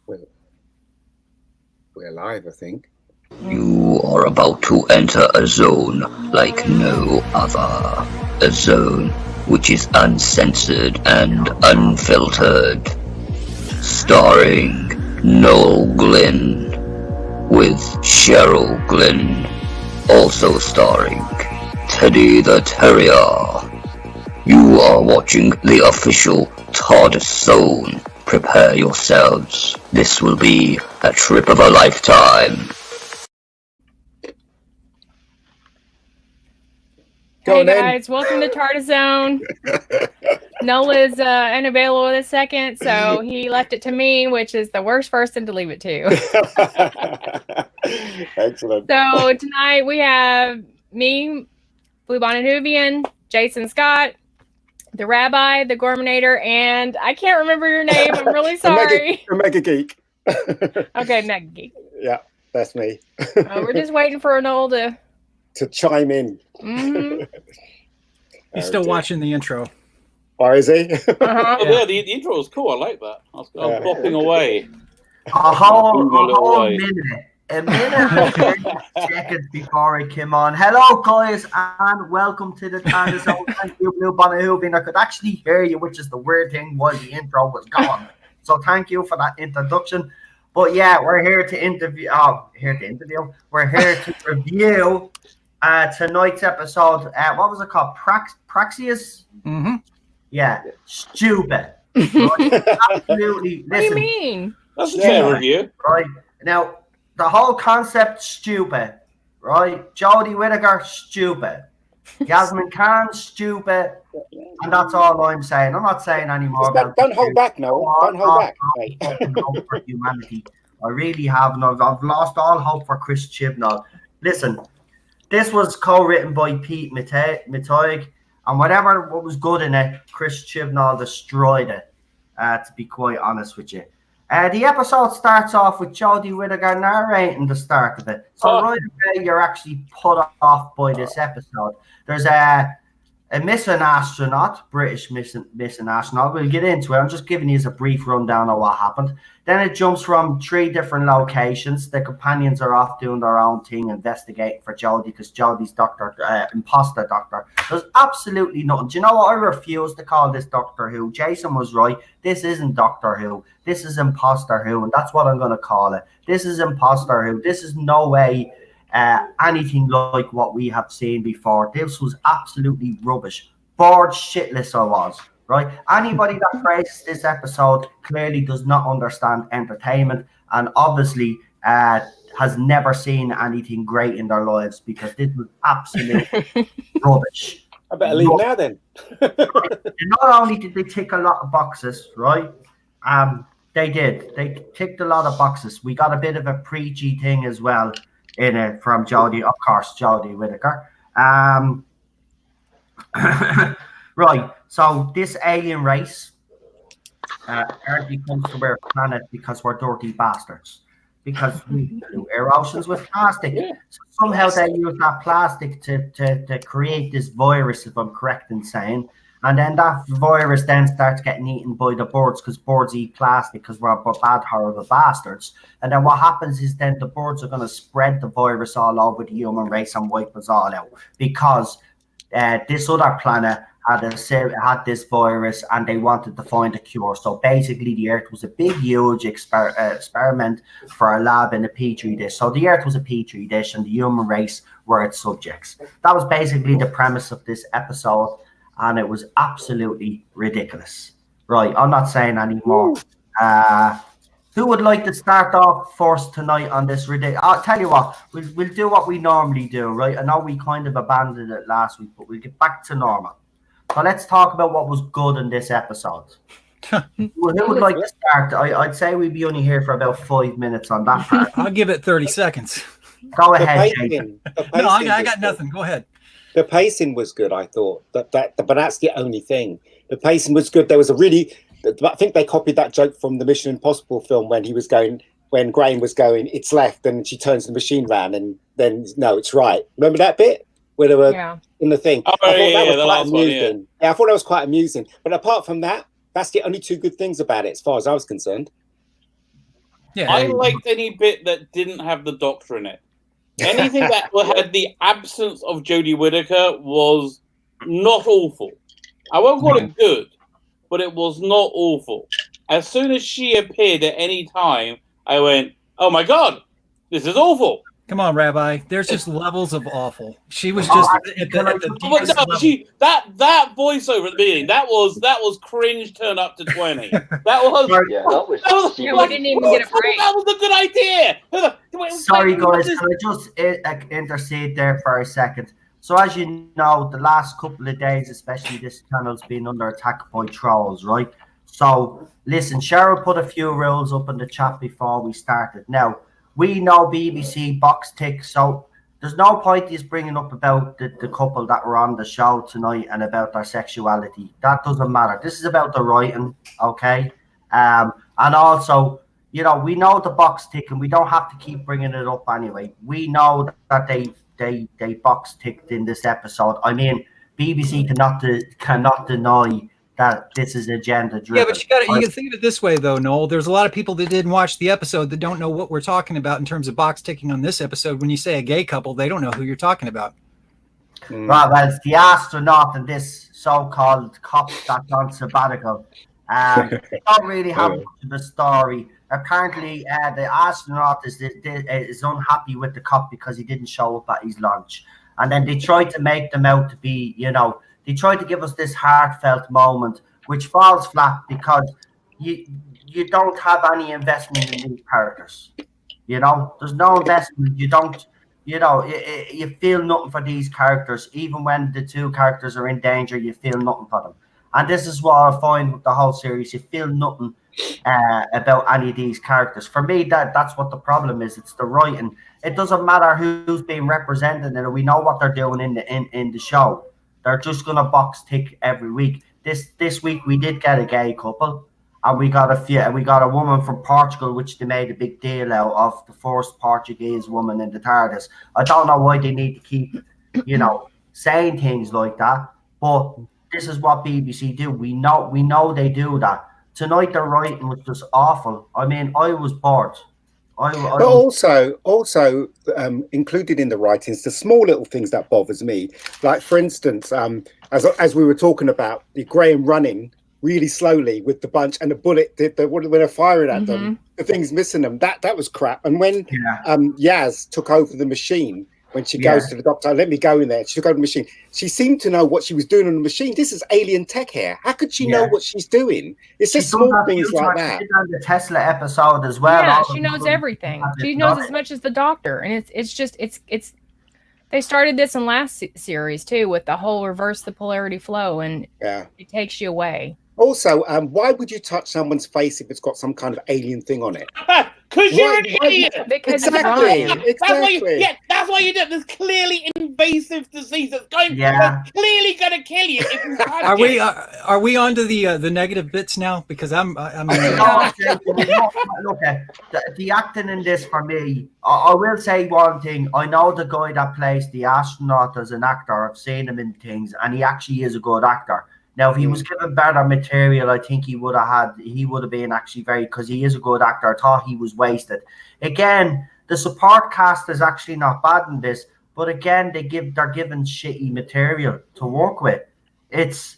We're live, I think. You are about to enter a zone like no other. A zone which is uncensored and unfiltered. Starring Noel Glynn with Cheryl Glynn. Also starring Teddy the Terrier. You are watching the official Tardis zone. Prepare yourselves. This will be a trip of a lifetime. Hey guys, welcome to Tardis Zone. Nola's unavailable this second, so he left it to me, which is the worst person to leave it to. Excellent. So tonight we have me, Blue Bonnet Nubian, Jason Scott, the Rabbi, the Gorminator, and I can't remember your name. I'm really sorry. Mega Geek. Okay, Mega Geek. Yeah, that's me. We're just waiting for Noel to chime in. Mm-hmm. He's still watching the intro. Or is he? Uh-huh. Yeah, the intro was cool. I like that. I was bopping away. A whole minute. A minute and 30 seconds before I came on. Hello, guys, and welcome to the Tardis Zone. Thank you, Blue Bonnet Nubian. I could actually hear you, which is the weird thing while the intro was gone. So thank you for that introduction. But yeah, we're here to interview. We're here to review tonight's episode. What was it called? Praxeus? Mm-hmm. Yeah, stupid. Right? Absolutely. What do you mean? That's a fair review. Right. Now, the whole concept, stupid. Right? Jodie Whittaker, stupid. Yasmin Khan, stupid. And that's all I'm saying. I'm not saying anymore. Don't hold back, no. Don't hold back. Hope for humanity. I really haven't. I've lost all hope for Chris Chibnall. Listen, this was co-written by Pete Mitoig, and whatever was good in it, Chris Chibnall destroyed it, to be quite honest with you. The episode starts off with Jodie Whittaker narrating the start of it. So right away, you're actually put off by this episode. There's a missing astronaut, British missing astronaut. We'll get into it. I'm just giving you a brief rundown of what happened. Then it jumps from 3 different locations. The companions are off doing their own thing, investigating for Jodie, because Jodie's Imposter Doctor does absolutely nothing. Do you know what? I refuse to call this Doctor Who. Jason was right. This isn't Doctor Who. This is Imposter Who, and that's what I'm going to call it. This is Imposter Who. This is no way anything like what we have seen before. This was absolutely rubbish. Bored shitless I was. Right? Anybody that praises this episode clearly does not understand entertainment, and obviously has never seen anything great in their lives, because this was absolute rubbish. I better leave now then. Not only did they tick a lot of boxes, right? They did. They ticked a lot of boxes. We got a bit of a preachy thing as well in it from Jodie, of course, Jodie Whittaker. Right, so this alien race apparently comes to our planet because we're dirty bastards. Because we do air oceans with plastic. So somehow they use that plastic to create this virus, if I'm correct in saying. And then that virus then starts getting eaten by the birds, because birds eat plastic because we're bad, horrible bastards. And then what happens is then the birds are going to spread the virus all over the human race and wipe us all out, because this other planet had this virus and they wanted to find a cure. So basically the Earth was a big, huge experiment for a lab in a petri dish. So the Earth was a petri dish and the human race were its subjects. That was basically the premise of this episode, and it was absolutely ridiculous. Right, I'm not saying anymore. Who would like to start off first tonight on this ridiculous? I'll tell you what, we'll do what we normally do, right? I know we kind of abandoned it last week, but we'll get back to normal. So let's talk about what was good in this episode. Who would like to start? I'd say we'd be only here for about 5 minutes on that part. I'll give it 30 seconds. Go ahead, Jason. No, I got nothing. Go ahead. The pacing was good, I thought. But that's the only thing. The pacing was good. There was I think they copied that joke from the Mission Impossible film when Graham was going, it's left, and she turns the machine round, and then, no, it's right. Remember that bit? Where they were in the thing. Oh, I thought that was the quite last amusing. one, Yeah, I thought that was quite amusing. But apart from that, that's the only 2 good things about it, as far as I was concerned. Yeah. I liked any bit that didn't have the Doctor in it. Anything that had the absence of Jodie Whittaker was not awful. I won't call it good, but it was not awful. As soon as she appeared at any time, I went, "Oh my god, this is awful." Come on, Rabbi. There's just levels of awful. She was just at the deepest level. That voiceover at the beginning, that was cringe turn up to 20. That was we didn't even get a break. That was a good idea. Sorry, guys, can I just intercede there for a second? So, as you know, the last couple of days, especially this channel's been under attack by trolls, right? So, listen, Cheryl put a few rules up in the chat before we started. Now, we know BBC box tick, so there's no point in bringing up about the couple that were on the show tonight and about their sexuality. That doesn't matter. This is about the writing, okay? And also, you know, we know the box tick, and we don't have to keep bringing it up anyway. We know that they box ticked in this episode. I mean, BBC cannot deny that this is agenda driven. Yeah, but you can think of it this way, though, Noel. There's a lot of people that didn't watch the episode that don't know what we're talking about in terms of box ticking on this episode. When you say a gay couple, they don't know who you're talking about. Right, well, it's the astronaut and this so-called cop that's on sabbatical. They don't really have much of a story. Apparently, the astronaut is unhappy with the cop because he didn't show up at his lunch. And then they tried to make them out to be, you know, they tried to give us this heartfelt moment, which falls flat because you don't have any investment in these characters. You know, there's no investment. You don't, you know, you feel nothing for these characters. Even when the two characters are in danger, you feel nothing for them. And this is what I find with the whole series. You feel nothing about any of these characters. For me, that's what the problem is. It's the writing. It doesn't matter who's being represented, and we know what they're doing in the show. They're just gonna box tick every week. This week we did get a gay couple, and we got a woman from Portugal, which they made a big deal out of, the first Portuguese woman in the Tardis. I don't know why they need to keep, you know, saying things like that, but this is what BBC do. We know they do that. Tonight their writing was just awful. I mean, I was bored. But also included in the writings, the small little things that bothers me. Like, for instance, as we were talking about, the Graham running really slowly with the bunch and the bullet, when they're firing at them, the thing's missing them. That was crap. And when Yaz took over the machine, when she goes to the doctor, let me go in there. She took over the machine. She seemed to know what she was doing on the machine. This is alien tech here. How could she know what she's doing? It's just small things like that. She did on the Tesla episode as well. Yeah, she knows everything. She knows as much as the Doctor, and it's. They started this in last series too, with the whole reverse the polarity flow, and it takes you away. Also, why would you touch someone's face if it's got some kind of alien thing on it? Because you're an idiot. Because exactly. That's why you do it. There's clearly invasive disease that's clearly going to kill you if you touch it. Are we on to the negative bits now? Because I'm look, the acting in this for me. I will say one thing. I know the guy that plays the astronaut as an actor. I've seen him in things, and he actually is a good actor. Now, if he was given better material, I think he would have been actually because he is a good actor. I thought he was wasted. Again, the support cast is actually not bad in this, but again, they're given shitty material to work with. It's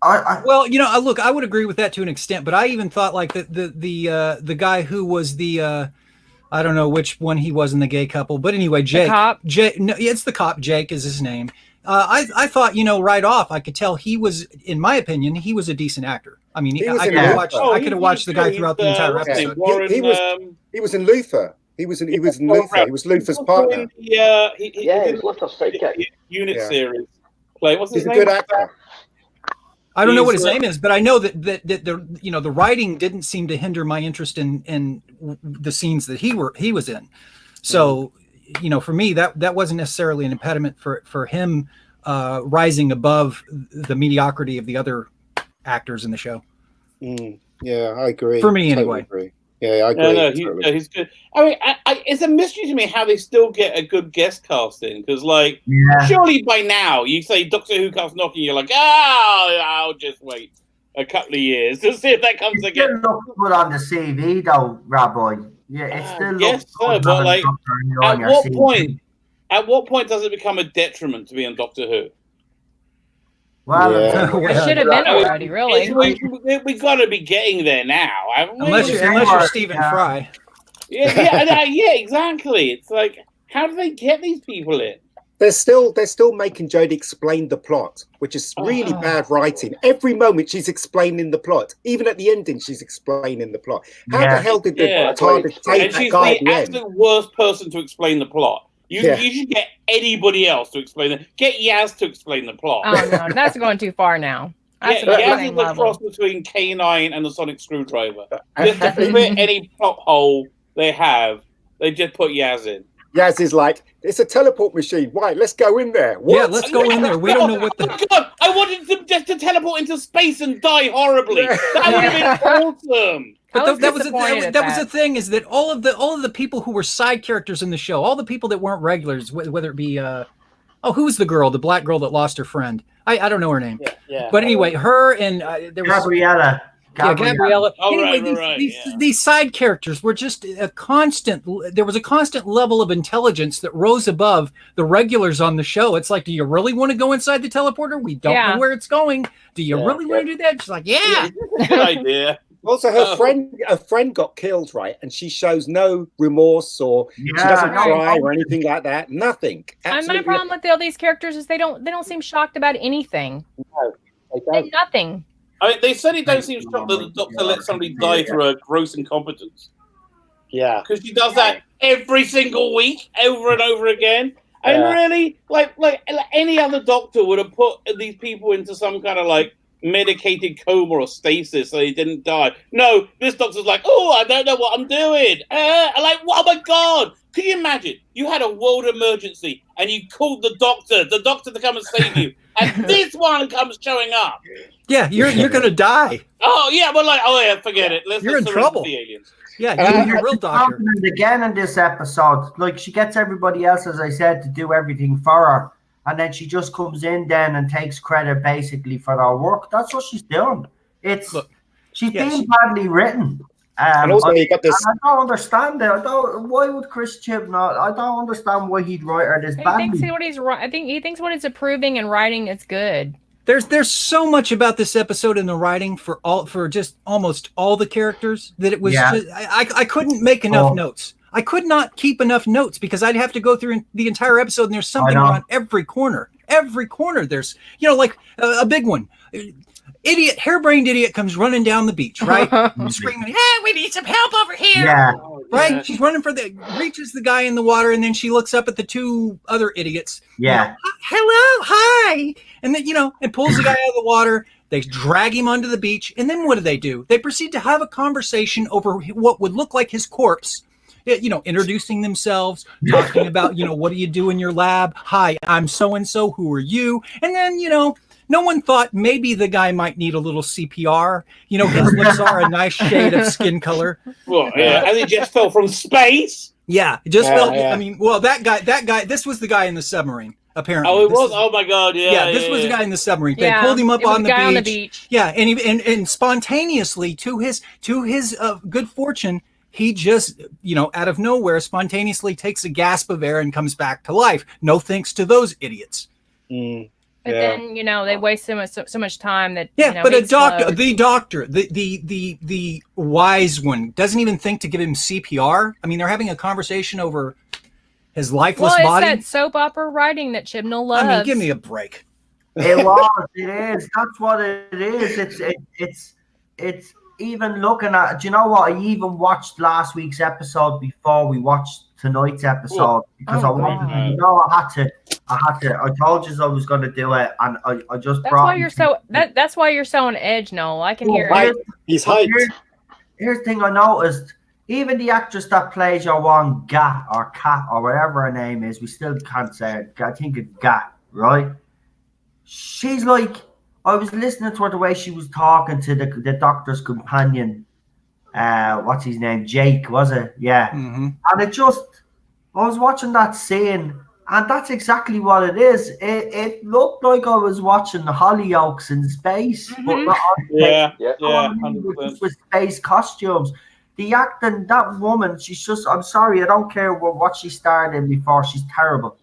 well, you know, look, I would agree with that to an extent, but I even thought like the guy who was the I don't know which one he was in the gay couple, but anyway, Jake. The cop? No, it's the cop. Jake is his name. I thought, you know, right off, I could tell he was, in my opinion, he was a decent actor. I mean, I could have watched the guy throughout the entire episode. He was in Luther. He was in Luther. He was Luther's partner. He was Luther's sidekick. Unit series. What's his name? He's a good actor. I don't know what his name is, but I know that the writing didn't seem to hinder my interest in the scenes that he was in. So. You know, for me, that wasn't necessarily an impediment for him rising above the mediocrity of the other actors in the show. Yeah, I agree. For me, anyway. Agree. Yeah, I agree. No, he's good. I mean, it's a mystery to me how they still get a good guest cast in, because, surely by now you say Doctor Who comes knocking, you're like, I'll just wait. a couple of years to see if that comes It again. still looks good on the CV, though, Rabbi. Yeah, it still Yes, looks sir, good. but having like, Doctor Who at on your what CV. point? At what point does it become a detriment to be on Doctor Who? Well, Yeah. It should have been already, really. We got to be getting there now, haven't we? Unless you're Stephen Fry. Yeah, exactly. It's like, how do they get these people in? They're still making Jodie explain the plot, which is really bad writing. Every moment she's explaining the plot. Even at the ending, she's explaining the plot. How the hell did the TARDIS take and that she's guy the at the end? absolute worst person to explain the plot. You should get anybody else to explain it. Get Yaz to explain the plot. Oh no, that's going too far now. That's Yaz is the cross between K9 and the Sonic Screwdriver. Just to fit any plot hole they have, they just put Yaz in. Yaz is like, it's a teleport machine. Right, let's go in there. What? Yeah, let's go in there. We don't know what the... Oh God, I wanted them just to teleport into space and die horribly. That would have been awesome. But that was the thing, is that all of the people who were side characters in the show, all the people that weren't regulars, whether it be who was the girl, the black girl that lost her friend? I don't know her name. Yeah. But anyway, her and there was Gabriella. Gabriella. Oh, anyway, these side characters were just a constant. There was a constant level of intelligence that rose above the regulars on the show. It's like, do you really want to go inside the teleporter? We don't know where it's going. Do you really want to do that? She's like, yeah. Good idea. Also, her friend got killed, right? And she shows no remorse or she doesn't cry or anything like that. Nothing. And my problem with all these characters is they don't seem shocked about anything. No, they don't. Nothing. I mean, they said it don't seem shocked that the Doctor let somebody die through a gross incompetence. Yeah. Because she does that every single week, over and over again. And really, like any other Doctor would have put these people into some kind of like medicated coma or stasis so they didn't die. No, this Doctor's like, oh, I don't know what I'm doing. Oh my God. Can you imagine? You had a world emergency and you called the Doctor to come and save you. And this one comes showing up. Yeah, you're gonna die. Oh yeah, but forget it. You're in trouble. The aliens. Yeah, you're a real Doctor. Again in this episode, like she gets everybody else, as I said, to do everything for her, and then she just comes in then and takes credit basically for their work. That's what she's doing. She's being badly written. And also, you got this. I don't understand it. Why would Chris Chibnall? I don't understand why he'd write her this badly. I think he thinks what he's approving and writing is good. There's so much about this episode in the writing for just almost all the characters that it was. Just, I couldn't make enough notes. I could not keep enough notes because I'd have to go through the entire episode and there's something around every corner. Every corner there's, like a big one. Harebrained idiot comes running down the beach, right? Screaming, "Hey, we need some help over here!" Yeah. Right? Yeah. She's running reaches the guy in the water, and then she looks up at the two other idiots. Yeah. Hello, hi, and then and pulls the guy out of the water. They drag him onto the beach, and then what do? They proceed to have a conversation over what would look like his corpse. Introducing themselves, talking about what do you do in your lab? Hi, I'm so and so. Who are you? And then no one thought maybe the guy might need a little CPR. His lips are a nice shade of skin color. Well, and he just fell from space. Yeah, it just fell. Yeah. I mean, well, that guy. This was the guy in the submarine. Apparently. Oh, it was. Oh my God! Yeah. This was the guy in the submarine. They pulled him up on the beach. Yeah, and spontaneously, to his good fortune, he just out of nowhere spontaneously takes a gasp of air and comes back to life. No thanks to those idiots. But then they waste so much time that but the doctor, the wise one doesn't even think to give him CPR. I mean, they're having a conversation over his lifeless body. Well, it's that soap opera writing that Chibnall loves. I mean, give me a break. It is. That's what it is. It's even looking at. Do you know what? I even watched last week's episode before we watched tonight's episode because I wanted to. I had to. I told you I was going to do it, and I just. That's why you're so. That's why you're so on edge, Noel. I can hear it. He's hyped. Here's the thing I noticed. Even the actress that plays your one Gat or Cat or whatever her name is, we still can't say it. I think it's Gat, right? She's like, I was listening to her the way she was talking to the Doctor's companion. What's his name? Jake, was it? Yeah. Mm-hmm. And I was watching that scene, And that's exactly what it is. It looked like I was watching the Hollyoaks in space, but not on Yeah, space. yeah, With space costumes. The acting, that woman, she's just, I'm sorry, I don't care what she starred in before, she's terrible.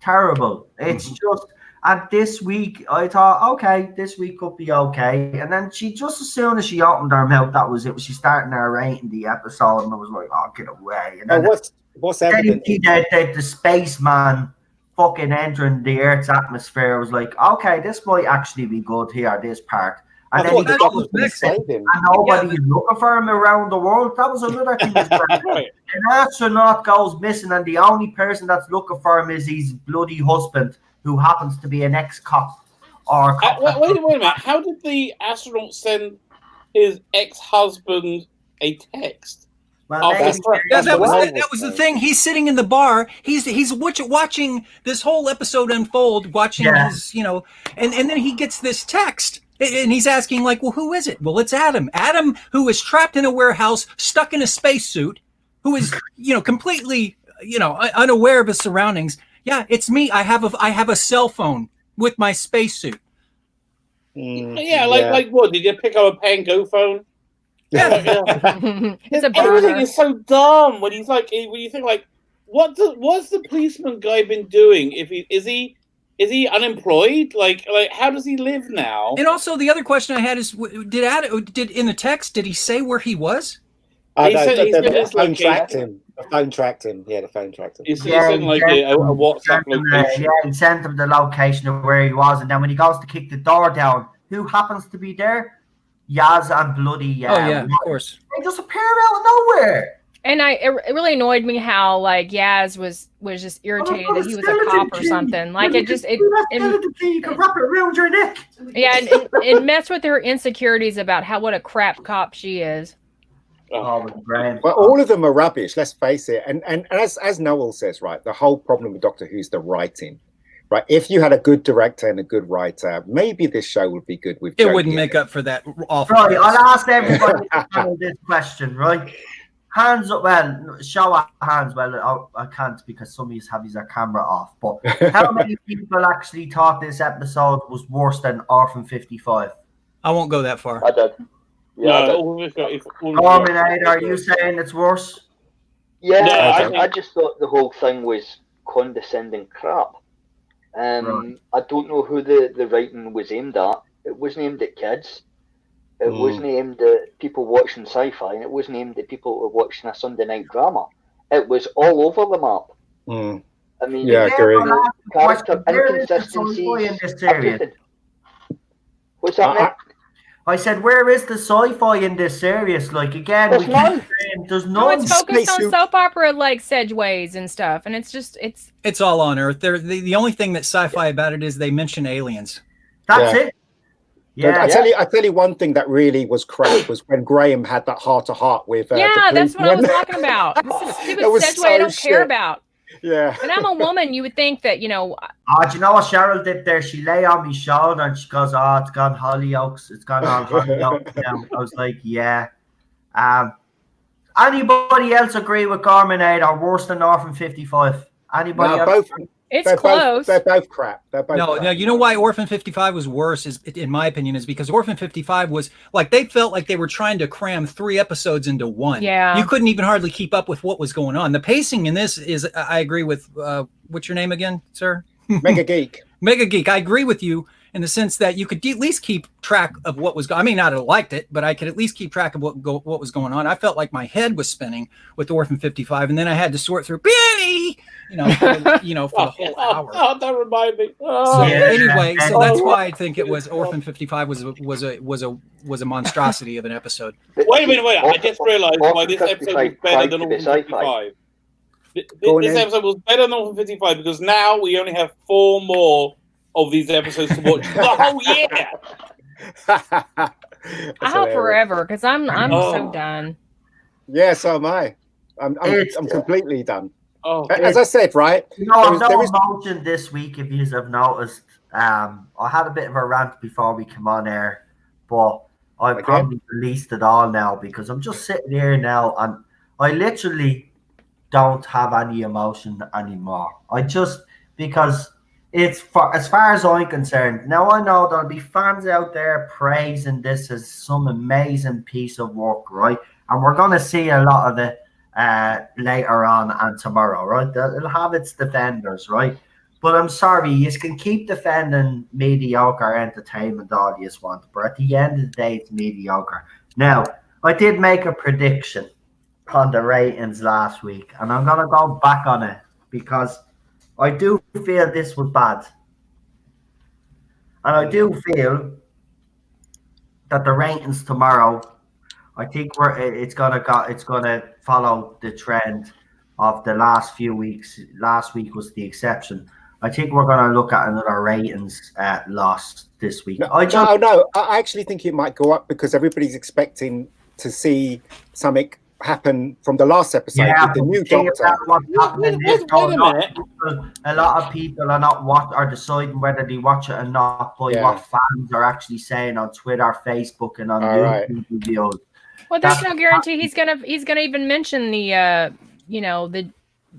Terrible. It's just, and this week, I thought, okay, this week could be okay. And then she, just as soon as she opened her mouth, that was it. She started narrating the episode, and I was like, oh, get away. And then, what's then evident? you see the spaceman fucking entering the Earth's atmosphere. I was like, okay, this might actually be good here, this part. And then he goes and nobody is looking for him around the world. That was another thing. An astronaut goes missing, and the only person that's looking for him is his bloody husband, who happens to be an ex-cop. Or wait a minute. How did the astronaut send his ex-husband a text? Well, that was the thing. He's sitting in the bar. He's watching this whole episode unfold, watching his, and then he gets this text. And he's asking, like, well, who is it? Well, it's Adam. Adam, who is trapped in a warehouse, stuck in a spacesuit, who is, completely, unaware of his surroundings. Yeah, it's me. I have a cell phone with my spacesuit. Like what? Did you pick up a Pango phone? It's a everything is so dumb when you think like, what's the policeman guy been doing? Is he unemployed? Like how does he live now? And also the other question I had is, did in the text, did he say where he was? The phone tracked him. The phone tracked him. Yeah, the phone tracked him. He sent like a WhatsApp location. He sent him the location of where he was, and then when he goes to kick the door down, who happens to be there? Yaz and bloody. Oh yeah, of course. They just appear out of nowhere. And it really annoyed me how like Yaz was just irritated that he was a cop or something. Like you can wrap it around your neck. Yeah, and it messed with her insecurities about what a crap cop she is. Oh, well, all of them are rubbish. Let's face it. And as Noel says, right, the whole problem with Doctor Who is the writing. Right, if you had a good director and a good writer, maybe this show would be good with. It wouldn't make up for that awful. Right, I'll ask everybody this question, right? Hands up, well, show of hands. Well, I can't because some of you have their camera off. But how many people actually thought this episode was worse than Orphan 55? I won't go that far. I did. Yeah, Terminator, are you saying it's worse? Yeah, no, I just thought the whole thing was condescending crap. Right. I don't know who the writing was aimed at. It wasn't aimed at kids. It wasn't aimed at people watching sci-fi, and it wasn't aimed at people who were watching a Sunday night drama. It was all over the map. I mean, I agree. Character inconsistencies, everything. What's that, Nick? I said, where is the sci-fi in this series? Like, again, there's none. There's no. It's focused on soap opera like Sedgeways and stuff, and it's all on Earth. The only thing that's sci-fi about it is they mention aliens. That's it. Yeah, I tell you one thing that really was crap was when Graham had that heart-to-heart with. That's what I was talking about. This is stupid Sedgeway I don't care about. Yeah. And I'm a woman. You would think that, do you know what Cheryl did there? She lay on my shoulder and she goes, it's gone Hollyoaks. It's gone on Hollyoaks now. I was like, yeah. Anybody else agree with Gorman or worse than Orphan 55? Anybody else? It's close. They're both crap. No, you know why Orphan 55 was worse, is, in my opinion, is because Orphan 55 was like, they felt like they were trying to cram 3 episodes into one. Yeah. You couldn't even hardly keep up with what was going on. The pacing in this is, I agree with, what's your name again, sir? Mega Geek. Mega Geek. I agree with you in the sense that you could at least keep track of what was going on. I may not have liked it, but I could at least keep track of what was going on. I felt like my head was spinning with Orphan 55, and then I had to sort through Benny, for the whole hour. Oh, that reminded me. Anyway, that's why I think it was Orphan 55 was a monstrosity of an episode. Wait a minute. I just realized why this episode was better than Orphan 55. This episode was better than Orphan 55 because now we only have 4 more of these episodes to watch the whole year. I hope forever because I'm so done. Yeah, so am I. I'm completely done. As I said, right? I've no emotion this week. If you have noticed, I had a bit of a rant before we came on air, but I've probably released it all now because I'm just sitting here now and I literally don't have any emotion anymore. I just. because it's for as far as I'm concerned. Now I know there'll be fans out there praising this as some amazing piece of work, right? And we're going to see a lot of it later on and tomorrow, right? It'll have its defenders, right? But I'm sorry, you can keep defending mediocre entertainment all you want, but at the end of the day, it's mediocre. Now, I did make a prediction on the ratings last week, and I'm going to go back on it because I do feel this was bad. And I do feel that the ratings tomorrow, I think it's gonna follow the trend of the last few weeks. Last week was the exception. I think we're gonna look at another ratings loss this week. No, I actually think it might go up because everybody's expecting to see something happen from the last episode with the new Doctor. A lot of people are deciding whether they watch it or not by what fans are actually saying on Twitter, Facebook, and on YouTube videos. Well, there's no guarantee he's gonna even mention the the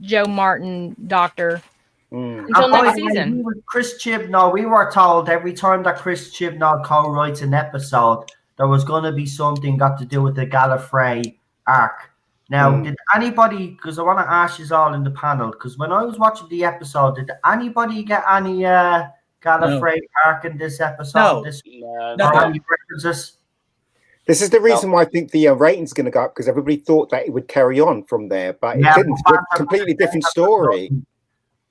Joe Martin Doctor until next season. Chris Chibnall, we were told every time that Chris Chibnall co-writes an episode, there was going to be something got to do with the Gallifrey arc. Now, did anybody, because I want to ask you all in the panel, because when I was watching the episode, did anybody get any Gallifrey arc in this episode? No. This is the reason why I think the rating's going to go up, because everybody thought that it would carry on from there, but it didn't. It's a completely different story.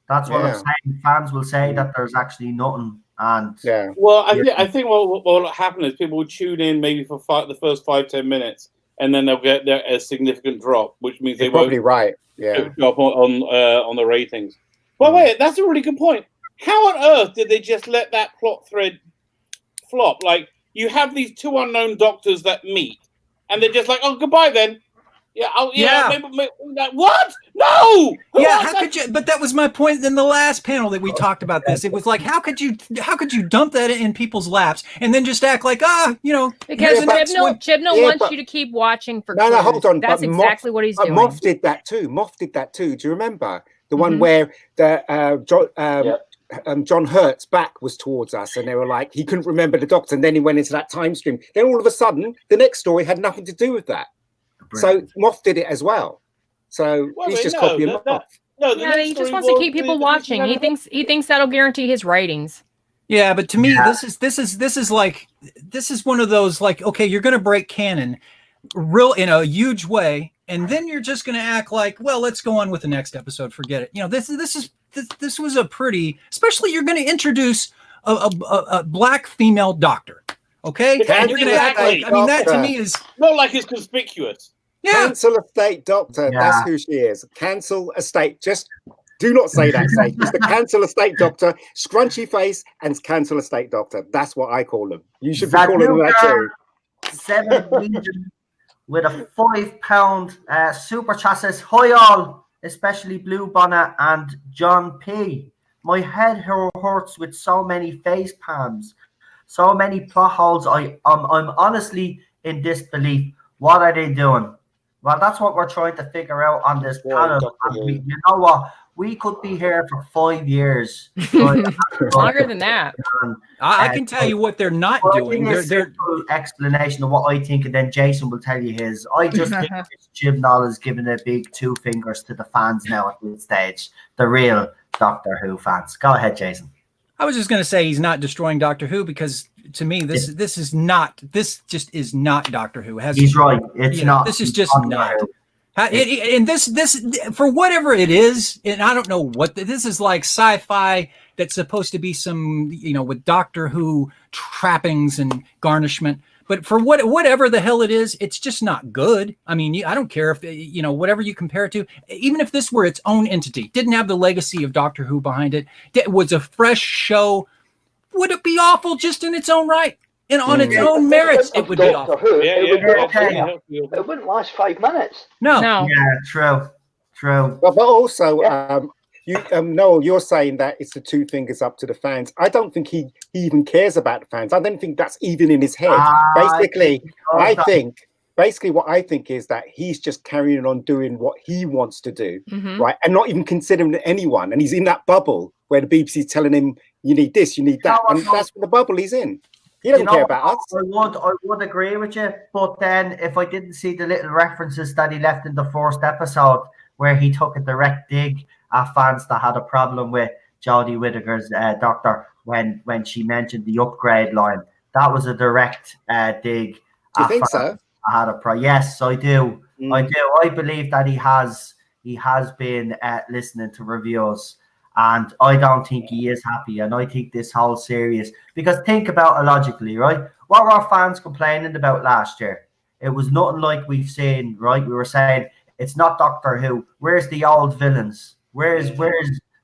That's what I'm saying. Fans will say that there's actually nothing. And well, I think what will happen is people will tune in maybe for the first 5-10 minutes, and then they'll get a significant drop, which means they won't drop on the ratings. But wait, that's a really good point. How on earth did they just let that plot thread flop? Like, you have these two unknown doctors that meet, and they're just like, "Oh, goodbye then." Maybe, what? No. How could you? But that was my point in the last panel that we talked about this. It was like, how could you dump that in people's laps and then just act like, because Chibnall wants you to keep watching for clues. No, hold on. That's exactly what he's doing. Moff did that too. Do you remember the one where the John Hurt's back was towards us, and they were like, he couldn't remember the Doctor, and then he went into that time stream. Then all of a sudden, the next story had nothing to do with that. So Moff did it as well. So he's just copying Moff. He just wants to keep people watching. He thinks that'll guarantee his ratings. Yeah, but to me, this is one of those, like, okay, you're going to break canon in a huge way, and then you're just going to act like, well, let's go on with the next episode. Forget it. This was a pretty, especially you're going to introduce a black female Doctor. Okay, and you're going to act like, that to me is not like it's conspicuous. Cancel Estate Doctor. That's who she is. Cancel Estate. Just do not say that. Say it's the Cancel Estate Doctor. Scrunchy face and Cancel Estate Doctor. That's what I call them. You should be calling them that too. 7 Legion with a £5 super chat says, "Hi all, especially Blue Bonnet and John P. My head hurts with so many face palms, so many plot holes. I'm honestly in disbelief. What are they doing?" Well, that's what we're trying to figure out on this panel. You know what? We could be here for 5 years. Longer than that. I can tell you what they're not doing. Their explanation of what I think, and then Jason will tell you his. I just think Chibnall is giving a big 2 fingers to the fans now at this stage, the real Doctor Who fans. Go ahead, Jason. I was just going to say he's not destroying Doctor Who, because to me this just is not Doctor Who. He's right. It's not. This is just not. And this for whatever it is, and I don't know what this is, like sci-fi that's supposed to be some, with Doctor Who trappings and garnishment. But for whatever the hell it is, it's just not good. I mean, I don't care if, whatever you compare it to, even if this were its own entity, didn't have the legacy of Doctor Who behind it, was a fresh show, would it be awful just in its own right? And on its own merits, it would be awful. It wouldn't last 5 minutes. No. Yeah, true. But also, Noel, you're saying that it's the 2 fingers up to the fans. I don't think he even cares about the fans. I don't think that's even in his head. Basically, I think basically what I think is that he's just carrying on doing what he wants to do, right? And not even considering anyone. And he's in that bubble where the BBC's telling him, you need this, you need that. And that's the bubble he's in. He doesn't care about us. I would agree with you. But then if I didn't see the little references that he left in the first episode where he took a direct dig at fans that had a problem with Jodie Whittaker's doctor when she mentioned the upgrade line, that was a direct dig. Do you think so? I had a yes, I do. I do. I believe that he has been listening to reviews, and I don't think he is happy. And I think this whole series, because think about it logically, right? What were our fans complaining about last year? It was nothing like we've seen, right? We were saying it's not Doctor Who. Where's the old villains? Where's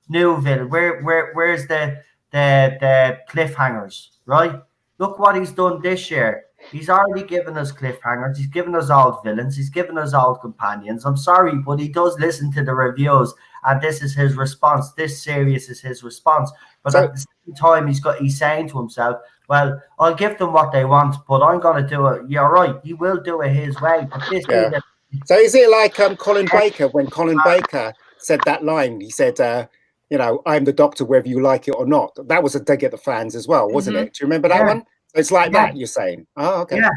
new villain? Where's the cliffhangers, right? Look what he's done this year. He's already given us cliffhangers. He's given us old villains. He's given us old companions. I'm sorry, but he does listen to the reviews, and this is his response. This series is his response. But at the same time, he's saying to himself, well, I'll give them what they want, but I'm going to do it. You're right. He will do it his way. But this So is it like Colin Baker, when Colin Baker said that line, he said, I'm the Doctor whether you like it or not. That was a dig at the fans as well, wasn't it? Do you remember that one? It's like that, you're saying. Oh, okay. Yeah,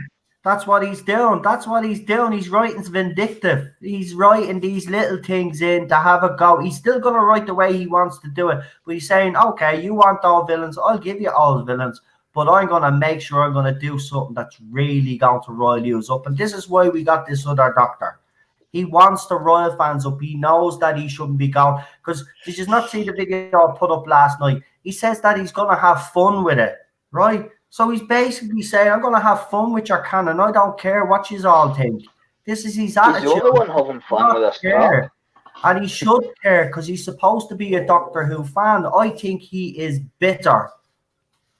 that's what he's doing. That's what he's doing. He's writing vindictive. He's writing these little things in to have a go. He's still going to write the way he wants to do it. But he's saying, okay, you want all villains, I'll give you all villains. But I'm going to make sure I'm going to do something that's really going to rile you up. And this is why we got this other Doctor. He wants to rile fans up. He knows that he shouldn't be going. Because did you not see the video I put up last night? He says that he's going to have fun with it, right? So he's basically saying, I'm going to have fun with your Canon. I don't care what you all think. This is his attitude. He's the only one having fun with us. And he should care because he's supposed to be a Doctor Who fan. I think he is bitter.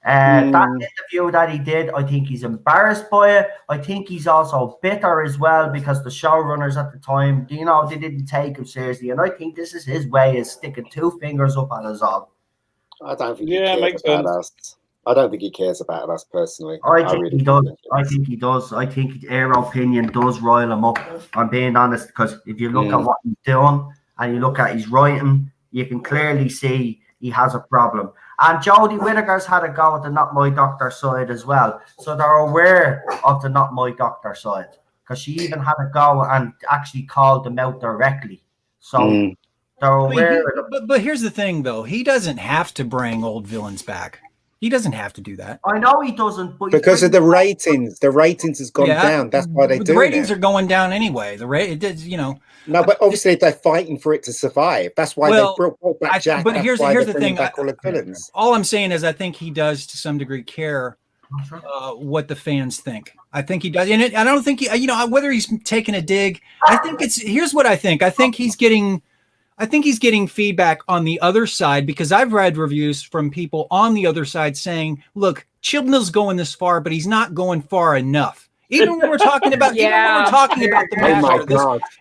That interview that he did, I think he's embarrassed by it. I think he's also bitter as well because the showrunners at the time, they didn't take him seriously. And I think this is his way of sticking two fingers up at us all. I don't think he cares about us. I don't think he cares about us personally. I think he does. I think he does. I think our opinion does rile him up. I'm being honest, because if you look at what he's doing and you look at his writing, you can clearly see he has a problem. And Jodie Whittaker's had a go at the Not My Doctor side as well. So they're aware of the Not My Doctor side, because she even had a go and actually called them out directly. So they're aware. But here's the thing, though. He doesn't have to bring old villains back. He doesn't have to do that. I know he doesn't, but because of the ratings has gone down. That's why they do it. The ratings are going down anyway. No, but obviously they're fighting for it to survive. That's why they brought back Jack. But here's the thing. All I'm saying is I think he does to some degree care what the fans think. I think he does, and I don't think whether he's taking a dig. I think here's what I think. I think he's getting feedback on the other side, because I've read reviews from people on the other side saying, look, Chibnall's going this far, but he's not going far enough. Even when we're talking about, the Master,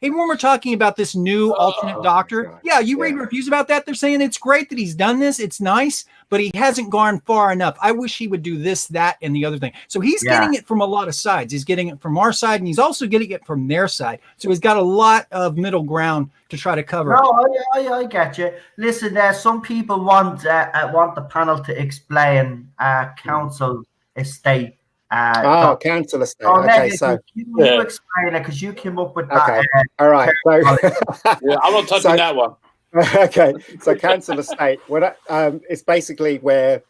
even when we're talking about this new alternate Doctor, you read reviews about that. They're saying it's great that he's done this. It's nice, but he hasn't gone far enough. I wish he would do this, that, and the other thing. So he's getting it from a lot of sides. He's getting it from our side, and he's also getting it from their side. So he's got a lot of middle ground to try to cover. No, I get you. Listen, some people want the panel to explain council estate. Council estate. Okay, so you explain it, because you came up with that. Okay, all right. So, I'm not touching that one. Okay, so council estate. It's basically where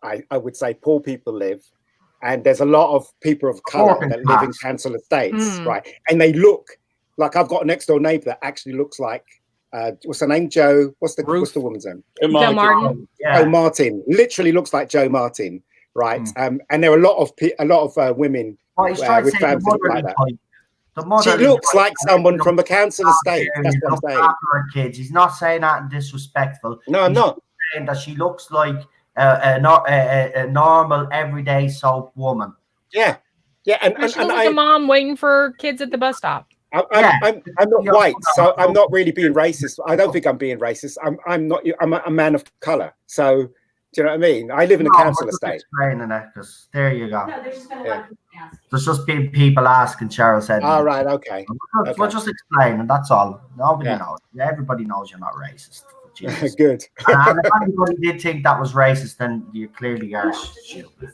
I would say poor people live, and there's a lot of people of color that live in council estates, right? And they look like, I've got a next door neighbor that actually looks like what's her name? Joe. What's the woman's name? Joe Martin. Joe Martin. Literally looks like Joe Martin. Right, and there are a lot of women with families like that. She looks like someone from the council estate. That's what I'm saying. Kids. He's not saying that disrespectful. No, I'm not saying that she looks like a normal everyday soap woman. Yeah, and she looks like a mom waiting for kids at the bus stop. I'm not white, so I'm not really being racist. I don't think I'm being racist. I'm not. I'm a man of color, so. Do you know what I mean? I live in a council estate. Explaining it, because there you go. No, there's just been a lot of people asking. There's just been people asking. Cheryl said. All right, okay. We're just explaining. That's all. Nobody knows. Everybody knows you're not racist. Good. And if anybody did think that was racist, then you clearly are stupid.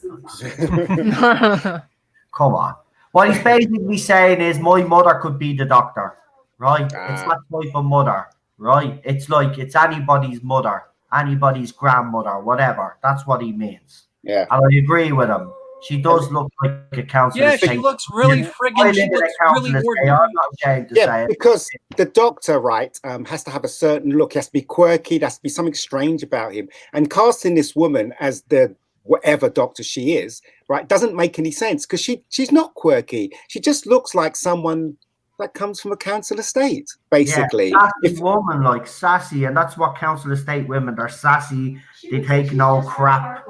Come on. What he's basically saying is my mother could be the doctor, right? It's that type of mother, right? It's like it's anybody's mother, anybody's grandmother, whatever. That's what he means. Yeah. And I agree with him. She does look like a counselor. Yeah, she looks really friggin' she looks really ordinary. I'm not ashamed to say it. Because the doctor, right, has to have a certain look. He has to be quirky. There has to be something strange about him. And casting this woman as the whatever doctor she is, right, doesn't make any sense because she's not quirky. She just looks like someone that comes from a council estate, basically. Yeah, sassy woman, like sassy, and that's what council estate women, they're sassy. They take no crap.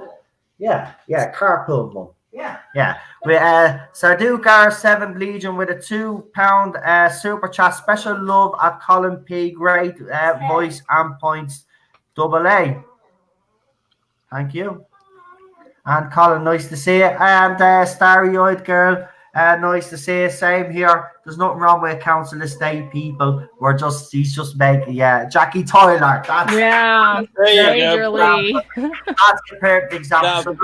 Yeah, carpool mum. Yeah. With Sardugar 7 Legion with a £2 super chat. Special love at Colin P. Great voice and points. AA. Thank you. And Colin, nice to see you. And Starry-eyed girl, nice to see you. Same here. There's nothing wrong with council estate people. He's just making Jackie Tyler. Majorly. That's the perfect example.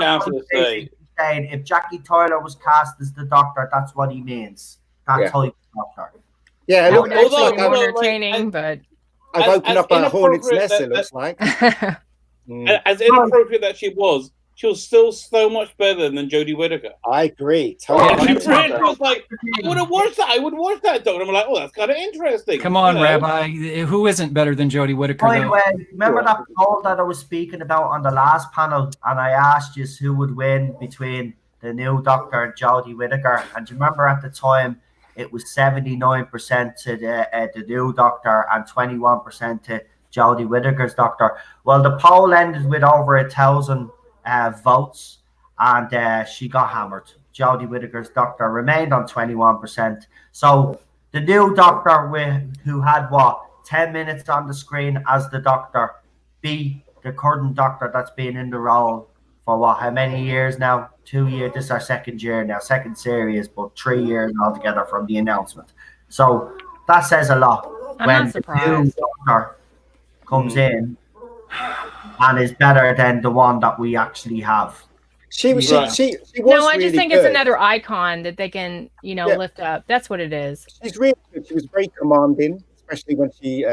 Saying if Jackie Tyler was cast as the doctor, that's what he means. That type of doctor. Yeah, that would actually be more entertaining, but I've opened up a hornet's nest. It looks like. As inappropriate that she was still so much better than Jodie Whittaker. I agree. Totally. I was like, I would have watched that. I would watch that doctor. I'm like, oh, that's kind of interesting. Come on, Rabbi. Who isn't better than Jodie Whittaker? By the way, remember that poll that I was speaking about on the last panel, and I asked you who would win between the new doctor and Jodie Whittaker, and do you remember at the time it was 79% to the new doctor and 21% to Jodie Whittaker's doctor. Well, the poll ended with over 1,000 votes, and she got hammered. Jodie Whittaker's doctor remained on 21%. So the new doctor, who had 10 minutes on the screen as the doctor, beat the current doctor that's been in the role for how many years now? 2 years. This is our second year now, second series, but 3 years altogether from the announcement. So that says a lot. I'm not surprised. The new doctor comes in and is better than the one that we actually have. She was No, I really just think good. it's another icon that they can, lift up. That's what it is. She's really good. She was very commanding, especially when she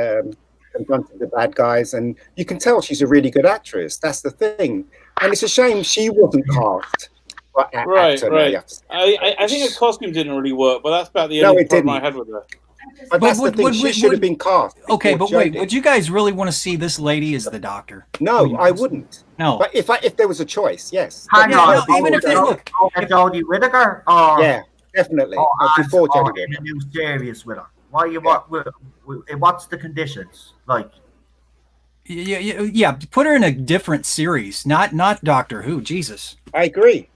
confronted the bad guys, and you can tell she's a really good actress. That's the thing, and it's a shame she wasn't cast. Right. I think her costume didn't really work, but that's about the only problem I had with her. But that's the thing. She should have been cast. Okay, but wait, would you guys really want to see this lady as the doctor? No, I wouldn't. No. But if there was a choice, yes. Hang on. Even if they look. Jodie Whittaker? Or, yeah, definitely. Before Jodie Whittaker. In a new series with her. What's the conditions? Like? Yeah, put her in a different series, not Doctor Who. Jesus. I agree.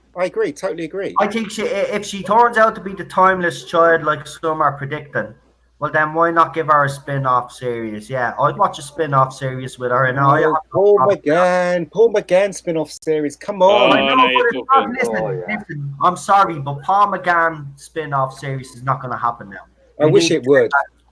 Totally agree. I think if she turns out to be the timeless child like some are predicting, well then why not give her a spin-off series? Yeah, I'd watch a spin-off series with her. And Paul McGann spin-off series. Come on. Listen, I'm sorry, but Paul McGann spin-off series is not going to happen now. I wish it would.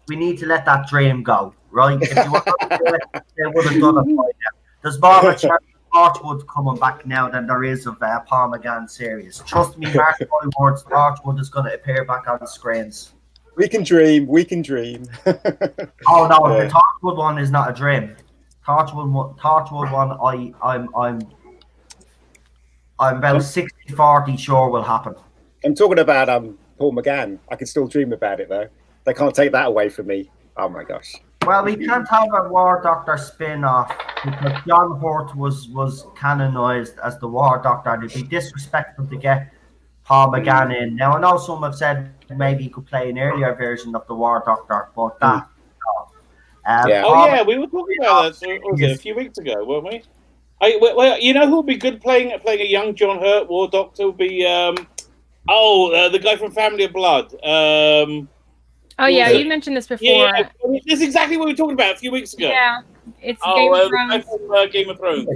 We need to let that dream go, right? If you want to do it, they would have done it by now. There's more of a chance Archwood coming back now than there is of Paul McGann series. Trust me, mark my words, Archwood is going to appear back on the screens. We can dream. Oh no, the Torchwood one is not a dream. Torchwood one, I'm about 60-40 sure will happen. I'm talking about Paul McGann. I can still dream about it though. They can't take that away from me. Oh my gosh. Well, we can't have a War Doctor spin-off because John Hurt was canonized as the War Doctor, and it'd be disrespectful to get Paul McGann in. Now, I know some have said maybe he could play an earlier version of the War Doctor, but that. We were talking about that a few weeks ago, weren't we? You know who would be good playing a young John Hurt War Doctor would be the guy from Family of Blood. You mentioned this before. Yeah, that's exactly what we were talking about a few weeks ago. Yeah, it's Game of Thrones. Game of Thrones.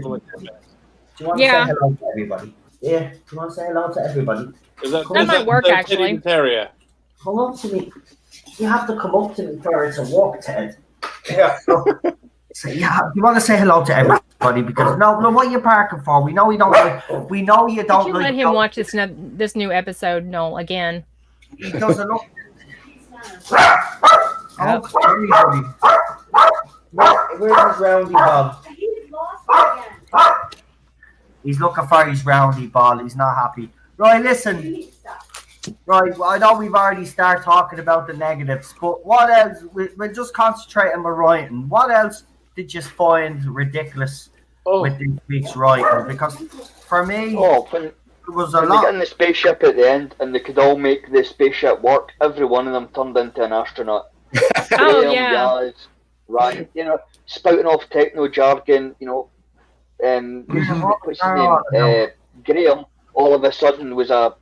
Do you want to say hello to everybody? Yeah. Do you want to say hello to everybody? That might work, actually. Come up to me. You have to come up to me for it to work, Ted. Yeah. So you want to say hello to everybody because no, what you're parking for? We know you don't. We know you don't. Did you let him watch this new episode? No, again. He doesn't look. Oh, where's his roundy ball? He's looking for his roundy ball. He's not happy. Right, listen. Right, well, I know we've already started talking about the negatives, but what else? We'll just concentrate on the writing. What else did you find ridiculous with this week's writing? Because for me, it was a lot. They get in the spaceship at the end, and they could all make the spaceship work. Every one of them turned into an astronaut. Right, spouting off techno jargon. What's his name? Graham. All of a sudden was a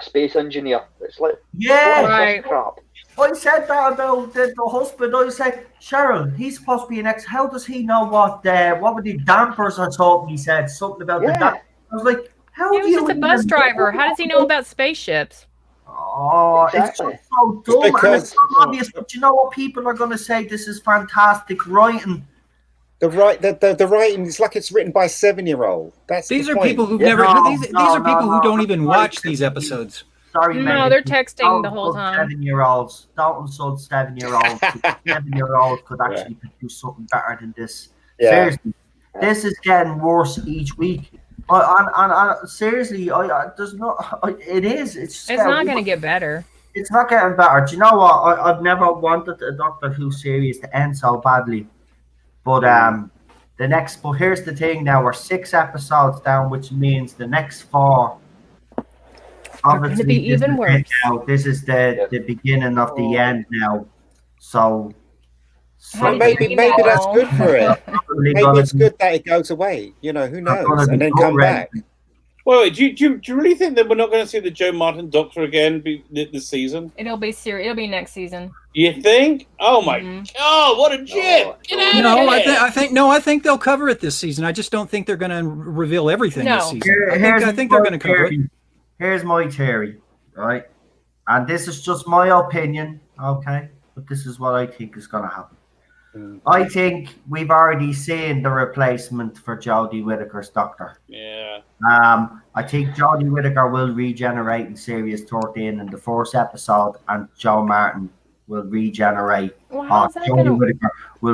space engineer. It's like, right. Crap. I said that about the husband. I said, Cheryl, he's supposed to be an ex. How does he know what were the dampers or something? He said something about the dampers. I was like, how he do was you just a bus driver. How does he know about spaceships? Oh, exactly. It's just so dumb. And it's so obvious. But you know what? People are going to say this is fantastic writing. The writing is like it's written by a 7-year-old. These are people who've never. These are people who don't even watch these episodes. Sorry, no, they're texting the whole time. 7-year-olds. Don't insult 7-year-olds. 7-year-olds could actually do something better than this. Yeah. Seriously, this is getting worse each week. Seriously, there's no. It is. It's not going to get better. It's not getting better. Do you know what? I've never wanted a Doctor Who series to end so badly. But but here's the thing now, we're 6 episodes down, which means the next 4 obviously be even worse. This is the beginning of the end now. So maybe that's good for it. Maybe it's good that it goes away. Who knows? And then come back. Well, do you really think that we're not going to see the Joe Martin Doctor again this season? It'll be next season. You think? Oh my God! What a jit! Get out of here! I think they'll cover it this season. I just don't think they're going to reveal everything this season. I think they're going to cover it. Here's my theory, right? And this is just my opinion, okay? But this is what I think is going to happen. I think we've already seen the replacement for Jodie Whittaker's Doctor. Yeah. I think Jodie Whittaker will regenerate in Series 13 in the 4th episode, and Joe Martin will regenerate. Well, how's that going to work?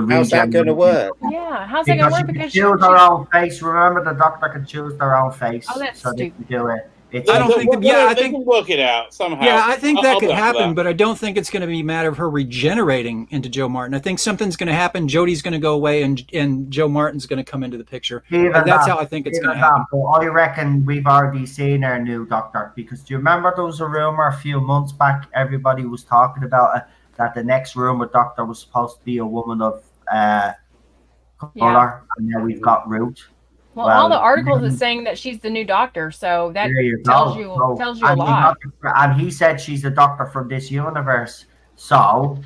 How's that going to work? Yeah, how's that going to work? Because she can choose her own face. Remember, the Doctor can choose their own face. Oh, that's so stupid. They can do it. I don't think. I think can work it out somehow. Yeah, I think that could happen, but I don't think it's going to be a matter of her regenerating into Joe Martin. I think something's going to happen. Jodie's going to go away, and Joe Martin's going to come into the picture. That's how I think it's going to happen. I reckon we've already seen our new Doctor, because do you remember there was a rumor a few months back? Everybody was talking about it, that the next rumored Doctor was supposed to be a woman of color, and now we've got Ruth. Well, all the articles are saying that she's the new Doctor, so that tells you a lot. And he said she's a Doctor from this universe. So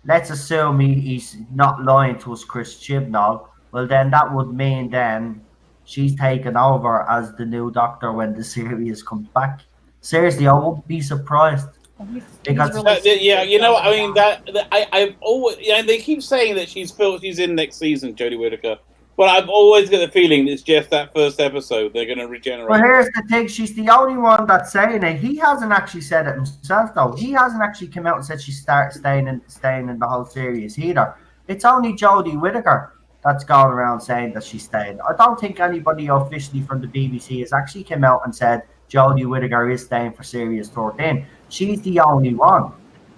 let's assume he's not lying to us, Chris Chibnall. Well, then that would mean then she's taken over as the new Doctor when the series comes back. Seriously, I wouldn't be surprised. Because I mean I've always they keep saying that she's in next season, Jodie Whittaker. But I've always got the feeling it's just that first episode they're going to regenerate. Well, here's the thing. She's the only one that's saying it. He hasn't actually said it himself, though. He hasn't actually come out and said she's staying in the whole series either. It's only Jodie Whittaker that's going around saying that she's staying. I don't think anybody officially from the BBC has actually come out and said Jodie Whittaker is staying for Series 13. She's the only one.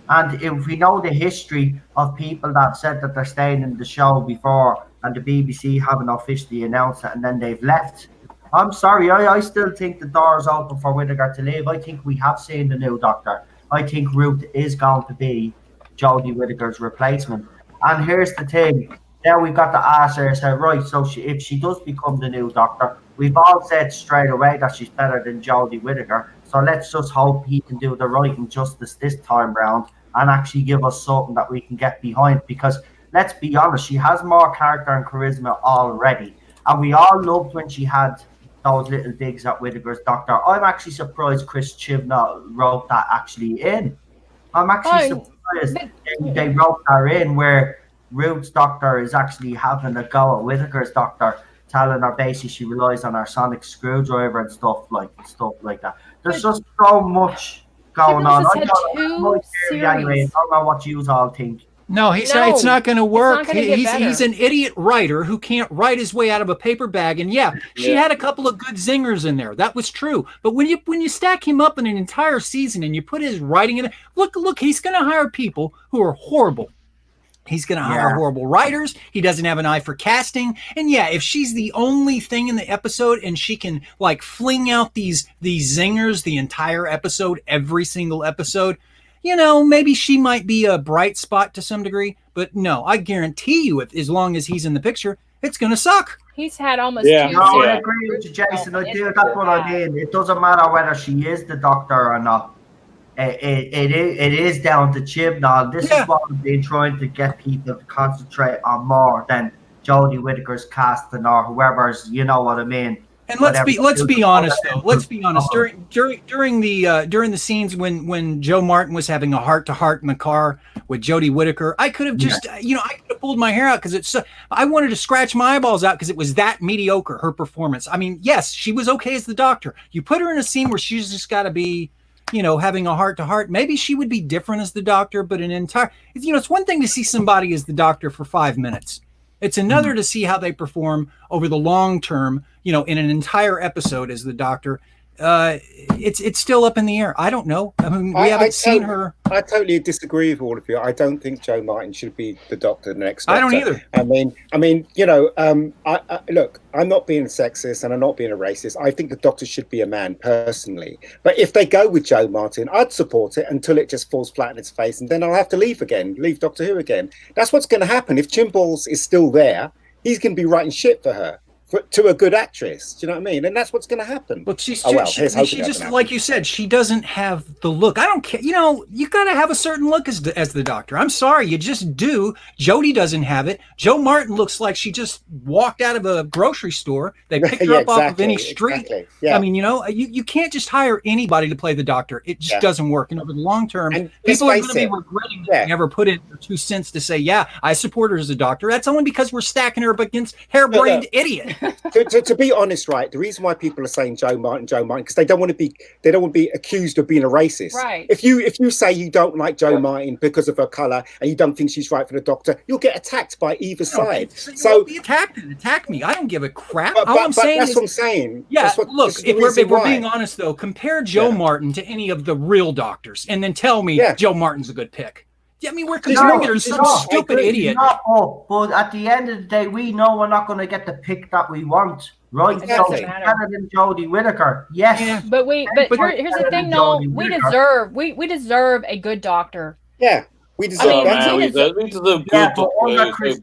And if we know the history of people that said that they're staying in the show before, and the BBC haven't officially announced it, and then they've left. I'm sorry, I still think the door is open for Whittaker to leave. I think we have seen the new Doctor. I think Ruth is going to be Jodie Whittaker's replacement. And here's the thing. Now we've got to ask her, right, so if she does become the new Doctor, we've all said straight away that she's better than Jodie Whittaker. So let's just hope he can do the writing justice this time round and actually give us something that we can get behind, because let's be honest, she has more character and charisma already. And we all loved when she had those little digs at Whittaker's Doctor. I'm actually surprised Chris Chibnall wrote that actually in. I'm actually surprised they wrote that in where Ruth's doctor is actually having a go at Whittaker's doctor, telling her basically she relies on her sonic screwdriver and stuff like that. There's just so much going on. I don't know what you all think. No, it's not going to work. He's an idiot writer who can't write his way out of a paper bag. And she had a couple of good zingers in there. That was true. But when you stack him up in an entire season and you put his writing in it, look, he's going to hire people who are horrible. He's going to hire horrible writers. He doesn't have an eye for casting. And if she's the only thing in the episode and she can like fling out these zingers the entire episode, every single episode, maybe she might be a bright spot to some degree. But no, I guarantee you, as long as he's in the picture, it's going to suck. He's had almost 2 seasons. I agree with you, Jason. I do. That's what I mean. It doesn't matter whether she is the doctor or not. It is down to Chibnall. This is what I've been trying to get people to concentrate on more than Jodie Whittaker's casting or whoever's, you know what I mean. And let's be honest though. Let's be honest. During the scenes when Joe Martin was having a heart-to-heart in the car with Jodie Whittaker, I could have just I could have pulled my hair out because I wanted to scratch my eyeballs out because it was that mediocre, her performance. I mean, yes, she was okay as the doctor. You put her in a scene where she's just got to be having a heart-to-heart, maybe she would be different as the doctor, but it's one thing to see somebody as the doctor for 5 minutes. It's another to see how they perform over the long term, in an entire episode as the doctor. It's still up in the air. I don't know. I mean, we haven't seen her. I totally disagree with all of you. I don't think Joe Martin should be the doctor, the next doctor. I don't either. I mean, look, I'm not being sexist and I'm not being a racist. I think the doctor should be a man personally. But if they go with Joe Martin, I'd support it until it just falls flat in its face, and then I'll have to leave Doctor Who again. That's what's going to happen. If Chibnall is still there, he's going to be writing shit for her. To a good actress, do you know what I mean? And that's what's going to happen. But she just like you said, she doesn't have the look. I don't care. You got to have a certain look as the doctor. I'm sorry, you just do. Jodie doesn't have it. Joe Martin looks like she just walked out of a grocery store. They picked her up off of any street. Exactly. Yeah. I mean, you can't just hire anybody to play the doctor. It just doesn't work. And over the long term, people are going to be regretting that they never put in their 2 cents to say, I support her as a doctor. That's only because we're stacking her up against harebrained idiot. To be honest, right, the reason why people are saying Joe Martin, because they don't want to be accused of being a racist. Right. If you say you don't like Joe Martin because of her colour and you don't think she's right for the doctor, you'll get attacked by either side. So be attack me. I don't give a crap. But that's what I'm saying. Yeah. Look, if we're being honest though, compare Joe Martin to any of the real doctors, and then tell me Joe Martin's a good pick. I mean, we're comparing her to some stupid idiot. But at the end of the day, we know we're not going to get the pick that we want, right? Exactly. So better than Jodie Whittaker, yes. Yeah. But here's the thing, Noel. We deserve a good doctor. Yeah, we deserve that. We deserve good doctor.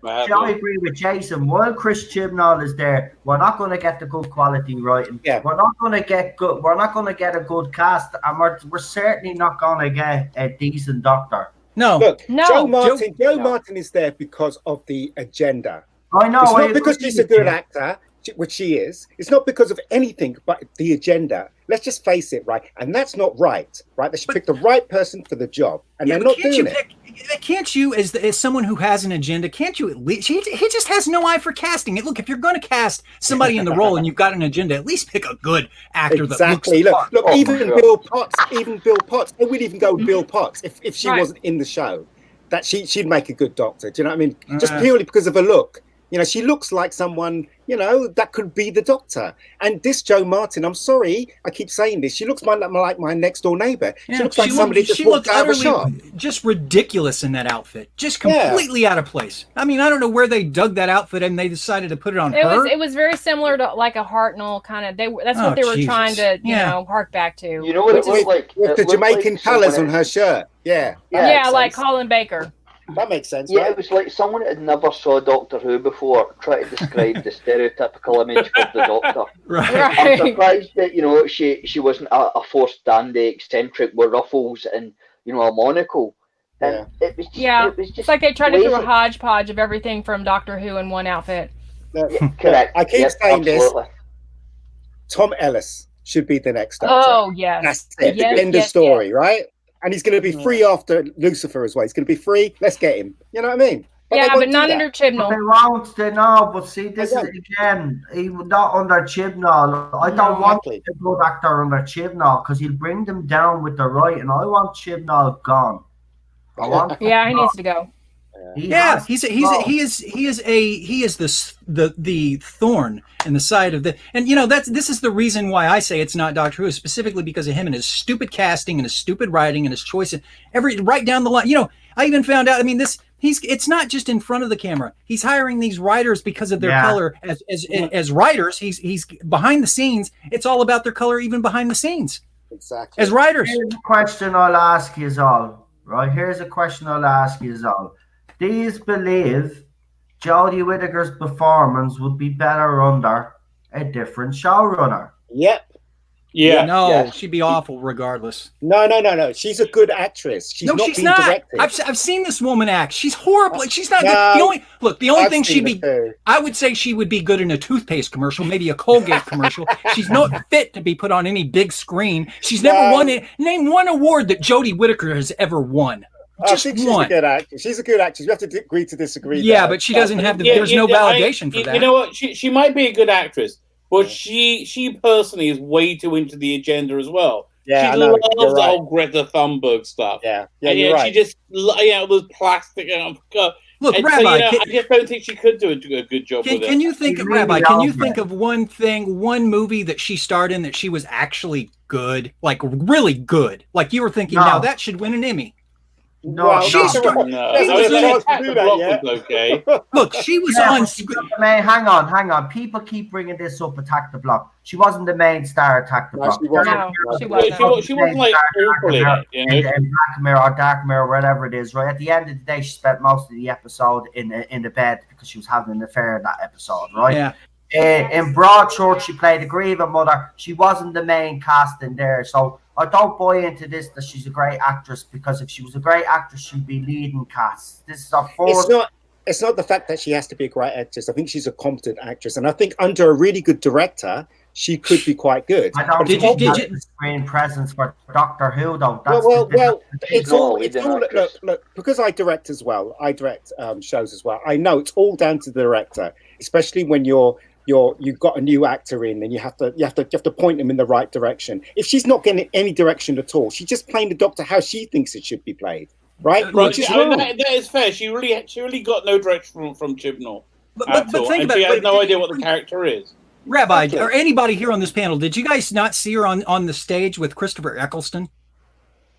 I agree with Jason. While Chris Chibnall is there, we're not going to get the good quality writing. Yeah. We're not going to get good. We're not going to get a good cast, and we're certainly not going to get a decent doctor. No. Look, Joe Martin is there because of the agenda. I know. It's not because she's a good actor, which she is. It's not because of anything but the agenda. Let's just face it, right? And that's not right, right? They should pick the right person for the job, and they're not doing it. Can't you, as someone who has an agenda, can't you at least? He just has no eye for casting. Look, if you're going to cast somebody in the role and you've got an agenda, at least pick a good actor. Exactly. That look, even Bill Potts. They would even go with Bill Potts if she wasn't in the show. That she'd make a good doctor. Do you know what I mean? Just purely because of her look. She looks like someone, that could be the doctor. And this Joe Martin, I'm sorry, I keep saying this. She looks like my next door neighbor. She looks like somebody just walked out of a shop. Just ridiculous in that outfit. Just completely out of place. I mean, I don't know where they dug that outfit and they decided to put it on her. It was very similar to like a Hartnell kind of. That's what they were trying to, hark back to. You know what it looked like? With the Jamaican colours on her shirt. Yeah. Yeah, like Colin Baker. That makes sense. Yeah, right? It was like someone that had never saw Doctor Who before try to describe the stereotypical image of the Doctor. Right. I'm surprised that she wasn't a forced dandy eccentric with ruffles and a monocle. And it was just it's like they tried to do a hodgepodge of everything from Doctor Who in one outfit. Correct. I keep saying absolutely. this. Tom Ellis should be the next Doctor. Oh, yes. That's it. Yes, End of story, right? And he's going to be free after Lucifer as well. He's going to be free. Let's get him. You know what I mean? But not under But Chibnall. they won't. They know. But see, this is again. He not under Chibnall. I don't want a good actor under Chibnall because he'll bring them down with the writing. I want Chibnall gone. I want. He needs to go. He is the thorn in the side of the, and this is the reason why I say it's not Doctor Who, specifically because of him and his stupid casting and his stupid writing and his choice and right down the line. I even found out. I mean, it's not just in front of the camera. He's hiring these writers because of their color as writers. He's behind the scenes. It's all about their color, even behind the scenes. Exactly. As writers. Here's a question I'll ask you all. Right. Here's a question I'll ask you all. Do you believe Jodie Whittaker's performance would be better under a different showrunner? Yep. Yeah. No, she'd be awful regardless. No. She's a good actress. She's not being directed. I've seen this woman act. She's horrible. She's not good. The only thing she'd be, I would say she would be good in a toothpaste commercial, maybe a Colgate commercial. She's not fit to be put on any big screen. She's never won it. Name one award that Jodie Whittaker has ever won. I think she's a good actress. She's a good actress. We have to agree to disagree. Yeah, but she doesn't have the. There's no validation for that. You know what? She might be a good actress, but she personally is way too into the agenda as well. Yeah, she loves the whole Greta Thunberg stuff. Yeah, you're right. She just was plastic. Look, and Rabbi, I just don't think she could do a good job with it. Can you think, Rabbi? Can you think of one movie that she starred in that she was actually good, like really good? Like you were thinking, now that should win an Emmy. No, she's okay. Look, she was on screen. Hang on. People keep bringing this up. Attack the Block. She wasn't the main star. Attack the Block. She wasn't like awful in it. In Black Mirror or Dark Mirror, whatever it is. Right at the end of the day, she spent most of the episode in the bed because she was having an affair in that episode. Right. Yeah. In Broadchurch, she played a grieving mother. She wasn't the main cast in there, so I don't buy into this that she's a great actress, because if she was a great actress, she'd be leading cast. This is her fourth. It's not the fact that she has to be a great actress. I think she's a competent actress, and I think under a really good director, she could be quite good. I don't think she has the screen presence for Doctor Who, though. It's all look, because I direct as well. I direct shows as well. I know it's all down to the director, especially when you've got a new actor in, and you have to point them in the right direction. If she's not getting any direction at all, she's just playing the Doctor how she thinks it should be played, right? That is fair. She really got no direction from Chibnall. But think about she it. has no idea what the character is. Rabbi, or anybody here on this panel, did you guys not see her on the stage with Christopher Eccleston?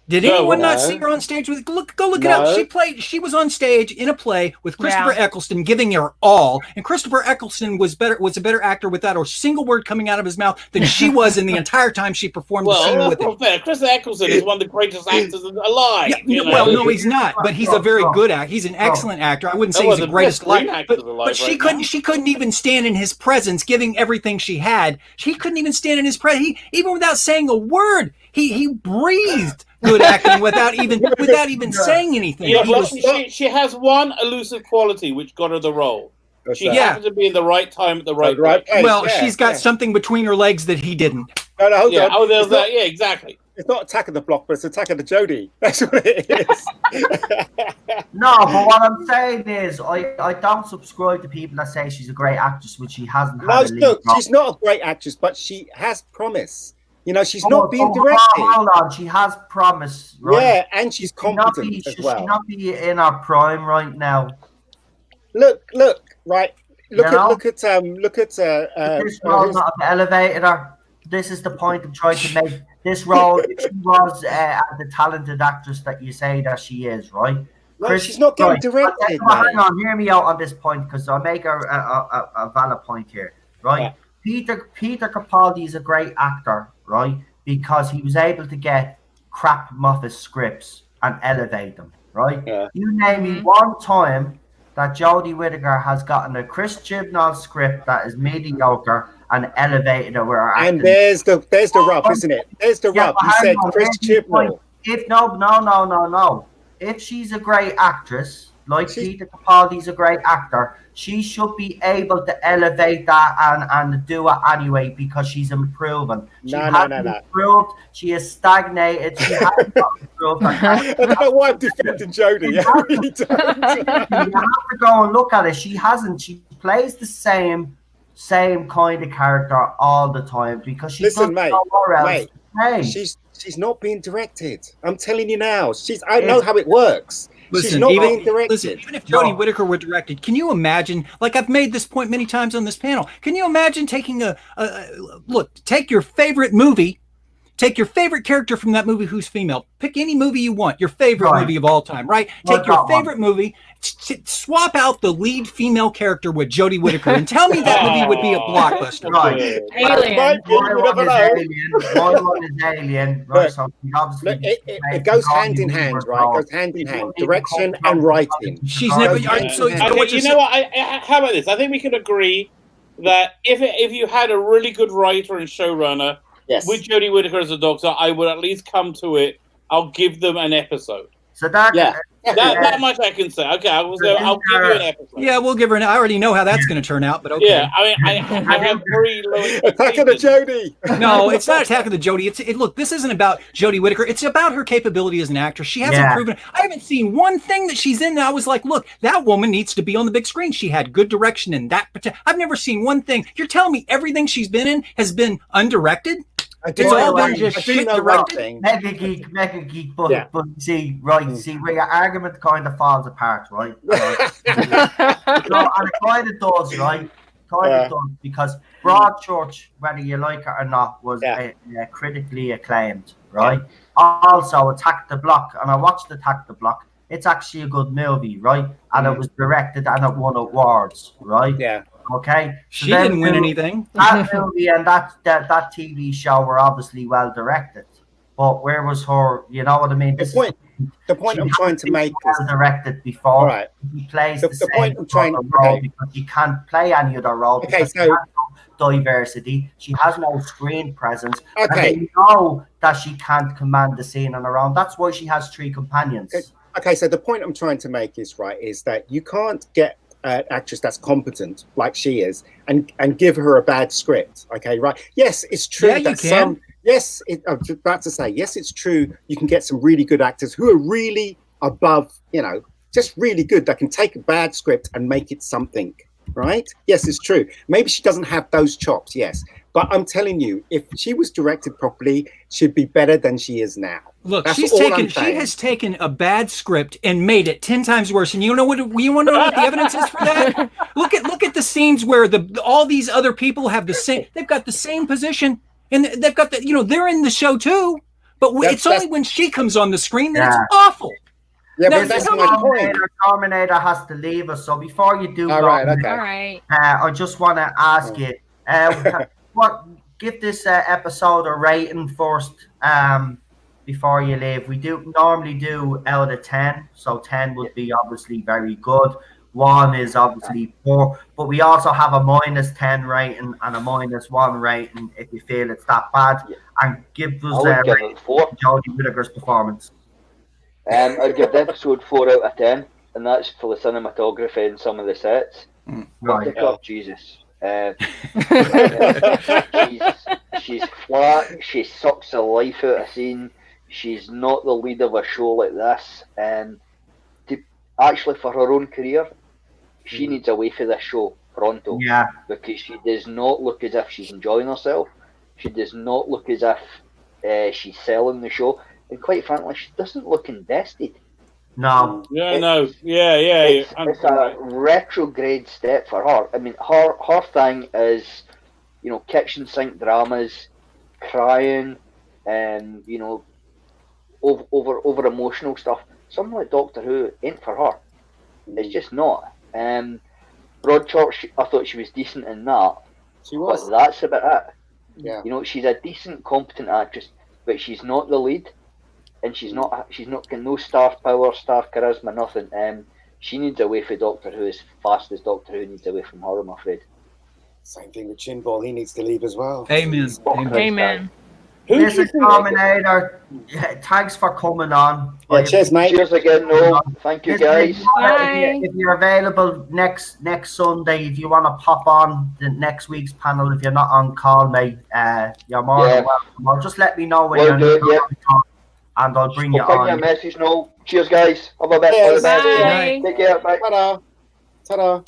Did anyone not see her on stage with? Go look it up. She was on stage in a play with Christopher Eccleston, giving her all. And Christopher Eccleston was a better actor without a single word coming out of his mouth than she was in the entire time she performed the scene with him. Fair. Christopher Eccleston is one of the greatest actors alive. No, he's not. But he's a very good actor. He's an excellent actor. I wouldn't say he's the greatest alive. But she couldn't even stand in his presence, giving everything she had. She couldn't even stand in his presence. Even without saying a word, he breathed good acting without even saying anything. Yeah, she has one elusive quality which got her the role. She happened to be in the right time at the right place. Well, she's got something between her legs that he didn't. No, hold on. Oh, there's that. Yeah, exactly. It's not Attack of the Block, but it's Attack of the Jodie. That's what it is. No, but what I'm saying is, I don't subscribe to people that say she's a great actress when she hasn't had a lead role. She's not a great actress, but she has promise. She's not being directed. Hold on, she has promise, right? Yeah, and she's competent as well. She not be in her prime right now. Look, right. Look at this role not have elevated her. This is the point I'm trying to make. This role, if she was the talented actress that you say that she is, right? No, she's not getting directed. Hang on, hear me out on this point, because I'll make a valid point here, right? Yeah. Peter Capaldi is a great actor, right? Because he was able to get crap Moffat scripts and elevate them, right? Yeah. You name me one time that Jodie Whittaker has gotten a Chris Chibnall script that is mediocre and elevated it where and there's the rub, isn't it? There's the rub. You said Chris Chibnall. No. If she's a great actress, like Peter Capaldi's a great actor. She should be able to elevate that and do it anyway because she's improving. She hasn't improved. She has stagnated. She hasn't improved. I don't know why I'm defending Jodie. I really don't. You have to go and look at it. She hasn't. She plays the same kind of character all the time because she doesn't know where else to play. She's not being directed. I'm telling you now. I know how it works. Listen, she's not being directed. Even if Jodie Whittaker were directed, can you imagine? Like I've made this point many times on this panel. Can you imagine taking take your favorite movie, take your favorite character from that movie who's female, pick any movie you want, your favorite movie of all time, right? Take your favorite movie, swap out the lead female character with Jodie Whittaker, and tell me that movie would be a blockbuster. Right. Alien. My one is Alien. Right. So it goes hand in hand, right? It goes hand in hand. Direction and writing. She's never. You know what? How about this? I think we can agree that if you had a really good writer and showrunner with Jodie Whittaker as a Doctor, I would at least come to it. I'll give them an episode. So that that much I can say. Okay, I'll give you an episode. Yeah, we'll give her an. I already know how that's going to turn out, but okay. Yeah, I mean, I have very low. Attack of the Jodie. No, it's not Attack of the Jodie. Look, this isn't about Jodie Whittaker. It's about her capability as an actress. She hasn't proven. I haven't seen one thing that she's in that I was like, look, that woman needs to be on the big screen. She had good direction in that. I've never seen one thing. You're telling me everything she's been in has been undirected? It's all been just shit directed. Mega geek, but see, where your argument kind of falls apart, right? And it kind of does, right? Does, because Broadchurch, whether you like it or not, was critically acclaimed, right? Also, Attack the Block, and I watched Attack the Block. It's actually a good movie, right? And it was directed and it won awards, right? Yeah. Okay. She didn't win anything. That movie and that TV show were obviously well directed, but where was her? You know what I mean? The point I'm trying to make is directed before. All right. He plays the point I'm trying role because she can't play any other role. Okay, so she has no diversity. She has no screen presence. Okay. And they know that she can't command the scene on her own. That's why she has 3 companions. Okay, so the point I'm trying to make is that you can't get an actress that's competent like she is and give her a bad script. Okay, right? Yes, it's true that some. Yes, I was about to say. Yes, it's true. You can get some really good actors who are really above. Just really good. That can take a bad script and make it something. Right? Yes, it's true. Maybe she doesn't have those chops. Yes, but I'm telling you, if she was directed properly, she'd be better than she is now. Look, she has taken a bad script and made it 10 times worse. And you want to know what the evidence is for that? Look at the scenes where all these other people have the same. They've got the same position, and they've got they're in the show too. But it's only when she comes on the screen that it's awful. Yeah, but that's my point. Terminator has to leave us. So before you do, all right. I just want to ask you, give this episode a rating first. Before you leave, we normally do out of 10, so 10 would be obviously very good. 1 is obviously poor, but we also have a -10 rating and a -1 rating if you feel it's that bad. And give us Jodie Whittaker's performance. I'd give the episode 4 out of 10, and that's for the cinematography and some of the sets. Right. Jesus. She's flat. She sucks the life out of scene. She's not the lead of a show like this. Actually, for her own career, she needs away from this show pronto. Yeah. Because she does not look as if she's enjoying herself. She does not look as if she's selling the show. And quite frankly, she doesn't look invested. No. It's a retrograde step for her. I mean, her thing is, kitchen sink dramas, crying, and over emotional stuff. Something like Doctor Who ain't for her. It's just not. Broadchurch, I thought she was decent in that. She was. But that's about it. Yeah. She's a decent, competent actress, but she's not the lead, and she's not got no star power, star charisma, nothing. She needs away from Doctor Who as fast as Doctor Who needs away from her, I'm afraid. Same thing with Chibnall. He needs to leave as well. Amen. Amen. Listen, Terminator, thanks for coming on. Yeah, cheers, mate. Cheers again, Noel. Thank you, guys. If you're available next Sunday, if you want to pop on the next week's panel, if you're not on call, mate, you're more than welcome. Or just let me know when you're not, and I'll bring you on. I'll ping you a message, Noel. Cheers, guys. Have a bit. Bye. Take care. Bye. Ta-da. Ta-da.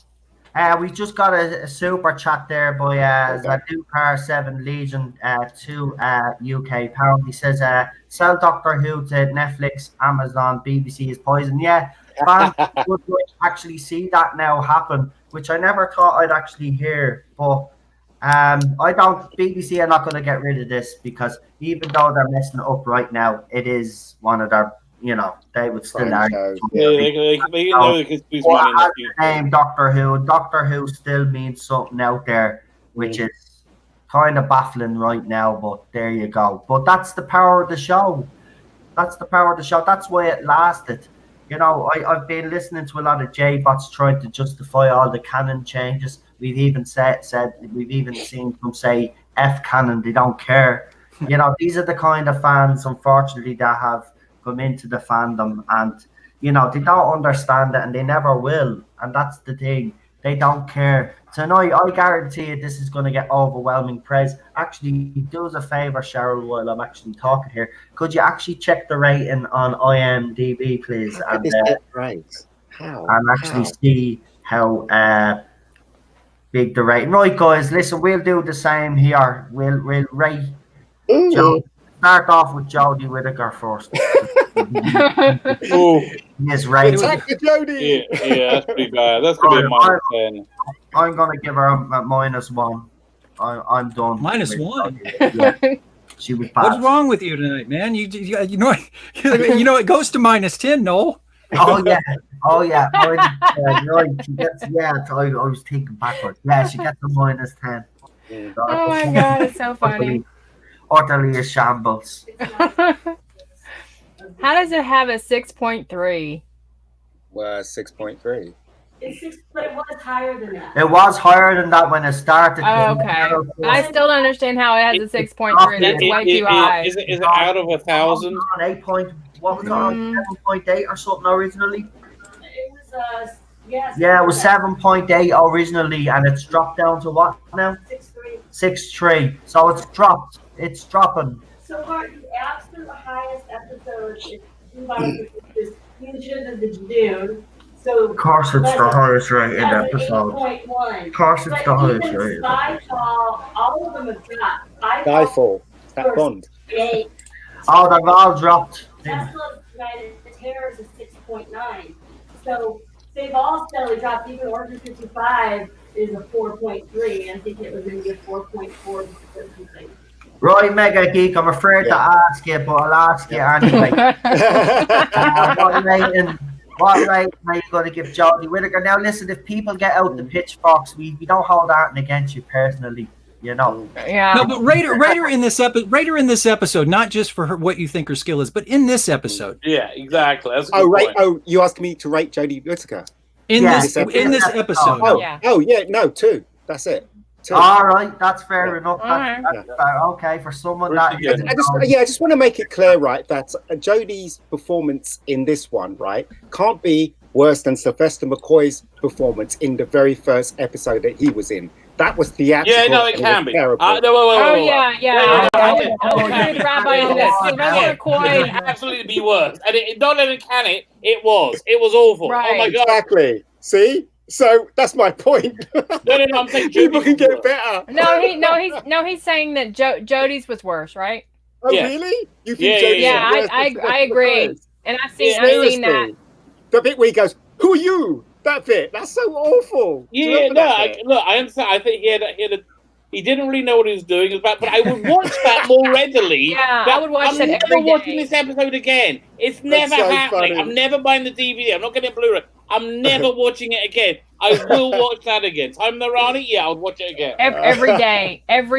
We just got a super chat there by Zadukar 7 Legion 2 UK pound. He says, sell Doctor Who to Netflix, Amazon, BBC is poison. Yeah, fans would actually see that now happen, which I never thought I'd actually hear. But BBC are not going to get rid of this, because even though they're messing it up right now, it is one of their, they would still argue. Name Doctor Who. Doctor Who still means something out there, which is kind of baffling right now, but there you go. But that's the power of the show. That's why it lasted. I've been listening to a lot of J-bots trying to justify all the canon changes. We've even we've even seen them say F canon, they don't care. These are the kind of fans, unfortunately, that have come into the fandom, and they don't understand it, and they never will, and that's the thing. They don't care. Tonight, I guarantee you this is going to get overwhelming praise. Actually, do us a favor, Cheryl, while I'm actually talking here. Could you actually check the rating on IMDb, please? And see how big the rating. Right, guys, listen, we'll do the same here. We'll rate. Start off with Jodie Whittaker first. Yes, right. Jodie. Yeah, that's pretty bad. That's gonna be a -10. I'm gonna give her a -1. I'm done. -1. Yeah. She was bad. What's wrong with you tonight, man? You know it goes to -10, Noel. Oh yeah. Right. She gets, I was thinking backwards. Yeah, she gets a -10. Oh my god, it's so funny. Utterly a shambles. How does it have a 6.3? Well, 6.3. But it was higher than that. It was higher than that when it started. Oh, okay. I still don't understand how it has a 6.3. That's way too high. Is it out of 1,000? 8 point. What was it? 7.8 or something originally? It was it was 7.8 originally, and it's dropped down to what now? 6.3. 6.3. So it's dropped. It's dropping. So far, the absolute highest episode is Fusion of the Dune. So of course, it's the highest rated episode. 8.1. Of course, it's the highest rated. Skyfall, all of them have dropped. Skyfall. That Bond. 8. Oh, they've all dropped. Tesla's Terror is a 6.9. So they've all steadily dropped. Even Order 55 is a 4.3. I think it was going to be a 4.4 or something. Right, Mega Geek, I'm afraid to ask you, but I'll ask you anyway. What rating are you going to give Jodie Whittaker? Now, listen, if people get out the pitchforks, we don't hold that against you personally, Yeah. No, but rate her in this episode, not just for what you think her skill is, but in this episode. Yeah, exactly. That's a good point. You asked me to rate Jodie Whittaker in this episode. No, 2. That's it. All right, that's fair enough. That's okay for someone that. I just want to make it clear, right, that Jodie's performance in this one, right, can't be worse than Sylvester McCoy's performance in the very first episode that he was in. That was theatrical. Yeah, no, it can be. Yeah. I'm with the rabbi on this. Sylvester McCoy absolutely be worse, and not only can it was awful. Right. Oh my god. Exactly. See. So that's my point. No, I'm saying people can get better. He's saying that Jodie's was worse, right? Oh, really? You think Jodie's worse? I agree. And I've seen that. The bit where he goes, "Who are you?" That bit. That's so awful. Yeah, I understand. I think he didn't really know what he was doing, but I would watch that more readily. Yeah, I would watch that every day. I'm never watching this episode again. It's never happening. I'm never buying the DVD. I'm not getting a Blu-ray. I'm never watching it again. I will watch that again. Time Narani, I would watch it again. Every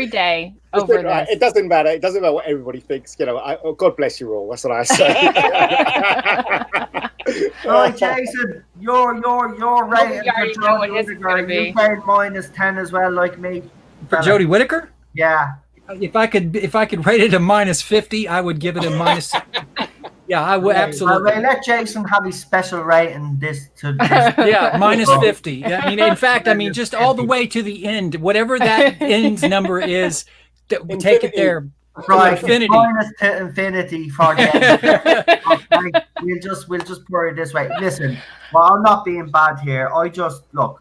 day. Over this. It doesn't matter. It doesn't matter what everybody thinks. God bless you all. That's what I say. Right, Jason, your rating for Jodie Whittaker. You paid -10 as well, like me. For Jodie Whittaker? Yeah. If I could rate it a -50, I would give it a minus. Yeah, I would absolutely. Well, let Jason have his special rating. Yeah, -50. Yeah, I mean, in fact, just all the way to the end, whatever that ends number is, take it there. Right, infinity. Minus to infinity for them. Okay, we'll just put it this way. Listen, well, I'm not being bad here. I just look.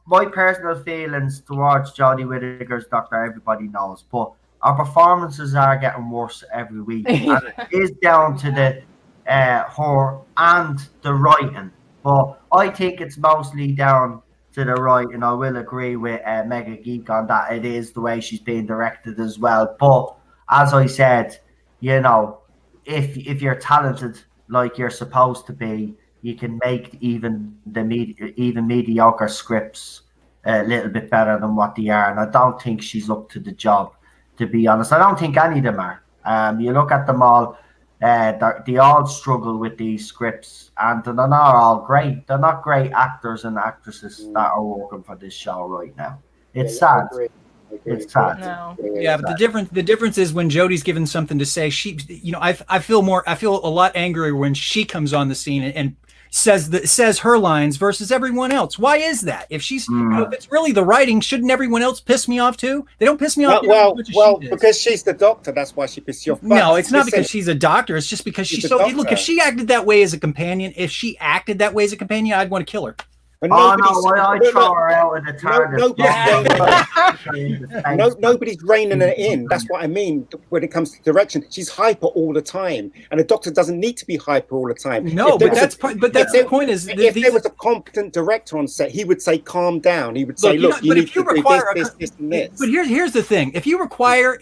My personal feelings towards Jodie Whittaker's Doctor, everybody knows, but our performances are getting worse every week, and it is down to the her and the writing. But I think it's mostly down to the writing. I will agree with Mega Geek on that. It is the way she's being directed as well. But as I said, if you're talented like you're supposed to be, you can make even mediocre scripts a little bit better than what they are. And I don't think she's up to the job, to be honest. I don't think any of them are. You look at them all, they all struggle with these scripts, and they're not all great. They're not great actors and actresses that are working for this show right now. It's sad. It's sad. No. Yeah, but the difference is when Jodie's given something to say, I feel a lot angrier when she comes on the scene and says her lines versus everyone else. Why is that? If she's if it's really the writing, shouldn't everyone else piss me off too? They don't piss me off. Well, because she's the Doctor, that's why she pisses you off. No, it's not because she's a doctor. It's just because she's so. Look, if she acted that way as a companion, I'd want to kill her. I throw her out in the Tardis. Nobody's reining her in. That's what I mean when it comes to direction. She's hyper all the time, and a Doctor doesn't need to be hyper all the time. No, but that's the point. Is if there was a competent director on set, he would say, "Calm down." He would say, "Look, you need to do this, and this." But here's the thing: if you require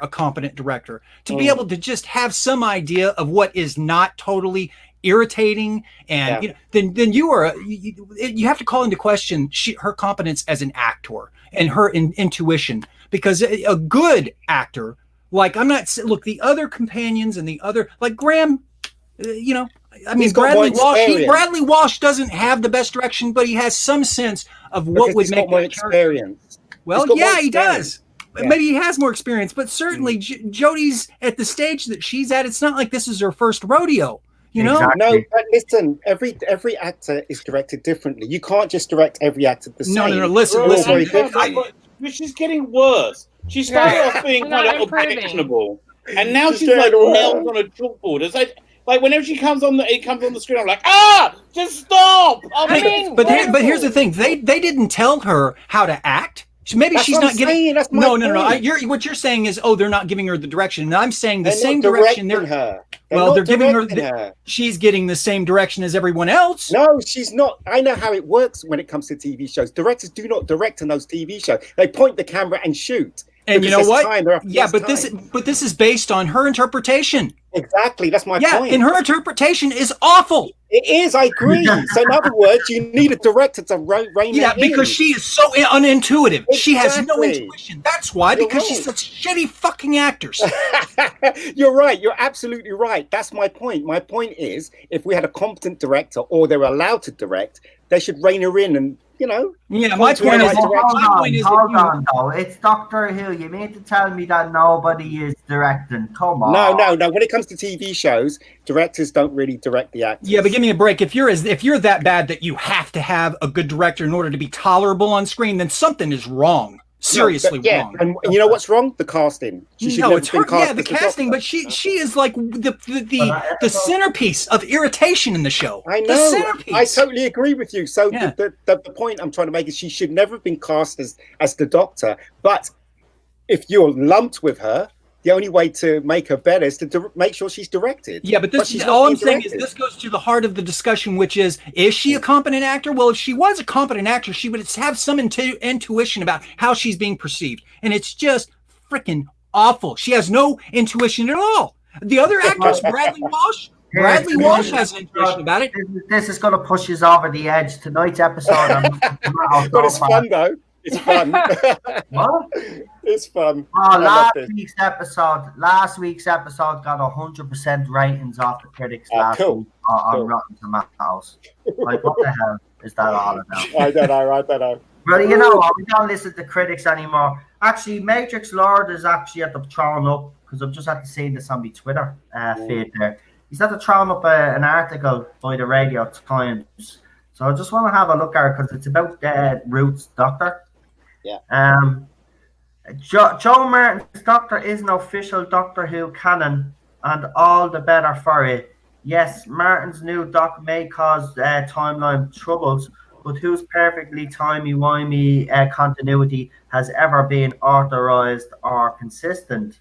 a competent director to be able to just have some idea of what is not totally irritating, and then you have to call into question her competence as an actor and her intuition, because a good actor, like the other companions and the other, like Graham, Bradley Walsh doesn't have the best direction, but he has some sense of what would make more experience. Well, he does. Maybe he has more experience, but certainly Jodie's at the stage that she's at. It's not like this is her first rodeo. Exactly. No, but listen, every actor is directed differently. You can't just direct every actor the same. No, listen. She's getting worse. She started off being kind of objectionable, and now she's like nailed on a chalkboard. It's like whenever she comes on the screen, I'm like, just stop. But here's the thing: they didn't tell her how to act. Maybe she's not getting. No. What you're saying is, they're not giving her the direction. And I'm saying the same direction. They're giving her. She's getting the same direction as everyone else. No, she's not. I know how it works when it comes to TV shows. Directors do not direct in those TV shows. They point the camera and shoot. And you know what? This is based on her interpretation. Exactly, that's my point. And her interpretation is awful. It is, I agree. So in other words, you need a director to rein it in. Yeah, because she is so unintuitive. Exactly. She has no intuition. That's why, because she's such shitty fucking actors. You're right. You're absolutely right. That's my point. My point is, if we had a competent director, or they were allowed to direct, they should rein her in and, Yeah, my point is, hold on, though. It's Doctor Who. You mean to tell me that nobody is directing? Come on. No. When it comes to TV shows, directors don't really direct the actors. Yeah, but give me a break. If you're that bad that you have to have a good director in order to be tolerable on screen, then something is wrong. Seriously wrong. And you know what's wrong? The casting. It's her. Yeah, the casting, but she is like the centerpiece of irritation in the show. I know. The centerpiece. I totally agree with you. So the point I'm trying to make is she should never have been cast as the Doctor. But if you're lumped with her, the only way to make her better is to make sure she's directed. Yeah, but all I'm saying is this goes to the heart of the discussion, which is she a competent actor? Well, if she was a competent actor, she would have some intuition about how she's being perceived. And it's just freaking awful. She has no intuition at all. The other actress, Bradley Walsh has an intuition about it. This is going to push us over the edge. Tonight's episode. But it's fun, though. It's fun. What? It's fun. Last week's episode got 100% ratings off the critics last week on Rotten Tomatoes. Like, what the hell is that all about? I don't know. Well, you know what? We don't listen to critics anymore. Actually, Matrix Lord is actually at the throwing up, because I've just had to see this on my Twitter feed there. He's at the throwing up an article by the Radio Times. So I just want to have a look at it because it's about Ruth's Doctor. Yeah. Joe Martin's Doctor is an official Doctor Who canon, and all the better for it. Yes, Martin's new doc may cause timeline troubles, but whose perfectly timey-wimey continuity has ever been authorized or consistent?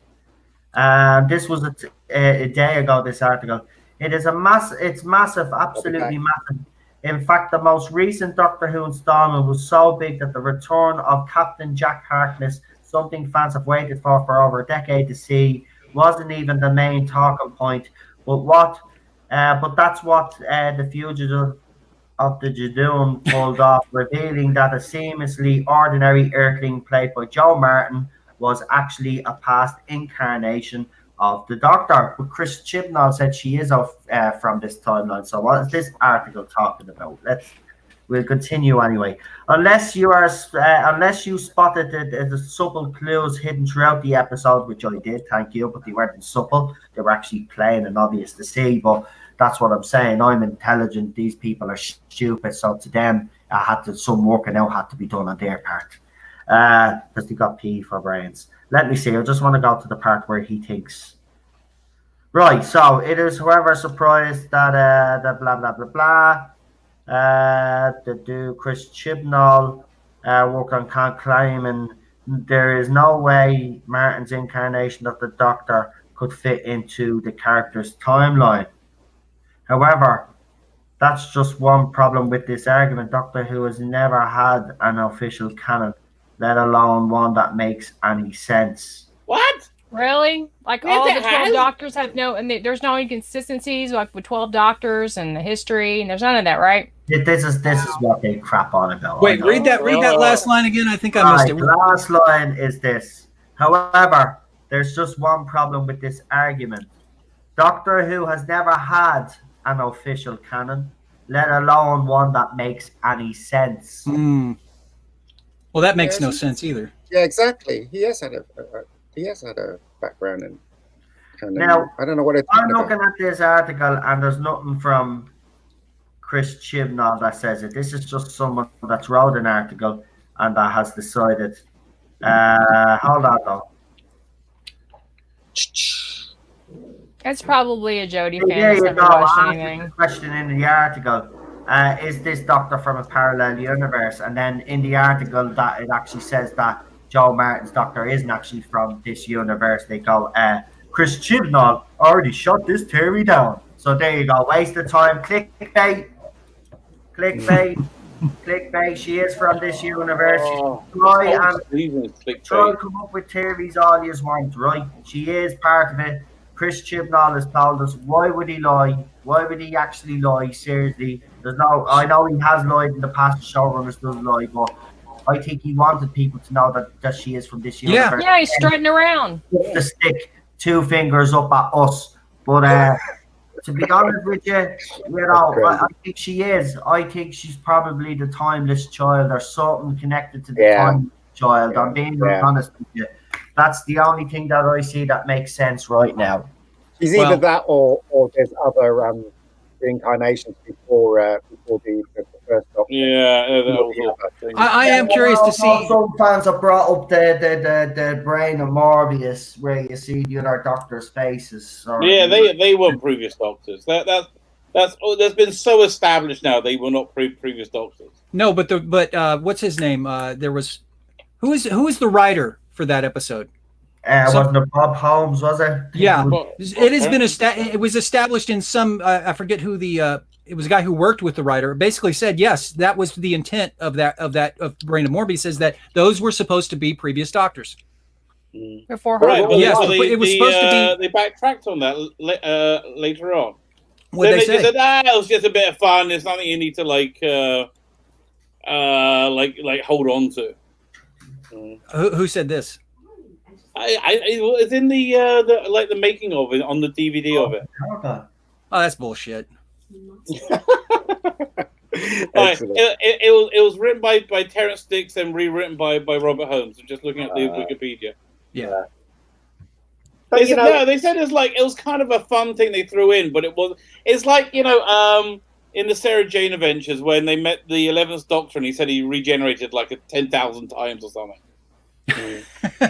This was a day ago, this article. It's massive, absolutely massive. In fact, the most recent Doctor Who installment was so big that the return of Captain Jack Harkness, something fans have waited for over a decade to see, wasn't even the main talking point. But that's what the fugitive of the Judoon pulled off, revealing that a seamlessly ordinary Earthling played by Joe Martin was actually a past incarnation of the Doctor. But Chris Chibnall said she is from this timeline. So what is this article talking about? We'll continue anyway. Unless you spotted the subtle clues hidden throughout the episode, which I did, thank you, but they weren't subtle. They were actually plain and obvious to see. But that's what I'm saying. I'm intelligent. These people are stupid. So to them, some work and out had to be done on their part. Because they got P for brains. Let me see. I just want to go to the part where he thinks. Right. So it is whoever surprised that the blah blah blah blah. Chris Chibnall work on claiming there is no way Martin's incarnation of the Doctor could fit into the character's timeline. However, that's just one problem with this argument. Doctor Who has never had an official canon, let alone one that makes any sense. What? Really? Like Yes, all it the 12 has. doctors have there's no inconsistencies like with 12 doctors and the history, and there's none of that, right? This is what they crap on about. Wait, read that last line again. I think I missed it. The last line is this. However, there's just one problem with this argument. Doctor Who has never had an official canon, let alone one that makes any sense. Well, that makes no sense either. Yeah, exactly. He has had a background in canon. Now, I don't know what I'm looking at this article, and there's nothing from Chris Chibnall that says it. This is just someone that's wrote an article and that has decided. Hold on, though. That's probably a Jodie fan. There That's you never go. watched I anything. asked the question in the article. Is this Doctor from a parallel universe? And then in the article that it actually says that Joe Martin's Doctor isn't actually from this universe. They go, Chris Chibnall already shut this theory down. So there you go. Waste of time. Clickbait. Clickbait. She is from this universe. Try to come up with theories all you want, right? She is part of it. Chris Chibnall has told us, why would he lie? Why would he actually lie? Seriously, I know he has lied in the past. Showrunners does lie, but I think he wanted people to know that she is from this universe. Yeah, he's strutting around. To stick two fingers up at us, but to be honest with you, I think she is. I think she's probably the timeless child or something connected to the timeless child. I'm being honest with you. That's the only thing that I see that makes sense right now. He's either that or there's other incarnations before the first Doctor. I am curious to see. Some fans have brought up the brain of Morbius, where you see the other Doctor's faces. They weren't previous Doctors. That's been so established now. They were not previous Doctors. No, but what's his name? There was who is the writer for that episode? Wasn't it Bob Holmes? Was it? Yeah, it has been it was established in some. I forget who the. It was a guy who worked with the writer. Basically said yes, that was the intent of Brain of Morbius, is that those were supposed to be previous Doctors. Before her. Right, but yes, it was supposed to be. They backtracked on that later on. What they say? Said, it was just a bit of fun. It's nothing you need to like hold on to. Who said this? It's in the making of it on the DVD of it. Oh, that's bullshit. It was written by Terrence Dicks and rewritten by Robert Holmes. I'm just looking at the Wikipedia. Yeah. But they said it was kind of a fun thing they threw in, but it's like, in the Sarah Jane Adventures when they met the 11th Doctor and he said he regenerated like 10,000 times or something.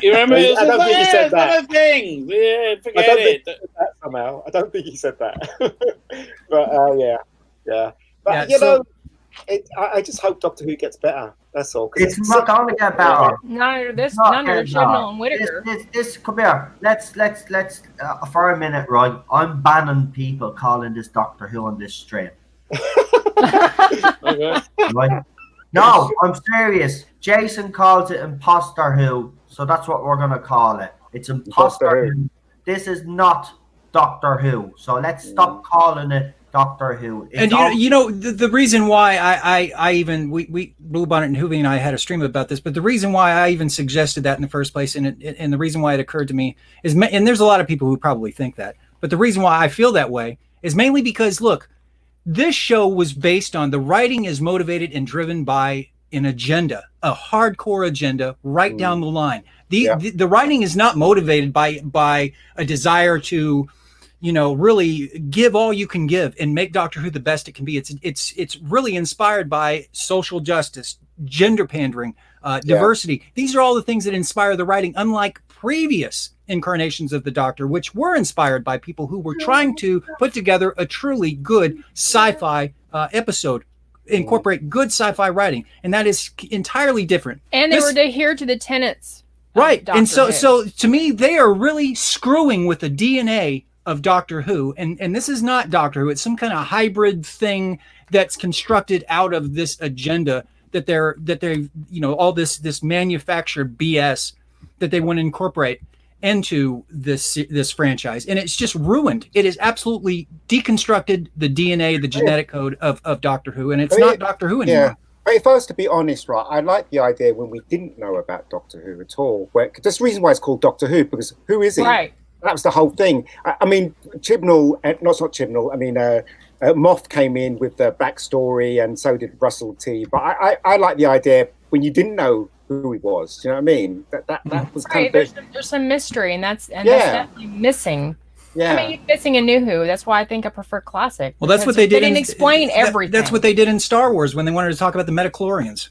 You remember? I don't think he said that. Thing. Yeah, forget I don't it. think he said that somehow. I don't think he said that. But yeah. But I just hope Doctor Who gets better. That's all. It's not going to get better. None of Chibnall and Whittaker. This come here. Let's for a minute, right? I'm banning people calling this Doctor Who on this stream. Okay. Right? No, I'm serious. Jason calls it Imposter Who, so that's what we're gonna call it. It's Imposter Who. This is not Doctor Who, so let's stop calling it Doctor Who. And the reason why I even we Blue Bonnet and Hoovy and I had a stream about this, but the reason why I even suggested that in the first place, and the reason why it occurred to me is, and there's a lot of people who probably think that, but the reason why I feel that way is mainly because, look, this show was based on, the writing is motivated and driven by an agenda, a hardcore agenda right down the line. The writing is not motivated by a desire to, really give all you can give and make Doctor Who the best it can be. It's really inspired by social justice, gender pandering, diversity. These are all the things that inspire the writing, unlike previous incarnations of the Doctor, which were inspired by people who were trying to put together a truly good sci-fi episode, incorporate good sci-fi writing, and that is entirely different. And they were to adhere to the tenets, right? And so to me, they are really screwing with the DNA of Doctor Who, and this is not Doctor Who. It's some kind of hybrid thing that's constructed out of this agenda that they're all this manufactured BS that they want to incorporate into this franchise, and it's just ruined. It is absolutely deconstructed the DNA, the genetic code of Doctor Who, and it's not Doctor Who anymore. Yeah. But if I was to be honest, right, I like the idea when we didn't know about Doctor Who at all. That's the reason why it's called Doctor Who, because who is he? Right. That was the whole thing. I mean, Chibnall, not Chibnall. I mean, Moff came in with the backstory, and so did Russell T. But I like the idea when you didn't know who he was. Do you know what I mean? That was kind of there's some mystery, and that's definitely missing. Yeah, I mean, missing a New Who. That's why I think I prefer classic. Well, that's what they did. They didn't explain everything. That's what they did in Star Wars when they wanted to talk about the midichlorians.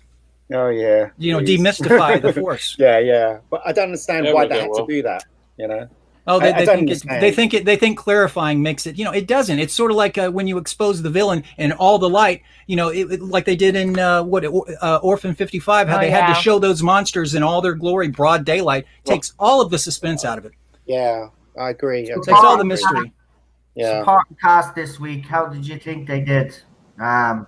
Oh yeah, demystify the Force. Yeah, but I don't understand why they had to do that. Oh, they think clarifying makes it. It doesn't. It's sort of like when you expose the villain and all the light. Like they did in Orphan 55, how they had to show those monsters in all their glory, broad daylight. Takes all of the suspense out of it. Yeah, I agree. Takes all the mystery. Yeah. Supporting cast this week. How did you think they did? Ryan,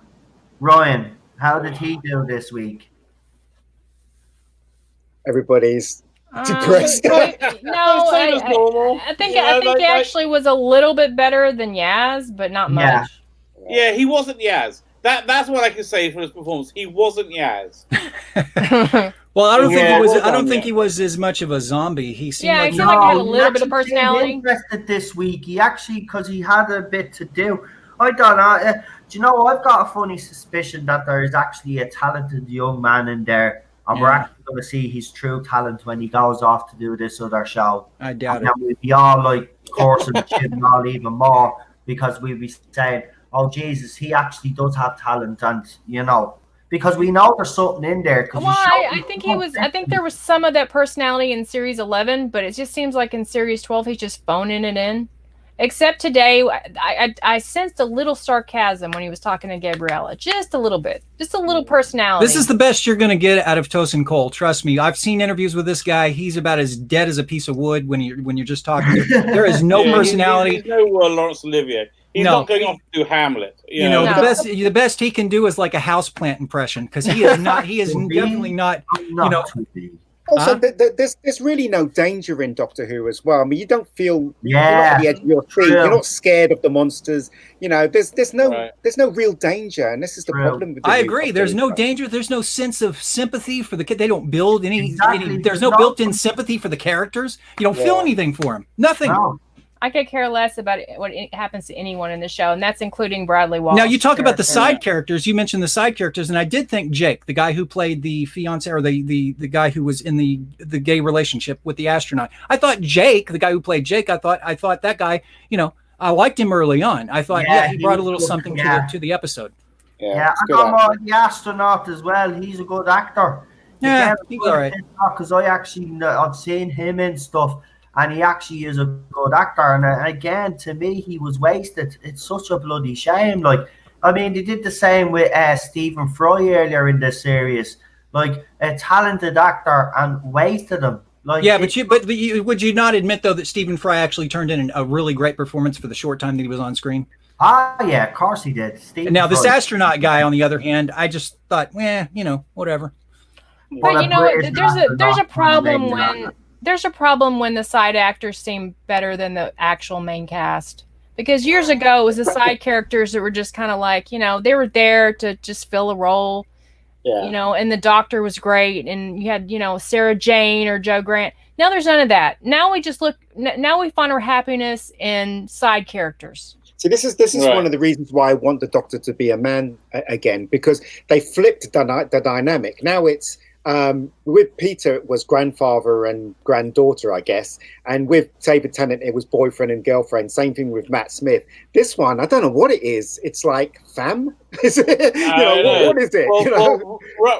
how did he do this week? Everybody's depressed. No, I think he actually was a little bit better than Yaz, but not much. Yeah, he wasn't Yaz. That's what I can say for his performance. He wasn't Yaz. Well, I don't think he was as much of a zombie. He seemed like he had a little bit of personality. Interested this week, because he had a bit to do. I don't know. Do you know? I've got a funny suspicion that there is actually a talented young man in there. And we're actually going to see his true talent when he goes off to do this other show. I doubt it. And we'll be all like coursing Chibnall even more, because we'll be saying, oh, Jesus, he actually does have talent. And, because we know there's something in there. Well, I think there was some of that personality in Series 11, but it just seems like in Series 12, he's just phoning it in. Except today, I sensed a little sarcasm when he was talking to Gabriella. Just a little bit. Just a little personality. This is the best you're going to get out of Tosin Cole. Trust me. I've seen interviews with this guy. He's about as dead as a piece of wood when you're just talking to him. There is no personality. He's no Laurence Olivier. He's not going off to do Hamlet. The best he can do is like a houseplant impression, because he is not. He is definitely not. Also, there's really no danger in Doctor Who as well. I mean, you don't feel you're not at the edge of your seat. You're not scared of the monsters. There's no real danger, and this is the problem with. I agree. There's no danger. There's no sense of sympathy for the kid. They don't build any. There's no built-in sympathy for the characters. You don't feel anything for them. Nothing. No. I could care less about what happens to anyone in the show, and that's including Bradley Walsh. Now, you talk about the side characters. You mentioned the side characters, and I did think Jake, the guy who played the fiance, or the guy who was in the gay relationship with the astronaut. I thought Jake, the guy who played Jake, I thought that guy, I liked him early on. I thought, he brought a little something to the episode. Yeah, I got the astronaut as well. He's a good actor. Yeah, he's all right. Because I've seen him and stuff. And he actually is a good actor. And again, to me, he was wasted. It's such a bloody shame. Like, I mean, they did the same with Stephen Fry earlier in the series. Like, a talented actor and wasted him. Like, yeah, but would you not admit, though, that Stephen Fry actually turned in a really great performance for the short time that he was on screen? Yeah, of course he did. And now, this astronaut guy, on the other hand, I just thought, whatever. But, there's a problem when... There's a problem when the side actors seem better than the actual main cast. Because years ago, it was the side characters that were just kind of like, they were there to just fill a role. Yeah. And the Doctor was great. And you had, Sarah Jane or Joe Grant. Now there's none of that. Now we find our happiness in side characters. See, this is right. One of the reasons why I want the Doctor to be a man again, because they flipped the dynamic. Now it's... with Peter, it was grandfather and granddaughter, I guess. And with David Tennant, it was boyfriend and girlfriend. Same thing with Matt Smith. This one, I don't know what it is. It's like fam? Is it? What is it?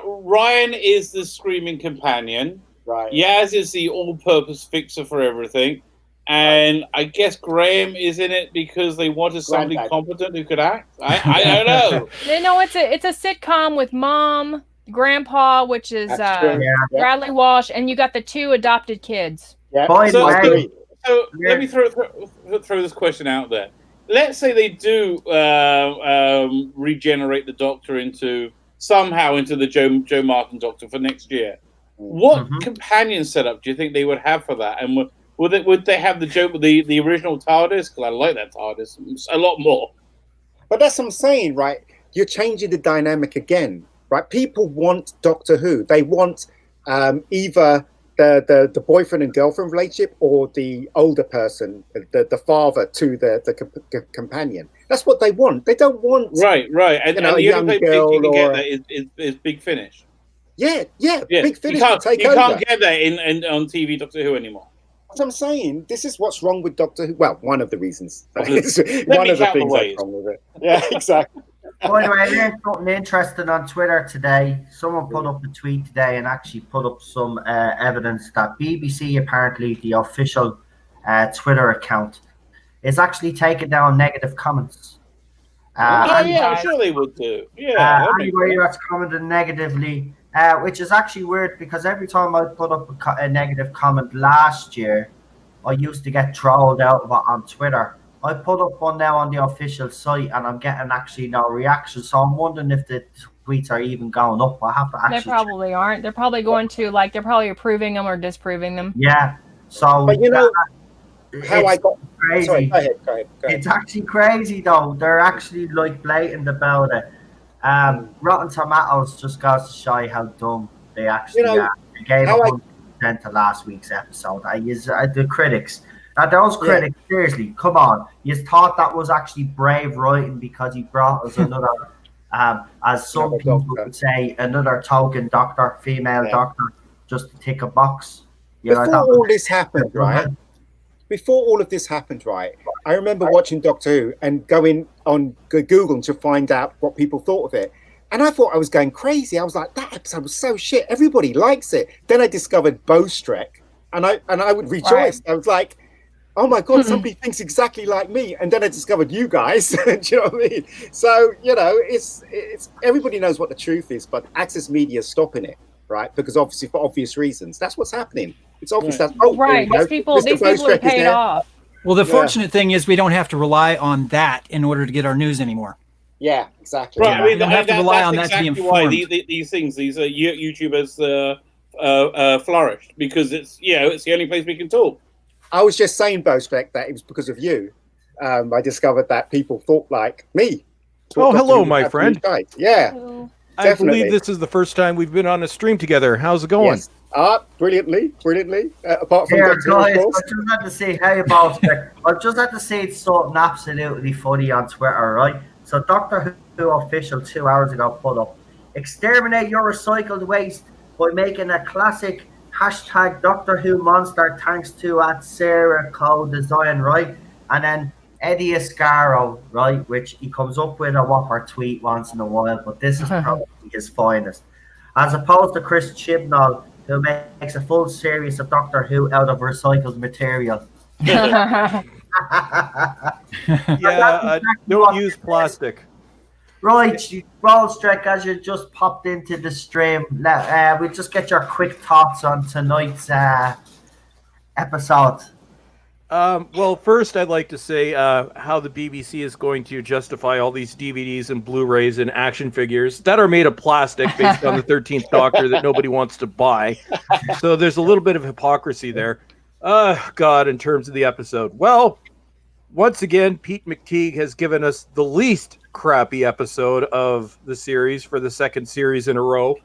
Ryan is the screaming companion. Right. Yaz is the all-purpose fixer for everything. And I guess Graham is in it because they wanted somebody competent who could act. I don't know. No, it's a sitcom with Mom, Grandpa, which is Bradley Walsh, and you got the 2 adopted kids. Yeah. So let me throw this question out there. Let's say they do regenerate the Doctor into the Joe Martin Doctor for next year. What companion setup do you think they would have for that? And would they have the original TARDIS? Because I like that TARDIS a lot more. But that's what I'm saying, right? You're changing the dynamic again. Right, people want Doctor Who. They want either the boyfriend and girlfriend relationship or the older person, the father to the companion. That's what they want. They don't want right. And the only place you can get that is Big Finish. Yeah. Big Finish. You can't get that on TV Doctor Who anymore. What I'm saying, this is what's wrong with Doctor Who. Well, one of the reasons. One of the things that's wrong with it. Yeah, exactly. By the way, I learned something interesting on Twitter today. Someone put up a tweet today and actually put up some evidence that BBC, apparently the official Twitter account, is actually taking down negative comments. I'm sure they would do. Yeah, anybody that's commented negatively, which is actually weird because every time I put up a negative comment last year, I used to get trolled out of it on Twitter. I put up one now on the official site and I'm getting actually no reaction. So I'm wondering if the tweets are even going up. I have to actually. They probably aren't. They're probably going to, they're probably approving them or disproving them. Yeah. So. But how I got crazy. Sorry, go ahead. It's actually crazy though. They're actually blatant about it. Rotten Tomatoes just goes to show you how dumb they actually are. They gave 100% to last week's episode. The critics. Now, those critics, seriously, come on. You thought that was actually brave writing because he brought us another, as some people would say, another token doctor, female doctor, just to tick a box. Before all this happened, right? Before all of this happened, right? I remember watching Doctor Who and going on Google to find out what people thought of it. And I thought I was going crazy. I was like, that episode was so shit. Everybody likes it. Then I discovered Bowstrek, and I would rejoice. I was like, oh my God, somebody thinks exactly like me. And then I discovered you guys. Do you know what I mean? So, it's everybody knows what the truth is, but Access Media is stopping it, right? Because obviously for obvious reasons. That's what's happening. It's obvious that these people are paid off. Well, the fortunate thing is we don't have to rely on that in order to get our news anymore. Yeah, exactly. Right, we don't have to rely on that to be informed. Why these YouTubers flourished, because it's the only place we can talk. I was just saying, Bowstrek, that it was because of you. I discovered that people thought like me. Oh, hello, my friend. Yeah. Hello. I believe this is the first time we've been on a stream together. How's it going? Yes. Brilliantly. Apart from Here, Doctor Who, of guys, I course. just had to say, hey, about I just had to say something absolutely funny on Twitter, right? So, Doctor Who official 2 hours ago put up, exterminate your recycled waste by making a classic hashtag Doctor Who monster thanks to @Sarah Co-Design, right? And then Eddie Ascaro, right, which he comes up with a whopper tweet once in a while, but this is probably his finest. As opposed to Chris Chibnall, who makes a full series of Doctor Who out of recycled material. Yeah, don't use plastic. Right, Rollstrike, as you just popped into the stream, we'll just get your quick thoughts on tonight's episode. Well, first I'd like to say how the BBC is going to justify all these DVDs and Blu-rays and action figures that are made of plastic based on the 13th Doctor that nobody wants to buy. So there's a little bit of hypocrisy there. God, in terms of the episode. Well, once again, Pete McTeague has given us the least crappy episode of the series for the second series in a row.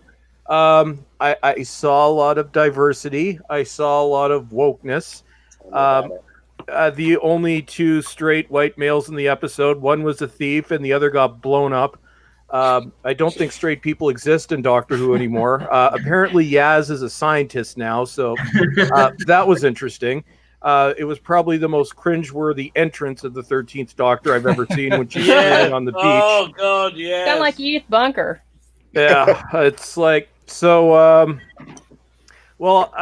I saw a lot of diversity. I saw a lot of wokeness. The only two straight white males in the episode, one was a thief and the other got blown up. I don't think straight people exist in Doctor Who anymore. Apparently Yaz is a scientist now, so that was interesting. It was probably the most cringeworthy entrance of the 13th Doctor I've ever seen when she's standing on the beach. Oh, God, yeah. Sound like Youth Bunker. Yeah, it's like, so... Well,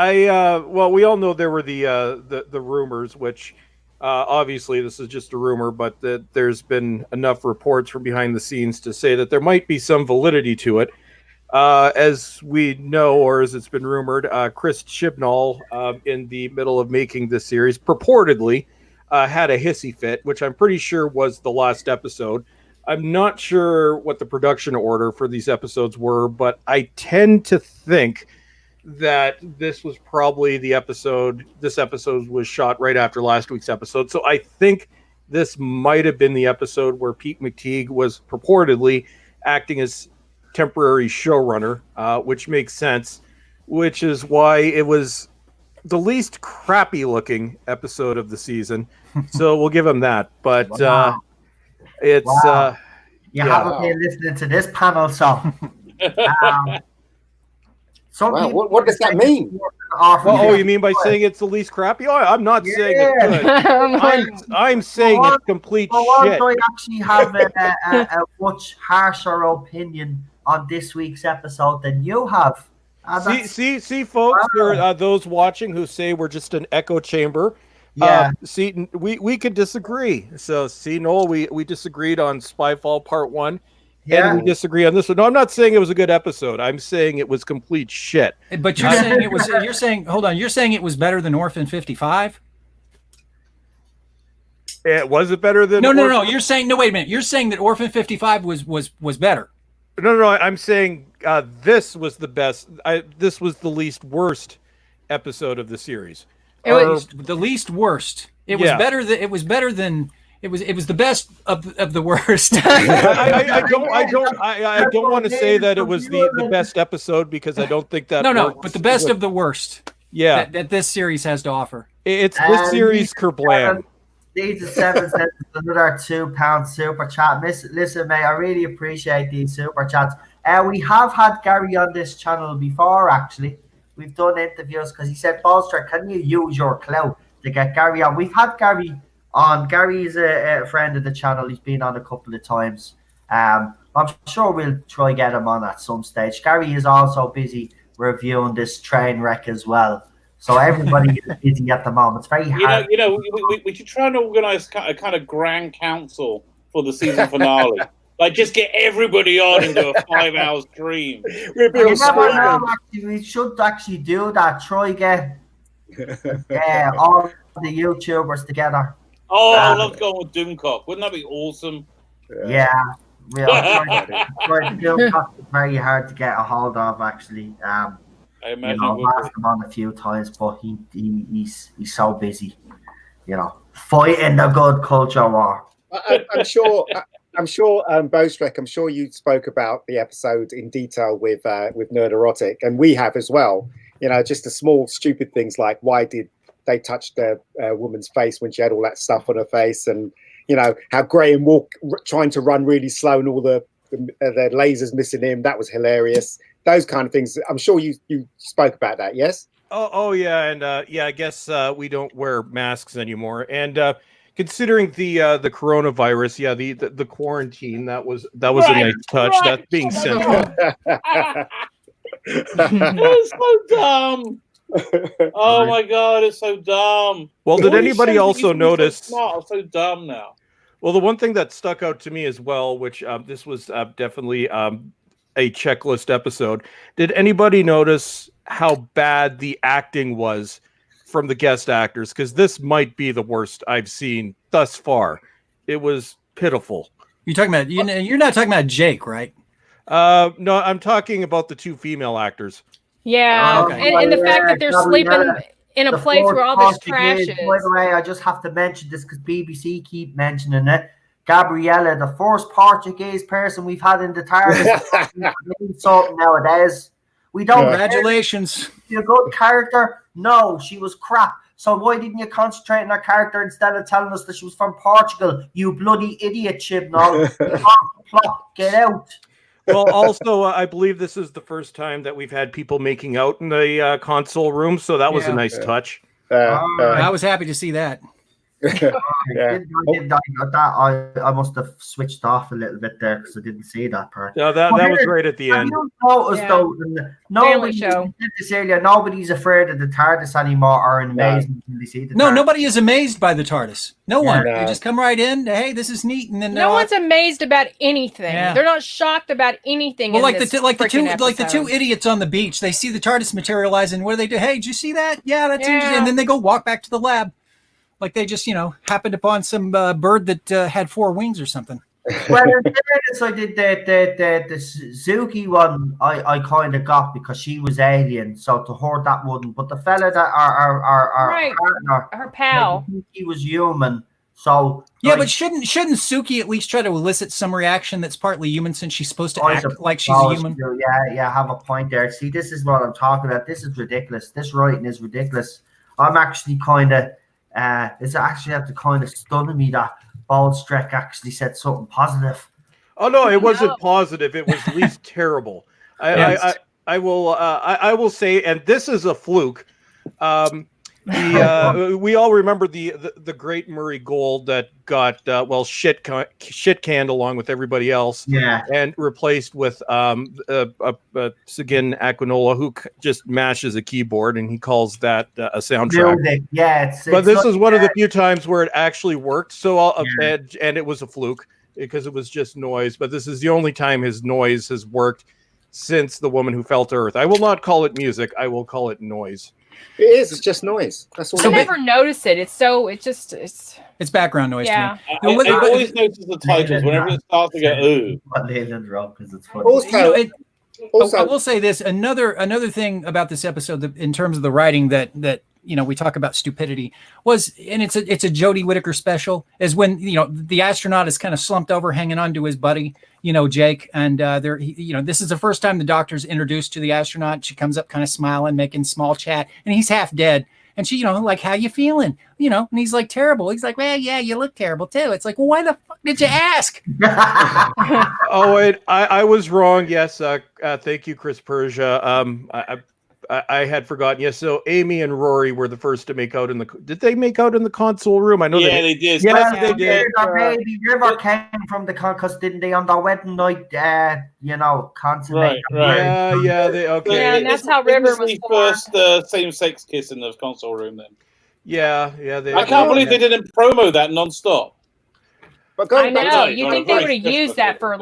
we all know there were the rumors, which obviously this is just a rumor, but that there's been enough reports from behind the scenes to say that there might be some validity to it. As we know, or as it's been rumored, Chris Chibnall, in the middle of making this series, purportedly had a hissy fit, which I'm pretty sure was the last episode. I'm not sure what the production order for these episodes were, but I tend to think that this was probably the episode. This episode was shot right after last week's episode. So I think this might have been the episode where Pete McTeague was purportedly acting as temporary showrunner, which makes sense, which is why it was the least crappy looking episode of the season. So we'll give him that. But it's you haven't been listening to this panel, so what does that mean? You mean by saying it's the least crappy? Oh, I'm not saying it's good. I'm saying it's complete shit. I actually have a much harsher opinion on this week's episode than you have. See, folks, there are those watching who say we're just an echo chamber. Yeah. See, we could disagree. So, see, Noel, we disagreed on Spyfall Part 1. Yeah. And we disagree on this one. No, I'm not saying it was a good episode. I'm saying it was complete shit. But you're saying it was. You're saying, hold on. You're saying it was better than Orphan 55. Was it better than? No. You're saying no. Wait a minute. You're saying that Orphan 55 was better. No. I'm saying this was the best. This was the least worst episode of the series. It was the least worst. It was better. It was better than. It was the best of the worst. I don't want to say that it was the best episode because I don't think that. No, but the best of the worst. Yeah, that this series has to offer. It's this series kerblam. These are 7 cents, another £2 super chat. Listen, mate, I really appreciate these super chats. We have had Gary on this channel before, actually. We've done interviews because he said, Bolster, can you use your clout to get Gary on? We've had Gary on. Gary is a friend of the channel. He's been on a couple of times. I'm sure we'll try get him on at some stage. Gary is also busy reviewing this train wreck as well. So everybody is busy at the moment. It's very hard. We should try and organise a kind of grand council for the season finale. Like, just get everybody on into a 5-hour stream. We should actually do that. Try get all the YouTubers together. Oh, I love going with Doomcock. Wouldn't that be awesome? Yeah. Doomcock is very hard to get a hold of, actually. I imagine I've asked him on a few times, but he's so busy, fighting the good culture war. I'm sure, Bostrek, I'm sure you spoke about the episode in detail with Nerd Erotic, and we have as well. You know, just the small stupid things like why did they touch the woman's face when she had all that stuff on her face, and you know how Graham trying to run really slow and all the lasers missing him. That was hilarious. Those kind of things. I'm sure you spoke about that. Yes. Oh yeah, and I guess we don't wear masks anymore. And considering the coronavirus, yeah, the quarantine, that was a nice touch. That's being sent. It's so dumb. Oh my god, it's so dumb. Well, did anybody also notice? So smart, I'm so dumb now. Well, the one thing that stuck out to me as well, which this was definitely a checklist episode. Did anybody notice how bad the acting was from the guest actors? Because this might be the worst I've seen thus far. It was pitiful. You're talking about you're not talking about Jake, right? No, I'm talking about the two female actors. Yeah, and the fact that they're sleeping in a place where all this trash is. By the way, I just have to mention this because BBC keep mentioning it. Gabriella, the first Portuguese person we've had in the Tardis, something nowadays. We don't. Congratulations. She's a good character. No, she was crap. So why didn't you concentrate on her character instead of telling us that she was from Portugal? You bloody idiot, Chibnall. Get out. Well, also, I believe this is the first time that we've had people making out in the console room, so that was a nice touch. I was happy to see that. I must have switched off a little bit there because I didn't see that part. No, that was right at the end. You noticed though, nobody's afraid of the TARDIS anymore or amazed when they see the TARDIS. Nobody is amazed by the TARDIS. No one. They just come right in. Hey, this is neat, and then no one's amazed about anything. Yeah. They're not shocked about anything. Well, like the two idiots on the beach. They see the TARDIS materialize, and what do? Hey, did you see that? Yeah, that's interesting. And then they go walk back to the lab. Like they just, happened upon some bird that had 4 wings or something. Well, in fairness, I did the Zuki one. I kind of got because she was alien, so to her that wouldn't. But the fella that our right, partner, her pal, he was human. So yeah, but shouldn't Suki at least try to elicit some reaction that's partly human since she's supposed to act like she's a human? Yeah, have a point there. See, this is what I'm talking about. This is ridiculous. This writing is ridiculous. I'm actually kind of. It's actually at the kind of stunning me that Baldstreck actually said something positive. Oh no, it wasn't positive. It was at least terrible. I will say, and this is a fluke. We all remember the great Murray Gold that got shit canned along with everybody else, and replaced with Seguin Aquinola, who just mashes a keyboard, and he calls that a soundtrack. Music. Yeah, but this is one of the few times where it actually worked. So and it was a fluke because it was just noise. But this is the only time his noise has worked since The Woman Who Fell to Earth. I will not call it music. I will call it noise. It is. It's just noise. That's all. I never notice it. It's background noise. Yeah. To me. I always notice the titles whenever it starts to go ooh. Because it's funny. Also, I will say this. Another thing about this episode in terms of the writing that we talk about stupidity was, and it's a Jodie Whittaker special, is when the astronaut is kind of slumped over, hanging on to his buddy, Jake, and this is the first time the doctor's introduced to the astronaut. She comes up kind of smiling, making small chat, and he's half dead. And she, like, how you feeling? And he's like, terrible. He's like, well, yeah, you look terrible too. It's like, well, why the fuck did you ask? Oh, wait, I was wrong. Yes. Thank you, Chris Persia. I had forgotten. Yes, so Amy and Rory were the first to make out in the. Did they make out in the console room? I know. Yeah, they did. Yes, they did. Baby River came from the because didn't they on their wedding night? Consummate. Right. Yeah. They okay. Yeah, and that's how River was the first same-sex kiss in the console room. Then. Yeah. I can't believe they didn't promo that non-stop. I know. You think they would have used that for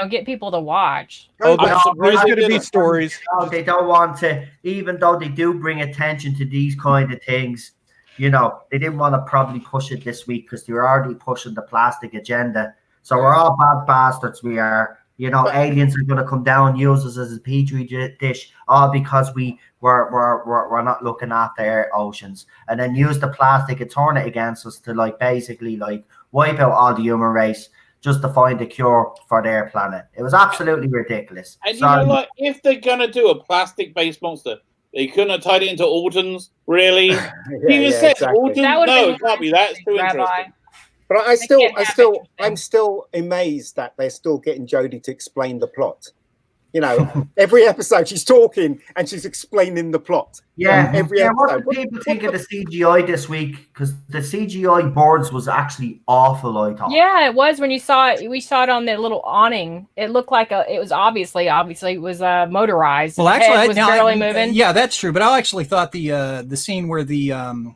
get people to watch? Oh, there's going to be stories. They don't want to, even though they do bring attention to these kind of things. They didn't want to probably push it this week because they were already pushing the plastic agenda. So we're all bad bastards. We are. Aliens are going to come down and use us as a petri dish, all because we're not looking after our oceans, and then use the plastic and turn it against us to basically wipe out all the human race just to find a cure for their planet. It was absolutely ridiculous. And if they're gonna do a plastic-based monster, They couldn't have tied it into Alton's, really. Yeah, Even said exactly. Alton. That would've No, been it can't be. That's too Rabbi. interesting. But interesting. I'm still amazed that they're still getting Jodie to explain the plot. You know, every episode she's talking and she's explaining the plot. Yeah, every what episode. did people think of the CGI this week? Because the CGI boards was actually awful, I thought. Yeah, it was when you saw it. We saw it on the little awning. It looked like it was obviously it was motorized. Well, The actually, head was barely moving. Yeah, that's true. But I actually thought the scene where that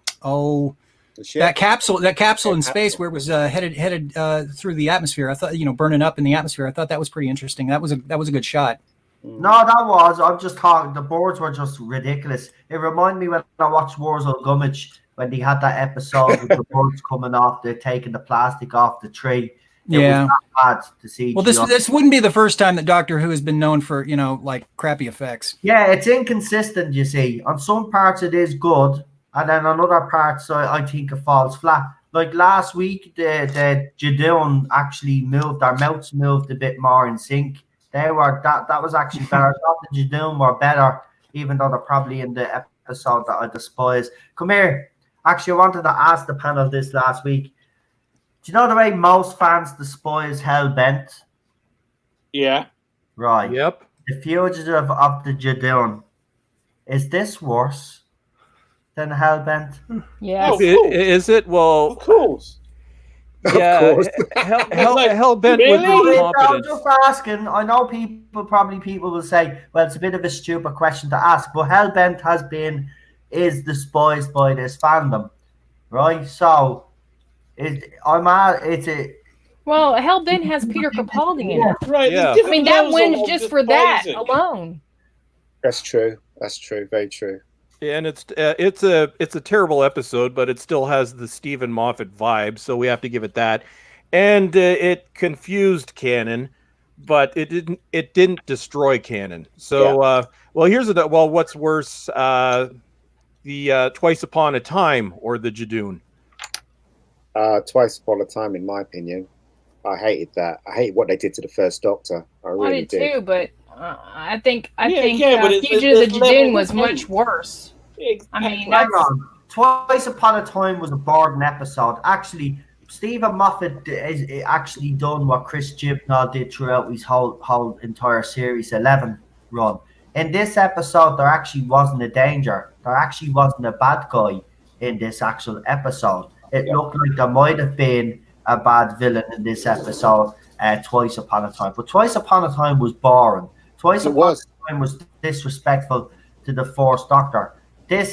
capsule in space where it was headed through the atmosphere. I thought, burning up in the atmosphere. I thought that was pretty interesting. That was a good shot. No, that was. I'm just talking. The boards were just ridiculous. It reminded me when I watched Wars of Gummidge when they had that episode with the boards coming off, they're taking the plastic off the tree. It was that bad to see. Well, this wouldn't be the first time that Doctor Who has been known for like crappy effects. Yeah, it's inconsistent. You see, on some parts it is good, and then on other parts I think it falls flat. Like last week, the Judoon actually moved. Their mouths moved a bit more in sync. They were that was actually better. I thought the Judoon were better, even though they're probably in the episode that I despise. Come here. Actually, I wanted to ask the panel this last week. Do you know the way most fans despise Hellbent? Yeah. Right. Yep. The Fugitive of the Judoon. Is this worse than Hellbent? Yes. Is it? Well, of course. Yeah, Hellbent Really? would be I'm competent. just asking. I know people will say, well, it's a bit of a stupid question to ask, but Hellbent is despised by this fandom, right? So, Well, Hellbent has Peter Capaldi in it. Right. Yeah. I mean, that wins just for that alone. That's true. That's true. Very true. And it's a terrible episode, but it still has the Stephen Moffat vibe, so we have to give it that. And it confused Canon, but it didn't destroy Canon. So what's worse, the Twice Upon a Time or the Judoon? Twice Upon a Time, in my opinion. I hated that. I hate what they did to the first Doctor. I really did too, but I think Fugitive of the Judoon was much worse. I mean, hang on. Twice Upon a Time was a boring episode. Actually, Stephen Moffat is actually done what Chris Chibnall did throughout his whole entire series 11 run. In this episode, there actually wasn't a danger. There actually wasn't a bad guy in this actual episode. It looked like there might have been a bad villain in this episode, Twice Upon a Time. But Twice Upon a Time was boring. Twice Upon a Time was disrespectful to the Fourth Doctor. The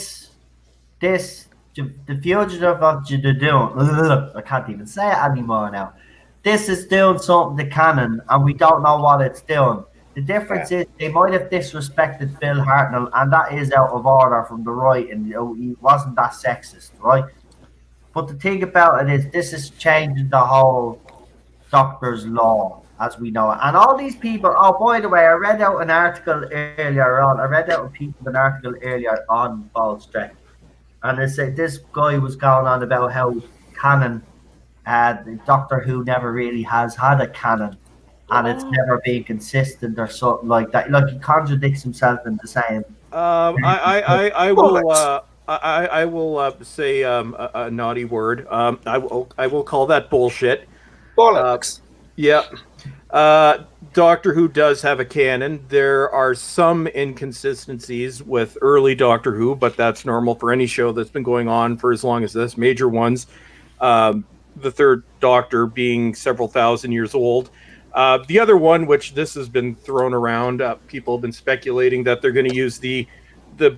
Fugitive of the Judoon, I can't even say it anymore now. This is doing something to Canon, and we don't know what it's doing. The difference is they might have disrespected Phil Hartnell, and that is out of order from the right, and he wasn't that sexist, right? But the thing about it is this is changing the whole Doctor's law as we know it. And all these people, oh, by the way, I read out an article earlier on Bald Street. And it said this guy was going on about how Canon, Doctor Who never really has had a canon. And it's never been consistent or something like that. Like, he contradicts himself in the same. I will say a naughty word. I will call that bullshit. Bollocks. Yeah. Doctor Who does have a canon. There are some inconsistencies with early Doctor Who, but that's normal for any show that's been going on for as long as this. Major ones, the third Doctor being several thousand years old. The other one, which this has been thrown around, people have been speculating that they're going to use the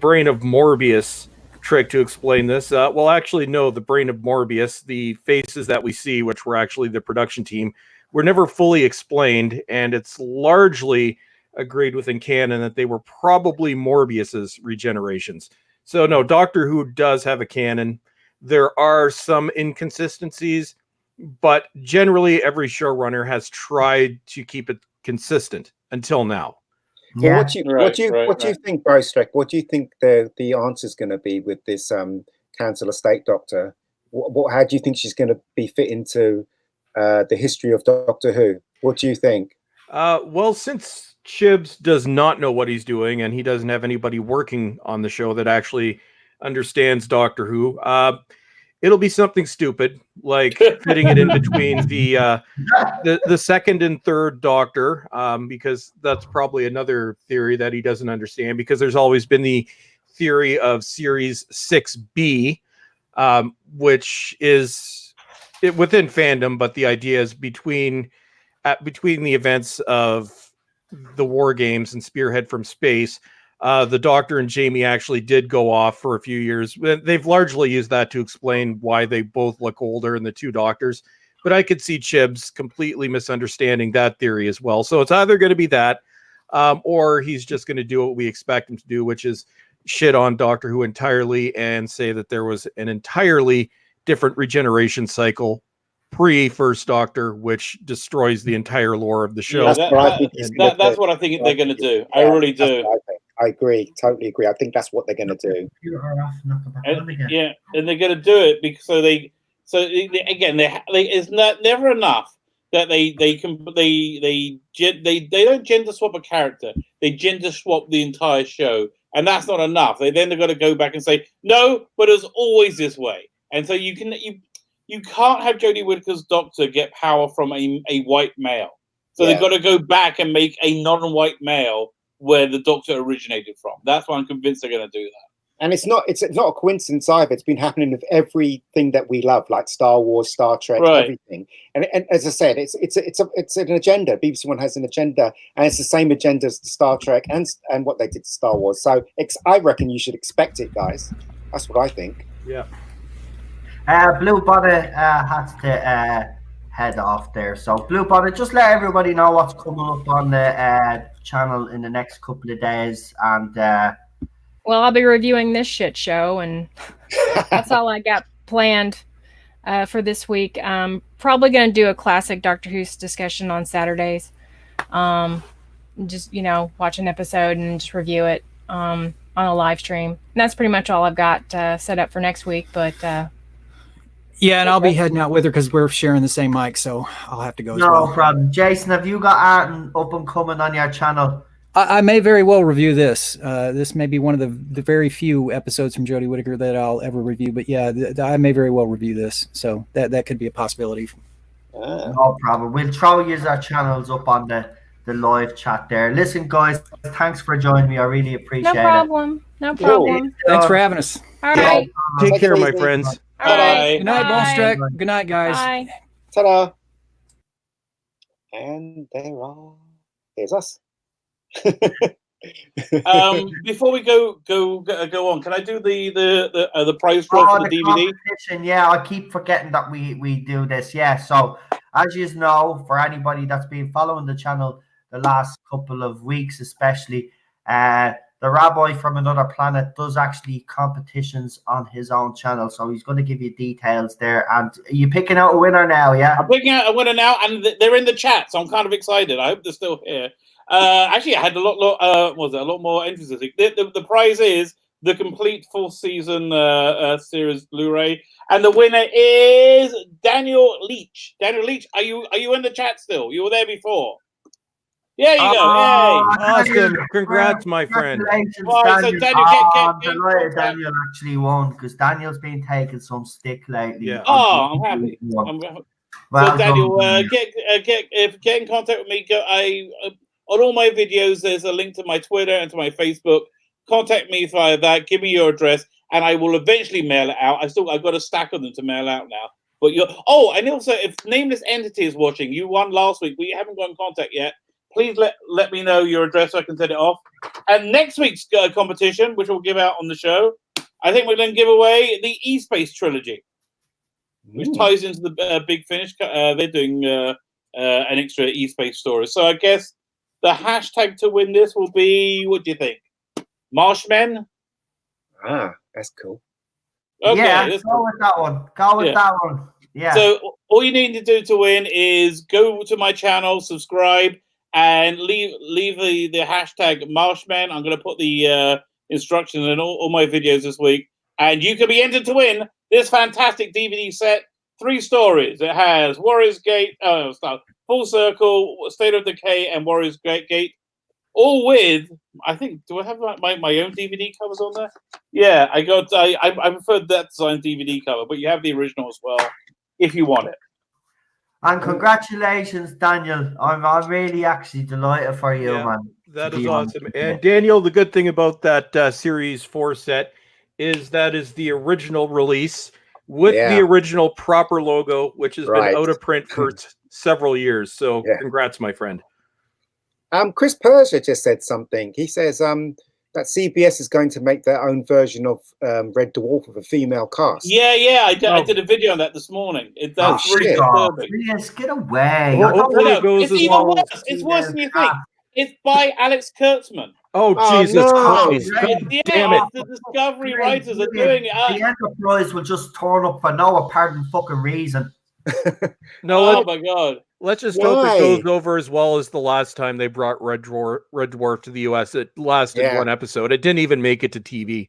brain of Morbius trick to explain this. Well, actually, no, the brain of Morbius, the faces that we see, which were actually the production team, were never fully explained, and it's largely agreed within canon that they were probably Morbius's regenerations. So no, Doctor Who does have a canon. There are some inconsistencies, but generally every showrunner has tried to keep it consistent until now. Well, what do you think, Brostrek? What do you think the answer is going to be with this Council of State Doctor? How do you think she's going to be fit into the history of Doctor Who? What do you think? Well, since Chibs does not know what he's doing, and he doesn't have anybody working on the show that actually understands Doctor Who. It'll be something stupid, like fitting it in between the second and third Doctor, because that's probably another theory that he doesn't understand, because there's always been the theory of Series 6B, which is within fandom, but the idea is between the events of the War Games and Spearhead from Space, the Doctor and Jamie actually did go off for a few years. They've largely used that to explain why they both look older in the two Doctors, but I could see Chibs completely misunderstanding that theory as well. So it's either going to be that, or he's just going to do what we expect him to do, which is shit on Doctor Who entirely and say that there was an entirely different regeneration cycle pre-First Doctor, which destroys the entire lore of the show. Yeah, that's what I think they're going to do. I really do. I agree. Totally agree. I think that's what they're going to do. And they're going to do it because it's never enough that they don't gender swap a character. They gender swap the entire show, and that's not enough. They're got to go back and say no, but it's always this way. And so you can't have Jodie Whittaker's Doctor get power from a white male. So they've got to go back and make a non-white male where the Doctor originated from. That's why I'm convinced they're going to do that. And it's not a coincidence either. It's been happening with everything that we love, like Star Wars, Star Trek, everything. And as I said, it's an agenda. BBC One has an agenda, and it's the same agenda as Star Trek and what they did to Star Wars. So I reckon you should expect it, guys. That's what I think. Yeah. Blue Bonnet has to head off there. So Blue Bonnet, just let everybody know what's coming up on the channel in the next couple of days. And well, I'll be reviewing this shit show, and that's all I got planned for this week. Probably going to do a classic Doctor Who discussion on Saturdays. Just, watch an episode and just review it on a live stream. And that's pretty much all I've got set up for next week. But yeah, and I'll be heading out with her because we're sharing the same mic, so I'll have to go as well. No problem. Jason, have you got art up and coming on your channel? I may very well review this. This may be one of the very few episodes from Jodie Whittaker that I'll ever review. But yeah, I may very well review this. So that could be a possibility. No problem. We'll throw you our channels up on the live chat there. Listen, guys, thanks for joining me. I really appreciate it. No problem. No problem. Thanks for having us. All right. Take care, my friends. All right. Good night, Bonstrek. Good night, guys. Bye. Ta-da. And there's us. Before we go on, can I do the prize draw for the DVD? Yeah, I keep forgetting that we do this. Yeah, so as you know, for anybody that's been following the channel the last couple of weeks, especially, the Rabbi from Another Planet does actually competitions on his own channel, so he's going to give you details there. And are you picking out a winner now? Yeah, I'm picking out a winner now, and they're in the chat, so I'm kind of excited. I hope they're still here. Actually, I had a lot more entries this week. The prize is the complete full season series Blu-ray, and the winner is Daniel Leach. Daniel Leach, are you in the chat still? You were there before. There you go. Yay! Awesome! Congrats, my friend. Right, so Daniel, Daniel actually won because Daniel's been taking some stick lately. Yeah. Oh, I'm happy. So Daniel, get in contact with me. On all my videos, there's a link to my Twitter and to my Facebook. Contact me via that. Give me your address, and I will eventually mail it out. I've got a stack of them to mail out now. But and also, if Nameless Entity is watching, you won last week, but you haven't got in contact yet. Please let me know your address so I can send it off. And next week's competition, which we'll give out on the show, I think we're going to give away the E-Space trilogy, which ties into the Big Finish. They're doing an extra E-Space story. So I guess the hashtag to win this will be, what do you think? Marshmen? Ah, that's cool. Okay, yeah, go with that one. Go with that one. Yeah. So all you need to do to win is go to my channel, subscribe, and leave the hashtag Marshmen. I'm going to put the instructions in all my videos this week. And you can be entered to win this fantastic DVD set. 3 stories. It has Warriors Gate, Full Circle, State of Decay, and Warriors Gate. all with, I think, do I have my own DVD covers on there? Yeah, I preferred that design DVD cover, but you have the original as well if you want it. And congratulations, Daniel. I'm really actually delighted for you, man. That is awesome. And Daniel, the good thing about that Series 4 set is that is the original release with the original proper logo, which has been out of print for several years. So congrats, my friend. Chris Persia just said something. He says that CBS is going to make their own version of Red Dwarf with a female cast. Yeah, I did a video on that this morning. That's really disturbing. Yes, get away. It's even worse. It's worse than you think. It's by Alex Kurtzman. Oh, Jesus Christ. Damn it. The Discovery writers are doing it. The Enterprise will just turn up for no apparent fucking reason. Oh my God. Let's just hope it goes over as well as the last time they brought Red Dwarf to the US. It lasted one episode. It didn't even make it to TV.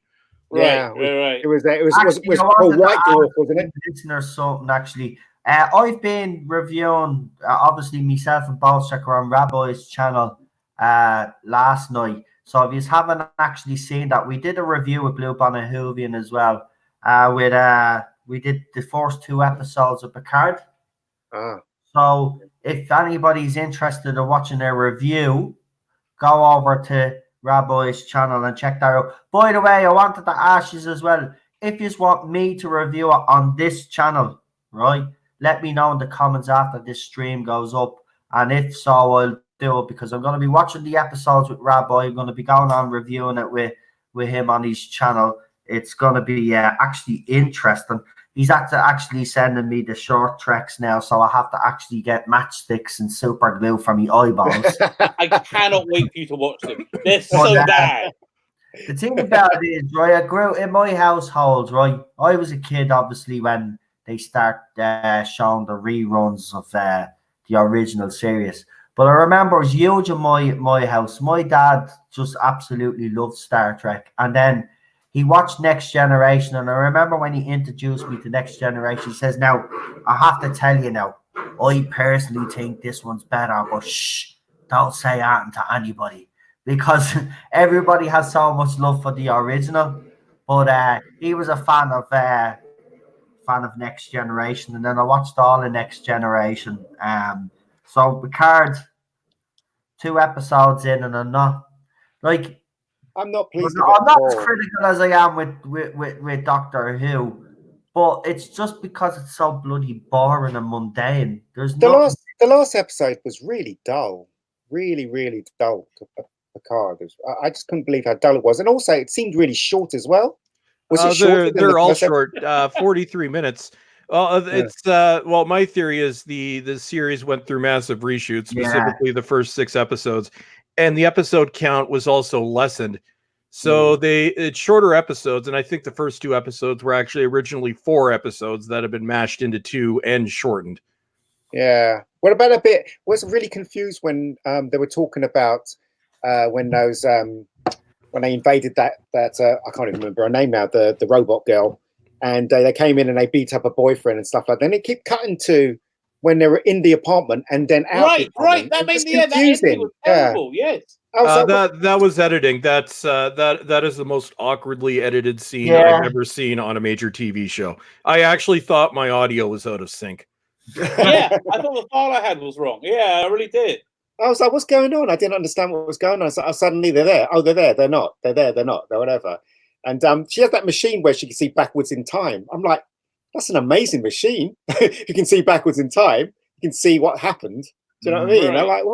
Right. It was called White Dwarf, wasn't it? Listeners, something actually. I've been reviewing, obviously, myself and Bolchecker on Rabbi's channel last night. So if you haven't actually seen that, we did a review with Blue Bonnet Hoovian as well. We did the first 2 episodes of Picard. So if anybody's interested in watching their review, go over to Rabbi's channel and check that out. By the way, I wanted to ask you as well, if you want me to review it on this channel, right, let me know in the comments after this stream goes up. And if so, I'll do it because I'm going to be watching the episodes with Rabbi. I'm going to be going on reviewing it with him on his channel. It's going to be actually interesting. He's actually sending me the short treks now, so I have to actually get matchsticks and super glue for me eyeballs. I cannot wait for you to watch them. They're so bad. The thing about it is, right, I grew up in my household, right? I was a kid, obviously, when they start showing the reruns of the original series. But I remember it was huge in my house. My dad just absolutely loved Star Trek. And then he watched Next Generation. And I remember when he introduced me to Next Generation, he says, now, I have to tell you now, I personally think this one's better, but shh, don't say anything to anybody. Because everybody has so much love for the original. But he was a fan of Next Generation. And then I watched all the Next Generation. So Picard, 2 episodes in, and I'm not pleased. I'm not as critical as I am with Doctor Who, but it's just because it's so bloody boring and mundane. The last episode was really dull, really dull. Picard, I just couldn't believe how dull it was, and also it seemed really short as well. Was it short? They're all short, 43 minutes. Well, it's my theory is the series went through massive reshoots, specifically the first 6 episodes, and the episode count was also lessened. So it's shorter episodes, and I think the first 2 episodes were actually originally 4 episodes that have been mashed into 2 and shortened. Yeah. What about a bit? I was really confused when they were talking about when those when they invaded that I can't even remember her name now, the robot girl. And they came in and they beat up a boyfriend and stuff like that. Then it kept cutting to when they were in the apartment and then out. Right. That made me confusing. That was terrible. Yes. That was editing. That is the most awkwardly edited scene I've ever seen on a major TV show. I actually thought my audio was out of sync. Yeah, I thought the file I had was wrong. Yeah, I really did. I was like, what's going on? I didn't understand what was going on. So suddenly they're there. Oh, they're there. They're not. They're there. They're not. They're whatever. And she has that machine where she can see backwards in time. I'm like, that's an amazing machine. You can see backwards in time. You can see what happened. Do you know what I mean? Right. I'm like,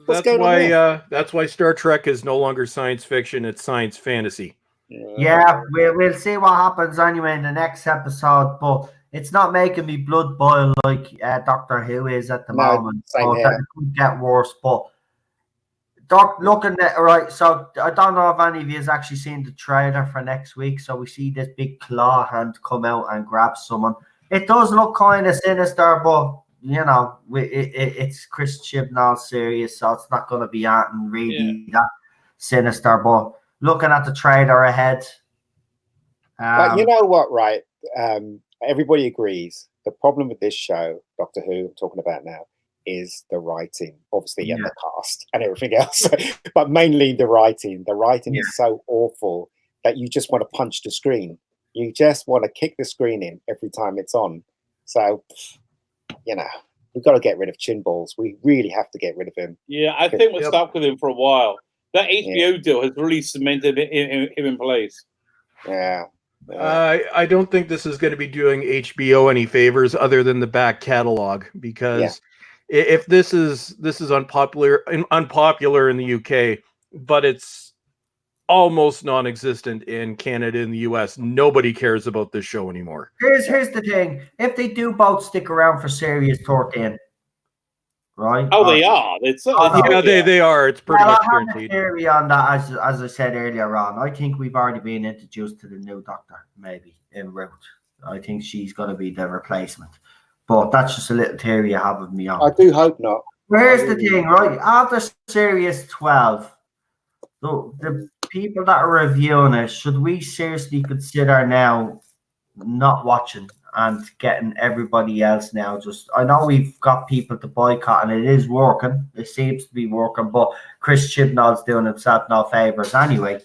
what's going on there? That's why Star Trek is no longer science fiction. It's science fantasy. Yeah, we'll see what happens anyway in the next episode. But it's not making me blood boil like Doctor Who is at the moment. So that could get worse. But looking at right, so I don't know if any of you has actually seen the trailer for next week. So we see this big claw hand come out and grab someone. It does look kind of sinister, but you know, it's Chris Chibnall series, so it's not going to be really that sinister. But looking at the trailer ahead, but you know what, right? Everybody agrees the problem with this show, Doctor Who, I'm talking about now, is the writing, obviously, and the cast and everything else, but mainly the writing. The writing is so awful that you just want to punch the screen. You just want to kick the screen in every time it's on. So, you know, we've got to get rid of Chinballs. We really have to get rid of him. Yeah, I think we're stuck with him for a while. That HBO deal has really cemented him in place. Yeah. I don't think this is going to be doing HBO any favors other than the back catalog, because if this is unpopular in the UK, but it's almost non-existent in Canada and the US. Nobody cares about this show anymore. Here's the thing: if they do both stick around for Series 13, right? Oh, they are. They are. It's pretty much I have a guaranteed. theory on that, as I said earlier on. I think we've already been introduced to the new Doctor, maybe en route. I think she's going to be the replacement, but that's just a little theory I have of me on. I do hope not. Here's the thing, right? After Series 12, the people that are reviewing it, should we seriously consider now not watching and getting everybody else now? I know we've got people to boycott and it is working. It seems to be working, but Chris Chibnall's doing himself no favors anyway.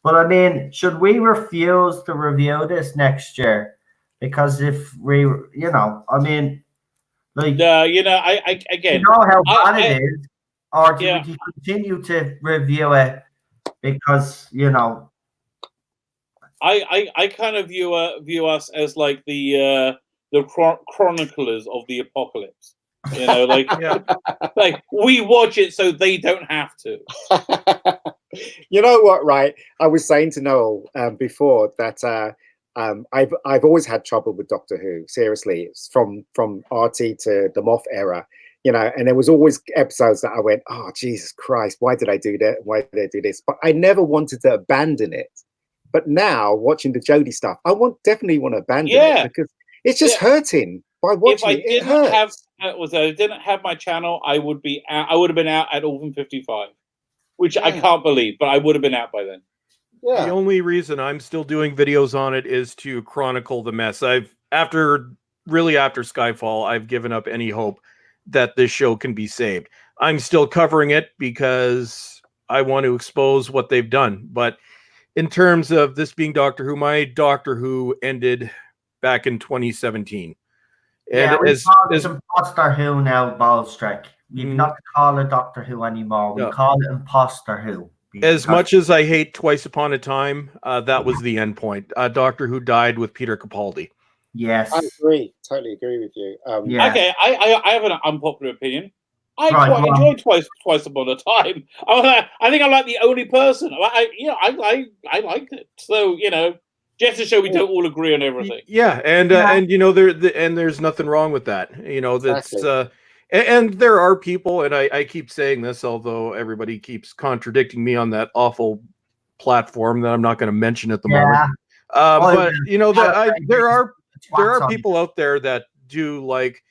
But I mean, should we refuse to review this next year? Because if we, I mean, like, I again, you know how bad it is, or do we continue to review it because I kind of view us as like the chroniclers of the apocalypse. Like we watch it so they don't have to. You know what? Right, I was saying to Noel before that I've always had trouble with Doctor Who. Seriously, it's from RT to the Moff era. And there was always episodes that I went, oh, Jesus Christ, why did I do that? Why did I do this? But I never wanted to abandon it. But now, watching the Jodie stuff, I definitely want to abandon it because it's just hurting by watching it. It hurts. If I didn't have my channel, I would be out. I would have been out at Orphan 55, which I can't believe, but I would have been out by then. Yeah. The only reason I'm still doing videos on it is to chronicle the mess. After Skyfall, I've given up any hope that this show can be saved. I'm still covering it because I want to expose what they've done. But in terms of this being Doctor Who, my Doctor Who ended back in 2017. And we call it Imposter Who now, Ballstrike. We've not to call it Doctor Who anymore. We call it Imposter Who. As much as I hate Twice Upon a Time, that was the end point. Doctor Who died with Peter Capaldi. Yes, I agree. Totally agree with you. Okay, I have an unpopular opinion. I quite enjoyed Twice Upon a Time. I think I'm like the only person. I liked it. So just to show we don't all agree on everything. Yeah, and there's nothing wrong with that. That's and there are people, and I keep saying this, although everybody keeps contradicting me on that awful platform that I'm not going to mention at the moment. But there are people out there that do like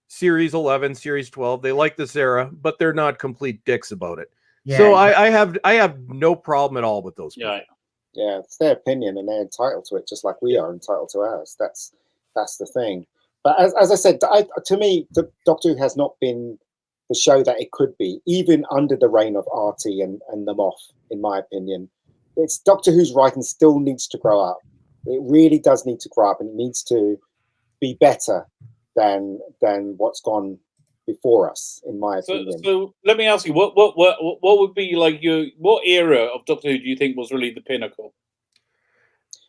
Series 11, Series 12. They like this era, but they're not complete dicks about it. Yeah, so I have no problem at all with those people. Yeah, it's their opinion, and they're entitled to it, just like we are entitled to ours. That's the thing. But as I said, to me, the Doctor Who has not been the show that it could be, even under the reign of RT and the Moff, in my opinion. It's Doctor Who's writing still needs to grow up. It really does need to grow up, and it needs to be better than what's gone before us, in my opinion. So let me ask you, what would be like what era of Doctor Who do you think was really the pinnacle?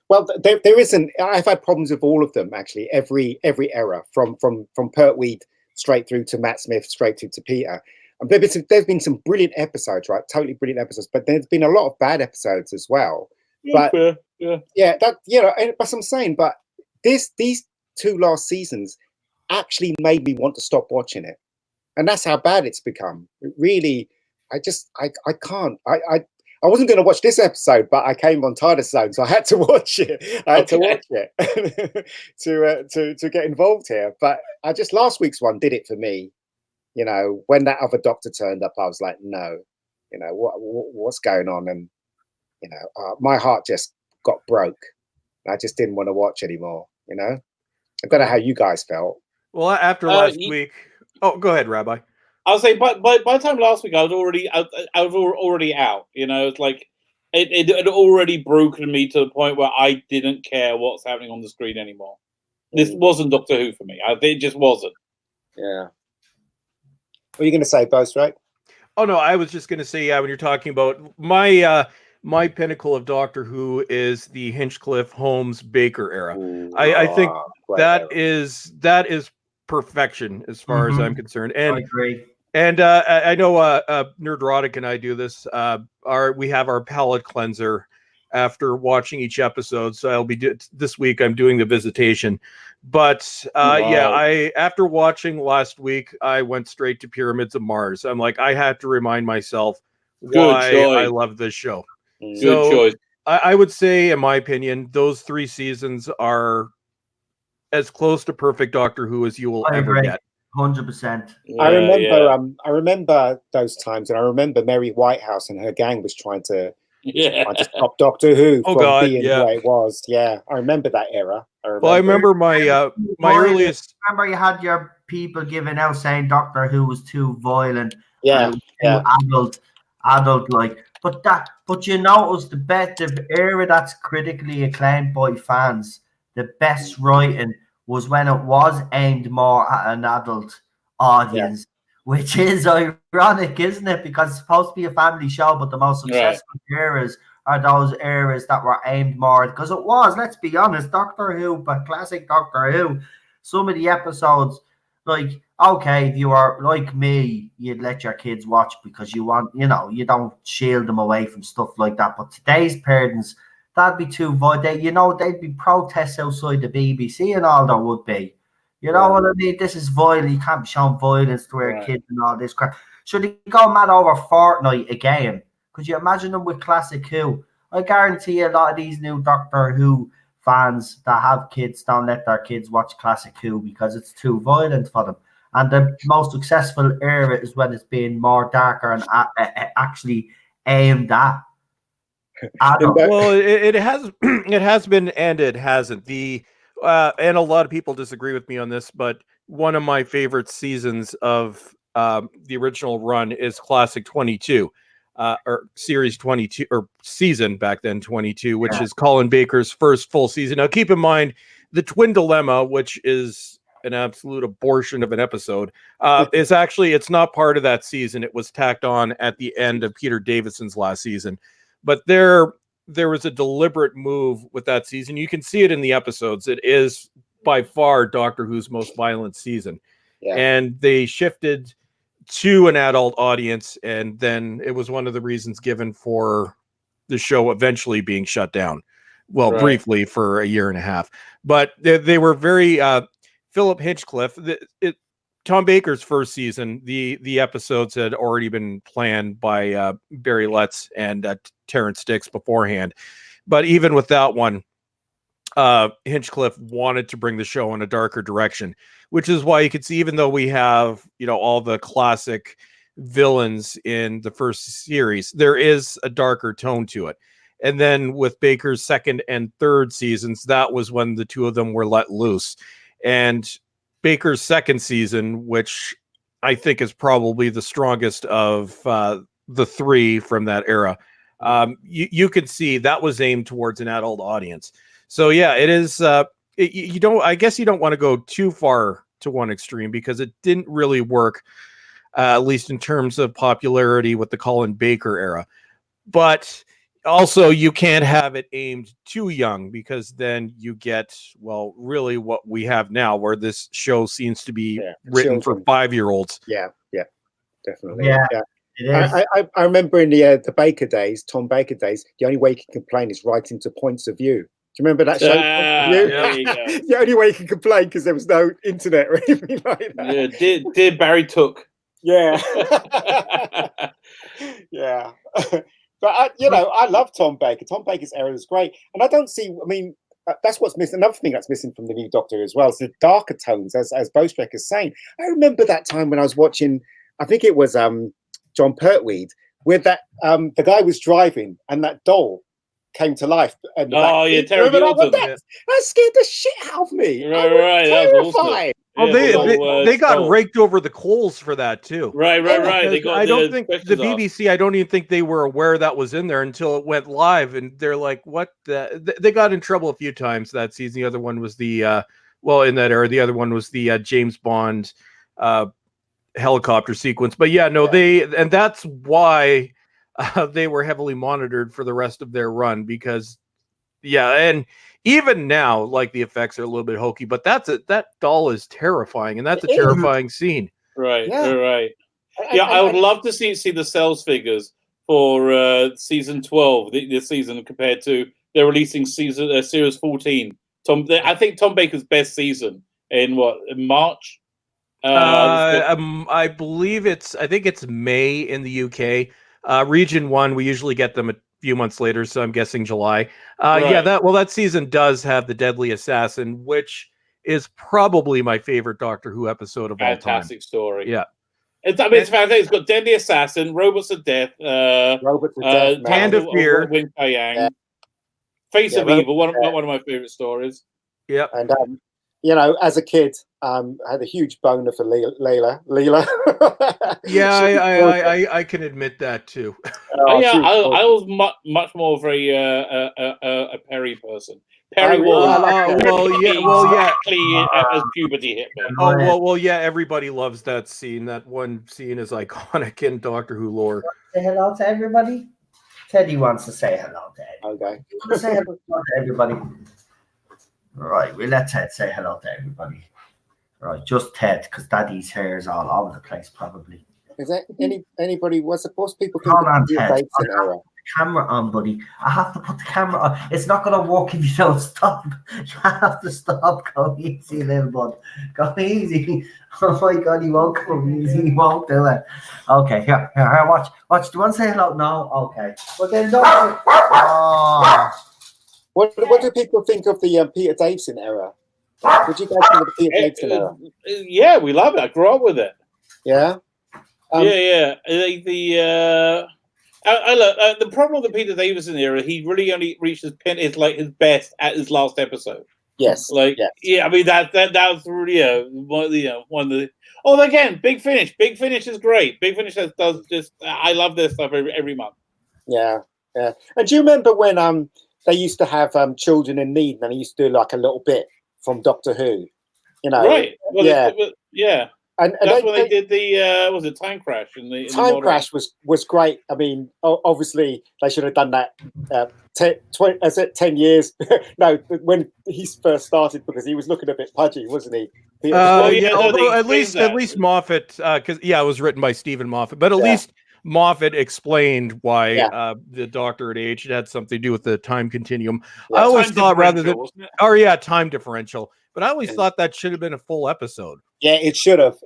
Well, there isn't. I've had problems with all of them actually. Every era, from Pertwee straight through to Matt Smith, straight through to Peter. There's been some brilliant episodes, right? Totally brilliant episodes, but there's been a lot of bad episodes as well. But that's what I'm saying. But these two last seasons actually made me want to stop watching it, and that's how bad it's become. It really, I can't. I wasn't going to watch this episode, but I came on Tardis Zone, so I had to watch it. I had to watch it to get involved here. But last week's one did it for me. When that other Doctor turned up, I was like, no, what's going on? And my heart just got broke. I just didn't want to watch anymore. I don't know how you guys felt. Well, after last week, Oh, go ahead, Rabbi. I was saying, by the time last week, I was already out. You know, it's like it had already broken me to the point where I didn't care what's happening on the screen anymore. This wasn't Doctor Who for me. It just wasn't. Yeah. What are you going to say, Boast, right? Oh no, I was just going to say, yeah, when you're talking about my pinnacle of Doctor Who is the Hinchcliffe, Holmes, Baker era. I think that is perfection as far as I'm concerned. And I agree. And I know Nerdrotic and I do this. We have our palate cleanser after watching each episode. So I'll be this week. I'm doing the Visitation, but yeah, after watching last week, I went straight to Pyramids of Mars. I'm like, I had to remind myself why I love this show. Good choice. I would say, in my opinion, those 3 seasons are as close to perfect Doctor Who as you will ever get. 100%. I remember those times, and I remember Mary Whitehouse and her gang was trying to stop Doctor Who from being the way it was. Yeah, I remember that era. I remember my earliest. Remember, you had your people giving out saying Doctor Who was too violent. Yeah, too adult like. But you notice the era that's critically acclaimed by fans, the best writing was when it was aimed more at an adult audience, which is ironic, isn't it? Because it's supposed to be a family show, but the most successful eras are those eras that were aimed more, because it was, let's be honest, Doctor Who, but classic Doctor Who, some of the episodes, like, okay, if you are like me, you'd let your kids watch because you want, you don't shield them away from stuff like that. But today's parents, that'd be too violent. They'd be protests outside the BBC and all there would be. You know what I mean? This is violent. You can't be showing violence to our kids and all this crap. Should they go mad over Fortnite again? Could you imagine them with Classic Who? I guarantee a lot of these new Doctor Who fans that have kids don't let their kids watch Classic Who because it's too violent for them. And the most successful era is when it's being more darker and actually aimed at. Well, it has been, and it hasn't. And a lot of people disagree with me on this, but one of my favorite seasons of the original run is Classic 22, or Series 22, or season back then 22, which is Colin Baker's first full season. Now, keep in mind the Twin Dilemma, which is an absolute abortion of an episode, is actually, it's not part of that season. It was tacked on at the end of Peter Davison's last season. But there was a deliberate move with that season. You can see it in the episodes. It is by far Doctor Who's most violent season. Yeah. And they shifted to an adult audience, and then it was one of the reasons given for the show eventually being shut down. Well, briefly for a year and a half. But they were very... Philip Hinchcliffe, Tom Baker's first season, the episodes had already been planned by Barry Letts and Terrence Dix beforehand. But even with that one, Hinchcliffe wanted to bring the show in a darker direction, which is why you could see, even though we have, all the classic villains in the first series, there is a darker tone to it. And then with Baker's second and third seasons, that was when the two of them were let loose. And Baker's second season, which I think is probably the strongest of the 3 from that era, you could see that was aimed towards an adult audience. So yeah, it is. I guess you don't want to go too far to one extreme, because it didn't really work, at least in terms of popularity with the Colin Baker era. But also, you can't have it aimed too young, because then you get, well, really what we have now, where this show seems to be written for 5-year-olds. Yeah, definitely. Yeah. It is. I remember in the Baker days, Tom Baker days, the only way you can complain is writing to Points of View. Do you remember that show? The only way you can complain, because there was no internet or anything like that. Yeah, dear Barry Took. Yeah. Yeah. But, I love Tom Baker. Tom Baker's era was great. And I don't see, that's what's missing. Another thing that's missing from the new Doctor as well is the darker tones, as Bostrek is saying. I remember that time when I was watching, I think it was John Pertwee, where that the guy was driving and that doll came to life. Terry Alton. That scared the shit out of me. Right. That was awesome. Oh, they got raked over the coals for that too. Right. I don't think the BBC. I don't even think they were aware that was in there until it went live, and they're like, "What?" They got in trouble a few times that season. The other one was the in that era, the other one was the James Bond helicopter sequence. But and that's why they were heavily monitored for the rest of their run because, and even now, like the effects are a little bit hokey, but that doll is terrifying, and that's a terrifying scene. Right. Yeah, I would love to see the sales figures for season 12 this season compared to they're releasing series 14. I think Tom Baker's best season in March. I believe I think it's May in the UK. Region 1, we usually get them a few months later, so I'm guessing July. Right. That season does have the Deadly Assassin, which is probably my favorite Doctor Who episode of all time. Fantastic story. Yeah. It's fantastic. It's got Deadly Assassin, Robots of Death, Hand of Fear, Wing Kayang, Face of Evil, one of my favorite stories. Yeah. And as a kid, I had a huge boner for Leela. Yeah, I can admit that too. I was much more of a Perry person. Perry was exactly as puberty hit me. Everybody loves that scene. That one scene is iconic in Doctor Who lore. Say hello to everybody. Teddy wants to say hello to everybody. Okay. You want to say hello to everybody. Right, we'll let Ted say hello to everybody. Right, just Ted, because Daddy's hair is all over the place, probably. Is there anybody? What's supposed people Hold on, Ted. I have to put the camera on, buddy. I have to put the camera on. It's not going to work if you don't stop. You have to stop. Go easy, little bud. Go easy. Oh my God, he won't come easy. He won't do it. Okay, here, watch. Do you want to say hello? No? Okay. Well, then don't. Oh. What do people think of the Peter Davison era? What do you guys think of the Peter Davison era? Yeah, we love it. I grew up with it. Yeah? The problem with the Peter Davison era, he really only reached his best at his last episode. Yes. Yeah, I mean that was really one of the. Oh, again, Big Finish. Big Finish is great. Big Finish does just. I love this stuff every month. Yeah. And do you remember when they used to have Children in Need, and they used to do like a little bit from Doctor Who? Right. Well, yeah. And that's when they did the was it Time Crash in the Time Crash was great. I mean, obviously they should have done that 10 years. No, when he first started, because he was looking a bit pudgy, wasn't he? At least Moffat, because it was written by Stephen Moffat, but at least Moffat explained why the Doctor had aged. It had something to do with the time continuum. I always thought time differential. But I always thought that should have been a full episode. Yeah, it should have,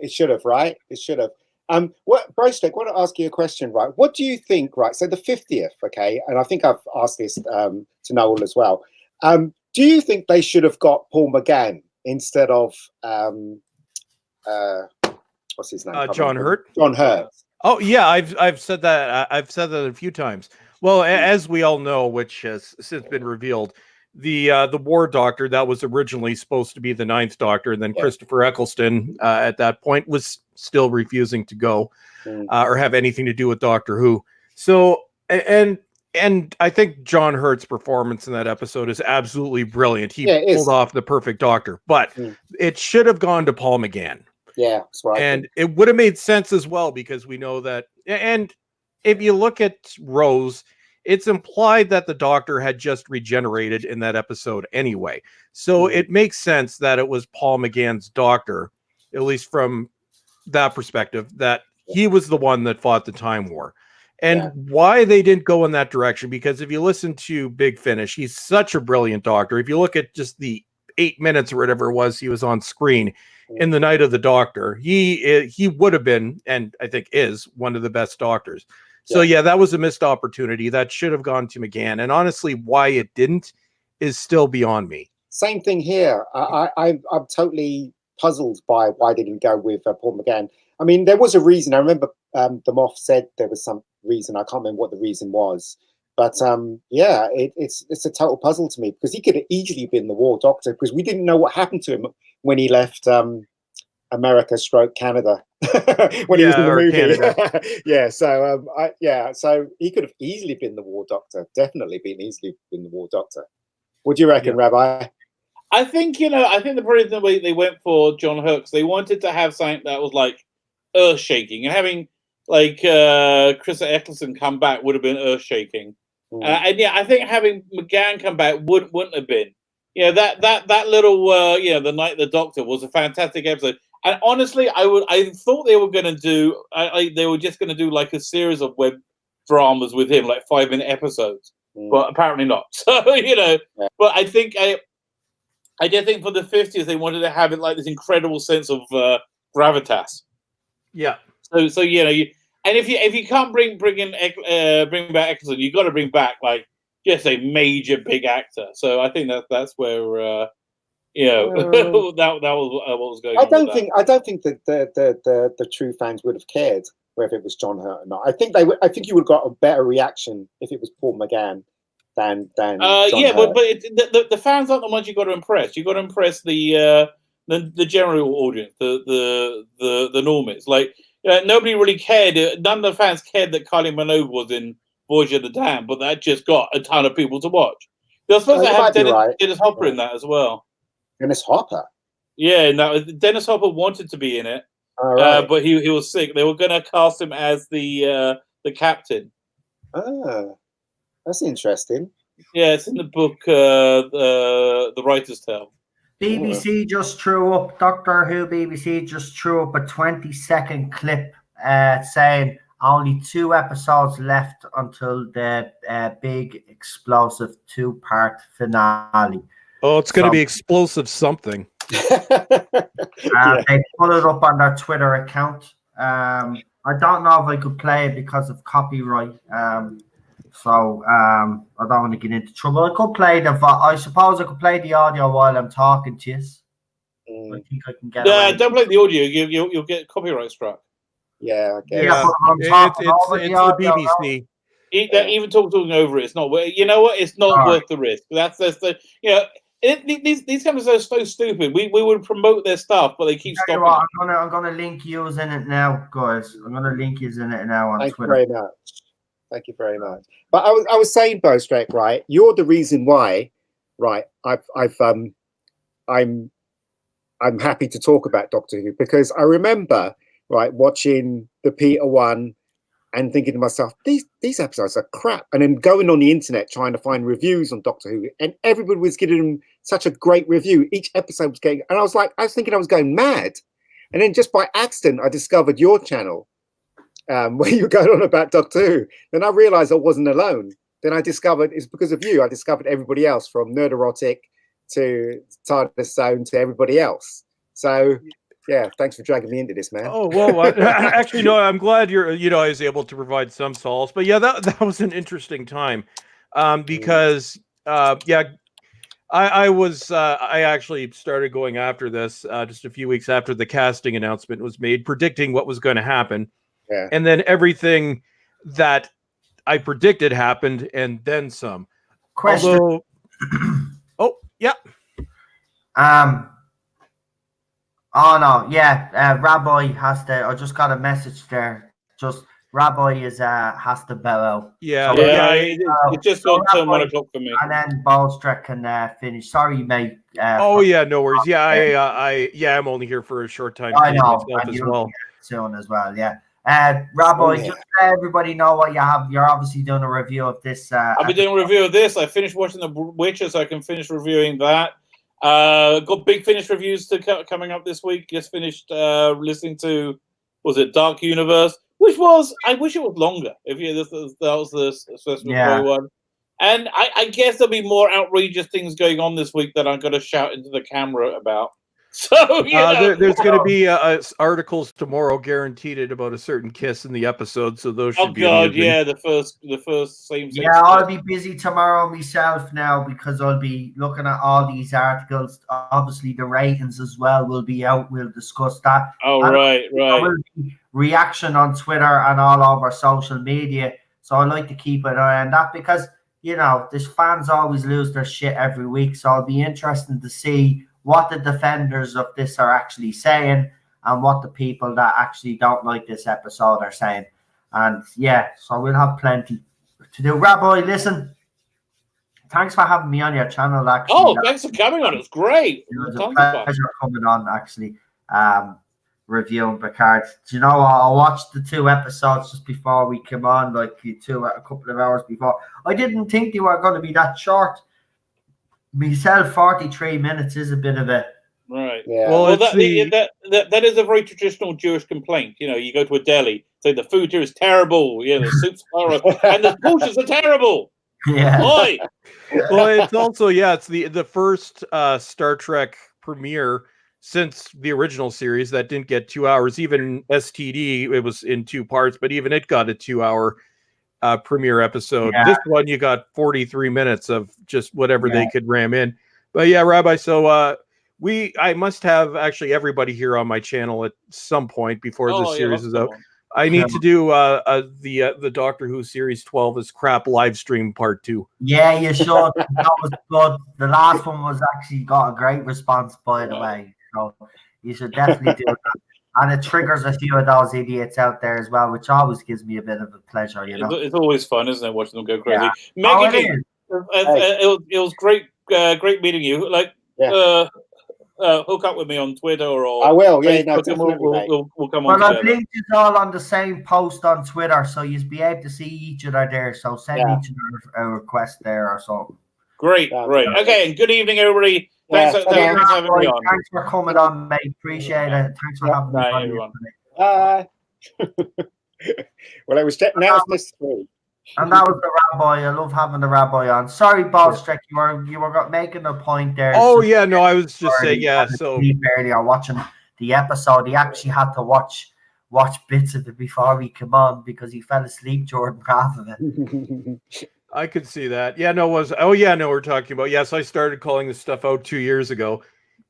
right? It should have. Brostek, I want to ask you a question, right? What do you think, right? So the 50th, okay, and I think I've asked this to Noel as well. Do you think they should have got Paul McGann instead of what's his name? John Hurt. John Hurt. Oh yeah, I've said that. I've said that a few times. Well, as we all know, which has since been revealed, the War Doctor that was originally supposed to be the 9th Doctor, and then Christopher Eccleston at that point was still refusing to go or have anything to do with Doctor Who. So and I think John Hurt's performance in that episode is absolutely brilliant. He pulled off the perfect Doctor, but it should have gone to Paul McGann. Yeah, that's right. And it would have made sense as well, because we know that. And if you look at Rose, it's implied that the Doctor had just regenerated in that episode anyway. So it makes sense that it was Paul McGann's Doctor, at least from that perspective, that he was the one that fought the Time War. And why they didn't go in that direction, because if you listen to Big Finish, he's such a brilliant Doctor. If you look at just the 8 minutes or whatever it was he was on screen in The Night of the Doctor, he would have been, and I think is, one of the best Doctors. So that was a missed opportunity. That should have gone to McGann. And honestly, why it didn't is still beyond me. Same thing here. I'm totally puzzled by why they didn't go with Paul McGann. I mean, there was a reason. I remember the Moff said there was some reason. I can't remember what the reason was. But it's a total puzzle to me, because he could have easily been the War Doctor, because we didn't know what happened to him when he left America stroke Canada when he was in the movie. Yeah, so he could have easily been the War Doctor. Definitely been easily been the War Doctor. What do you reckon, Rabbi? I think the reason way they went for John Hurts, they wanted to have something that was like earth shaking, and having like Chris Eccleston come back would have been earth shaking. And yeah, I think having McGann come back wouldn't have been. You know, that little the Night of the Doctor was a fantastic episode. And honestly, I thought they were going to do they were just going to do like a series of web dramas with him, like 5-minute episodes, but apparently not. So but I think I did think for the 50s they wanted to have it like this incredible sense of gravitas. Yeah. So and if you can't bring back Eccleston, you got to bring back like just a major big actor. So I think that's where that was what was going on. I don't think that the true fans would have cared whether it was John Hurt or not. I think you would have got a better reaction if it was Paul McGann than John Hurt. But the fans aren't the ones you got to impress. You got to impress the general audience, the normies. Like nobody really cared. None of the fans cared that Kylie Minogue was in Voyage of the Damned, but that just got a ton of people to watch. They were supposed to have Dennis Hopper in that as well. Dennis Hopper? Yeah, no, Dennis Hopper wanted to be in it, but he was sick. They were going to cast him as the captain. Ah, that's interesting. Yeah, it's in the book, The Writer's Tale. BBC just threw up, Doctor Who BBC just threw up a 20-second clip saying only 2 episodes left until the big explosive 2-part finale. Oh, it's going to be explosive something. They put it up on their Twitter account. I don't know if I could play it because of copyright. So I don't want to get into trouble. I suppose I could play the audio while I'm talking to you. I think I can get away. Don't play the audio. You'll get copyright struck. Yeah, okay. It's the BBC. Even talking over it, it's not. You know what? It's not worth the risk. That's the these companies are so stupid. We would promote their stuff, but they keep stopping. I'm gonna link you in it now, guys. I'm gonna link you in it now on Thank Twitter. You very much. Thank you very much. But I was saying, Bowstrake, right? You're the reason why, right? I'm happy to talk about Doctor Who because I remember, right, watching the Peter one and thinking to myself, these episodes are crap. And then going on the internet trying to find reviews on Doctor Who, and everybody was giving them such a great review. Each episode was getting, and I was thinking I was going mad. And then just by accident, I discovered your channel where you were going on about Doctor Who. Then I realized I wasn't alone. Then I discovered it's because of you. I discovered everybody else from Nerderotic to Tardis Zone to everybody else. So yeah, thanks for dragging me into this, man. Oh well, actually, no. I'm glad I was able to provide some solace. But yeah, that was an interesting time, because I actually started going after this just a few weeks after the casting announcement was made, predicting what was going to happen, and then everything that I predicted happened, and then some. Question. Although, oh yeah. Oh no, yeah. Rabbi has to. I just got a message there. Just Rabbi has to bow out. Yeah, so it just got to 1 o'clock for me. And then Ballstrek can finish. Sorry, mate. Yeah, no worries. Yeah, I'm only here for a short time. I know. As well. Soon as well. Yeah. Rabbi, just let everybody know what you have. You're obviously doing a review of this. I'll be doing a review of this. I finished watching The Witcher, so I can finish reviewing that. Got big finish reviews coming up this week. Just finished listening to, was it Dark Universe, which was, I wish it was longer. That was the special one. And I guess there'll be more outrageous things going on this week that I'm going to shout into the camera about. So there's going to be articles tomorrow guaranteed about a certain kiss in the episode, so those should be amazing. Yeah, the first same. Yeah, I'll be busy tomorrow myself now because I'll be looking at all these articles. Obviously, the ratings as well will be out. We'll discuss that. Oh, right. There will be reaction on Twitter and all over social media. So I like to keep an eye on that because these fans always lose their shit every week. So it'll be interesting to see what the defenders of this are actually saying. and what the people that actually don't like this episode are saying. And yeah, so we'll have plenty to do. Rabbi, listen, thanks for having me on your channel. Actually, oh, thanks for coming on. It was great. It was a pleasure coming on. Actually, reviewing Picard. Do you know what? I watched the 2 episodes just before we came on, like a couple of hours before. I didn't think they were going to be that short. Myself, 43 minutes is a bit of a right. Yeah. Well, that is a very traditional Jewish complaint. You know, you go to a deli, say the food here is terrible. You know, the soup's horrible, and the portions are terrible. Yeah. Boy. Well, it's also it's the first Star Trek premiere since the original series that didn't get 2 hours. Even STD, it was in 2 parts, but even it got a 2-hour premiere episode. Yeah. This one you got 43 minutes of just whatever they could ram in. But yeah, Rabbi, so I must have actually everybody here on my channel at some point before this series is out. I need to do the Doctor Who series 12 is crap live stream part 2. Yeah, you should. That was good. The last one was actually got a great response, by the way. So you should definitely do that. And it triggers a few of those idiots out there as well, which always gives me a bit of a pleasure, you know. It's always fun, isn't it, watching them go crazy? Yeah. Maggie, it was great meeting you. Like, hook up with me on Twitter or I will. Facebook, Yeah, no, we'll come on. Well, I've linked it all on the same post on Twitter, so you'll be able to see each other there. So send each other a request there or something. Great. Okay, and good evening, everybody. Thanks for having me on. Thanks for coming on, mate. Appreciate it. Thanks for having me on. Everyone. Bye. Well, it was now it's this 3. And that was the Rabbi. I love having the Rabbi on. Sorry, Ballstrick, you were making a point there. Oh yeah, no, I was just saying So earlier watching the episode, he actually had to watch bits of it before he came on because he fell asleep during half of it. I could see that. Yeah, no, we're talking about. Yes, I started calling this stuff out 2 years ago.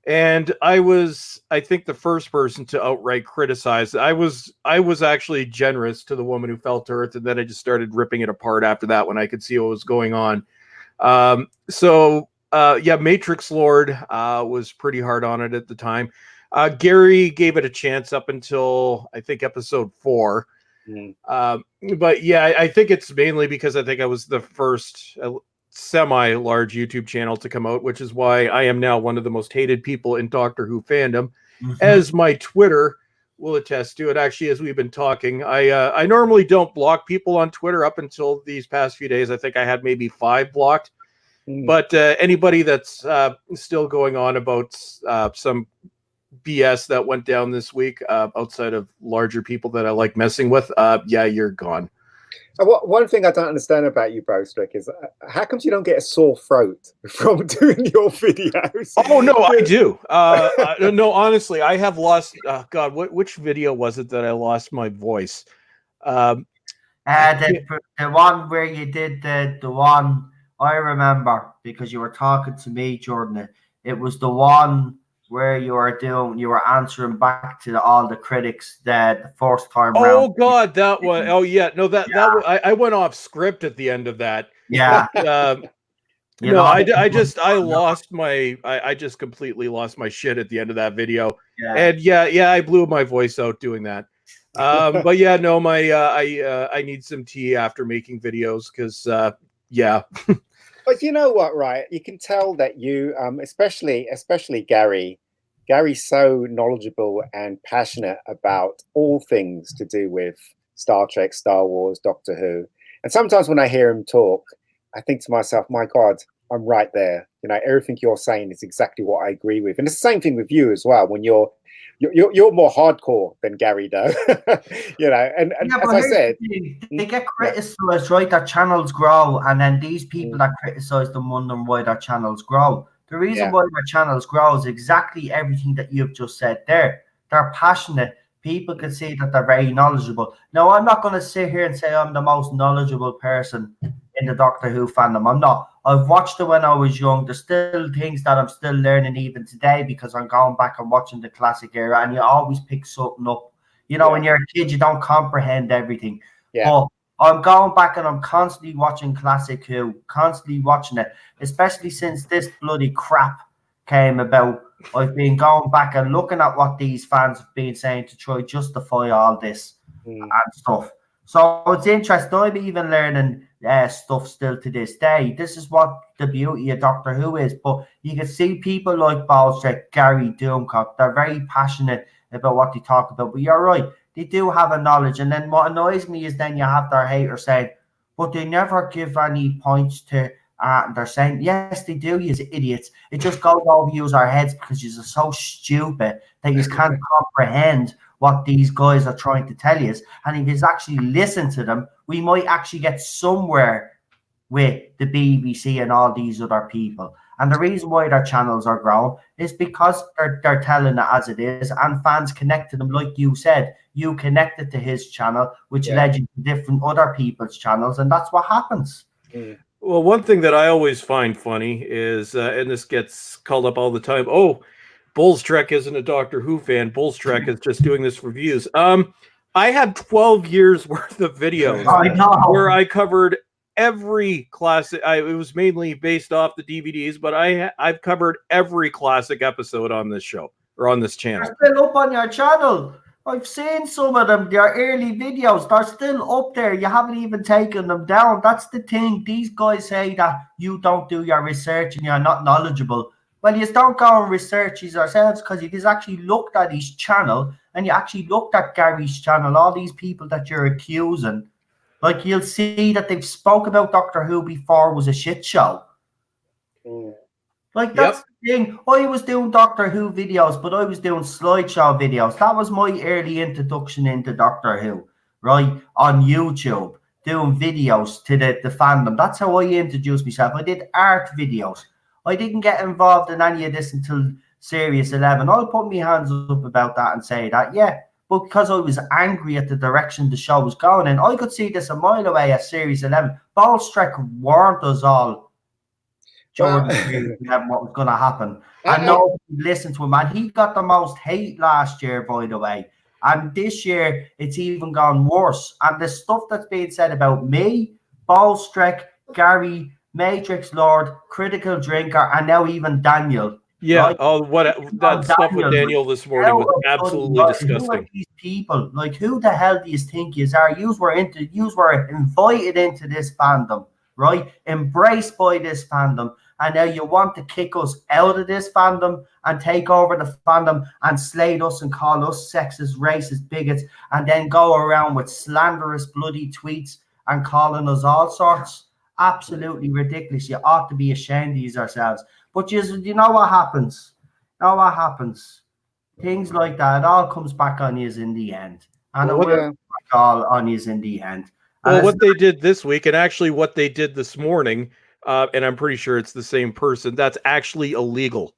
And I think the first person to outright criticize. I was actually generous to the woman who fell to earth, and then I just started ripping it apart after that when I could see what was going on. Matrix Lord was pretty hard on it at the time. Gary gave it a chance up until I think episode 4. But yeah, I think it's mainly because I think I was the first semi-large YouTube channel to come out, which is why I am now one of the most hated people in Doctor Who fandom, as my Twitter will attest to it. Actually, as we've been talking, I normally don't block people on Twitter up until these past few days. I think I had maybe 5 blocked, but anybody that's still going on about some BS that went down this week outside of larger people that I like messing with, you're gone. One thing I don't understand about you, Bowstrick, is how come you don't get a sore throat from doing your videos? Oh no, I do. No, honestly, I have lost. God, which video was it that I lost my voice? The one where you did the one I remember because you were talking to me, Jordan. It was the one where you were answering back to all the critics the first time round. Oh God, that one. Oh yeah, no, that was, I went off script at the end of that. Yeah. I just completely lost my shit at the end of that video. Yeah. And I blew my voice out doing that. But yeah, no, I need some tea after making videos because But you know what, right? You can tell that you, especially Gary's so knowledgeable and passionate about all things to do with Star Trek, Star Wars, Doctor Who. And sometimes when I hear him talk, I think to myself, my God, I'm right there. You know, everything you're saying is exactly what I agree with. And it's the same thing with you as well. When you're more hardcore than Gary, though. You know, and as I said, they get criticized, right? Their channels grow, and then these people that criticize them wondering why their channels grow. The reason why their channels grow is exactly everything that you've just said there. They're passionate. People can see that they're very knowledgeable. Now, I'm not going to sit here and say I'm the most knowledgeable person in the Doctor Who fandom. I'm not. I've watched it when I was young. There's still things that I'm still learning even today because I'm going back and watching the classic era, and you always pick something up. You know, when you're a kid, you don't comprehend everything. Yeah. But I'm going back and I'm constantly watching classic Who, constantly watching it, especially since this bloody crap came about, I've been going back and looking at what these fans have been saying to try justify all this and stuff. So it's interesting. I'm even learning stuff still to this day. This is what the beauty of Doctor Who is. But you can see people like Ballstrick, Gary Doomcock, they're very passionate about what they talk about. But you're right, they do have a knowledge. And then what annoys me is then you have their haters saying, but they never give any points to and they're saying, yes, they do, you idiots. It just goes over use our heads because you're so stupid that you can't comprehend what these guys are trying to tell you. And if you actually listen to them, we might actually get somewhere with the BBC and all these other people. And the reason why their channels are growing is because they're telling it as it is, and fans connect to them. Like you said, you connected to his channel, which led you to different other people's channels, and that's what happens. Well, one thing that I always find funny is, and this gets called up all the time, Bulls Trek isn't a Doctor Who fan. Bulls Trek is just doing this for views. I had 12 years worth of videos where I covered every classic. It was mainly based off the DVDs, but I've covered every classic episode on this show or on this channel. They're still up on your channel. I've seen some of them, their early videos. They're still up there. You haven't even taken them down. That's the thing. These guys say that you don't do your research and you're not knowledgeable. Well, you don't go and research these yourselves, because if you actually looked at his channel and you actually looked at Gary's channel, all these people that you're accusing, like, you'll see that they've spoke about Doctor Who before it was a shit show. Like, that's the thing. I was doing Doctor Who videos, but I was doing slideshow videos. That was my early introduction into Doctor Who, right? On YouTube, doing videos to the fandom. That's how I introduced myself. I did art videos. I didn't get involved in any of this until Series 11. I'll put my hands up about that and say that, but because I was angry at the direction the show was going in, I could see this a mile away at Series 11. Ballstrick warned us all during Series 11 what was going to happen. And nobody listened to him. And he got the most hate last year, by the way. And this year, it's even gone worse. And the stuff that's being said about me, Ballstrick, Gary, Matrix Lord, Critical Drinker, and now even Daniel. Yeah, right? That stuff with Daniel this morning was absolutely disgusting. Who are these people? Like, who the hell do you think you are? Yous were invited into this fandom, right? Embraced by this fandom, and now you want to kick us out of this fandom and take over the fandom and slate us and call us sexist, racist, bigots, and then go around with slanderous, bloody tweets and calling us all sorts. Absolutely ridiculous. You ought to be ashamed of yourselves. But you know what happens? Things like that, it all comes back on you in the end. And it will come back all on you in the end. Well, what they did this week, and actually what they did this morning, and I'm pretty sure it's the same person, that's actually illegal.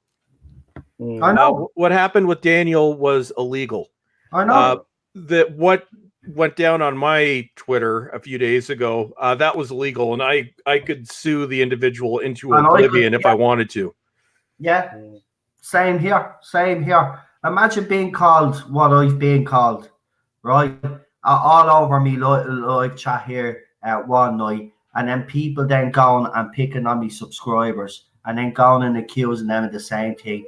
I know. What happened with Daniel was illegal. I know. What went down on my Twitter a few days ago, that was illegal, and I could sue the individual into oblivion if I wanted to. Yeah, same here. Imagine being called what I've been called, right? All over me live chat here one night, and then people then going and picking on me subscribers, and then going and accusing them of the same thing.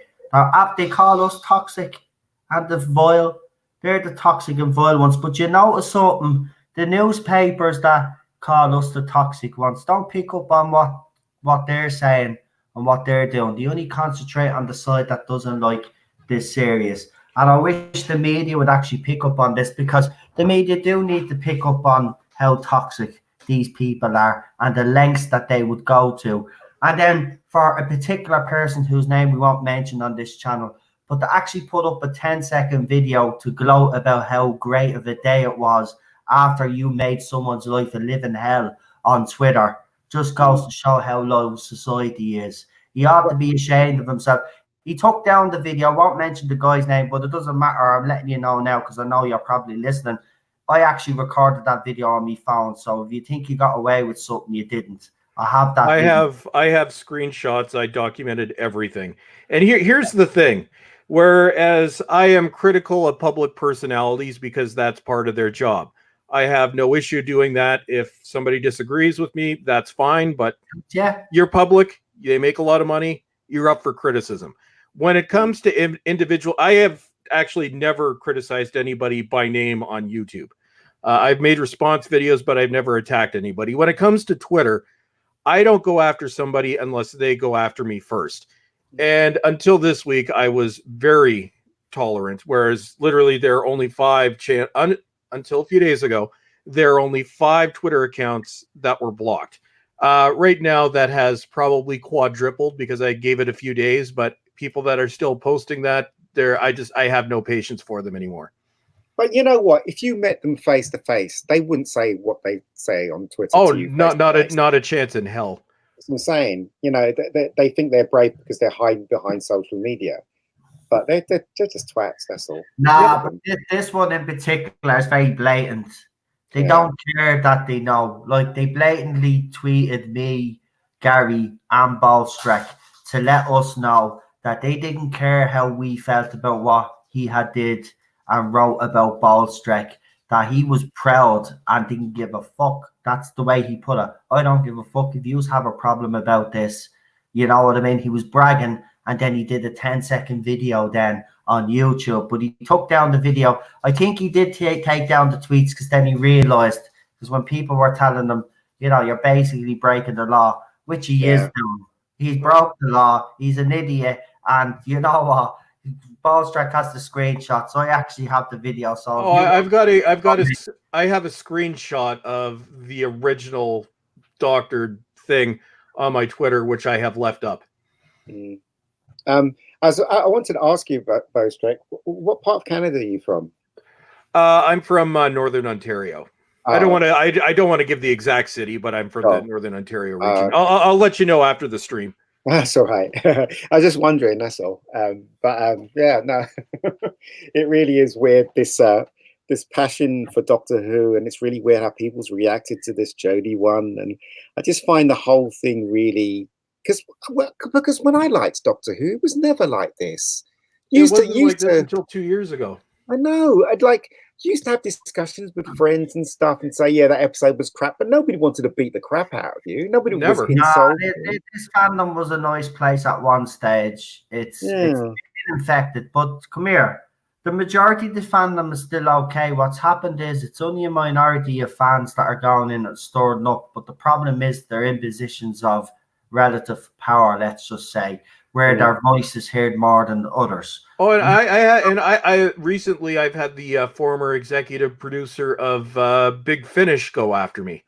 They call us toxic and the vile. They're the toxic and vile ones. But you notice something? The newspapers that call us the toxic ones don't pick up on what they're saying and what they're doing. They only concentrate on the side that doesn't like this series. And I wish the media would actually pick up on this, because the media do need to pick up on how toxic these people are and the lengths that they would go to. And then for a particular person whose name we won't mention on this channel, but to actually put up a 10-second video to gloat about how great of a day it was after you made someone's life a living hell on Twitter just goes to show how low society is. He ought to be ashamed of himself. He took down the video. I won't mention the guy's name, but it doesn't matter. I'm letting you know now because I know you're probably listening. I actually recorded that video on my phone, so if you think you got away with something, you didn't. I have that. I have screenshots. I documented everything. And here's the thing. Whereas I am critical of public personalities because that's part of their job. I have no issue doing that. If somebody disagrees with me, that's fine. But yeah, you're public. They make a lot of money. you're up for criticism. When it comes to individual, I have actually never criticized anybody by name on YouTube. I've made response videos, but I've never attacked anybody. When it comes to Twitter, I don't go after somebody unless they go after me first. And until this week, I was very tolerant, whereas literally there are only 5 until a few days ago, there are only 5 Twitter accounts that were blocked. Right now, that has probably quadrupled because I gave it a few days, but people that are still posting that, I have no patience for them anymore. But you know what? If you met them face to face, they wouldn't say what they say on Twitter. Oh, to you not a chance in hell. That's what I'm saying. You know, they think they're brave because they're hiding behind social media, but they're just twats. That's all. Nah, but this one in particular is very blatant. They don't care that they know. Like, they blatantly tweeted me, Gary, and Ballstreck to let us know that they didn't care how we felt about what he had did and wrote about Ballstreck, that he was proud and didn't give a fuck. That's the way he put it. I don't give a fuck if you have a problem about this. You know what I mean? He was bragging, and then he did a 10-second video then on YouTube, but he took down the video. I think he did take down the tweets because then he realized, because when people were telling him, you know, you're basically breaking the law, which he is doing. He's broke the law. He's an idiot. And you know what? Ballstreck has the screenshot, so I actually have the video. So I have a screenshot of the original doctored thing on my Twitter, which I have left up. As I wanted to ask you about Ballstreck, what part of Canada are you from? I'm from Northern Ontario. I don't want to give the exact city, but I'm from the Northern Ontario region. I'll let you know after the stream. That's all right. I was just wondering, that's all. Yeah, no, it really is weird, this passion for Doctor Who, and it's really weird how people's reacted to this Jodie one. And I just find the whole thing really, because when I liked Doctor Who, it was never like this. Used to until 2 years ago. I know. Used to have discussions with friends and stuff and say, yeah, that episode was crap, but nobody wanted to beat the crap out of you. Nobody was insulted. This fandom was a nice place at one stage. It's been infected, but come here. The majority of the fandom is still okay. What's happened is it's only a minority of fans that are going in and storing up, but the problem is they're in positions of relative power, let's just say, where their voice is heard more than others. Oh, and I recently I've had the former executive producer of Big Finish go after me.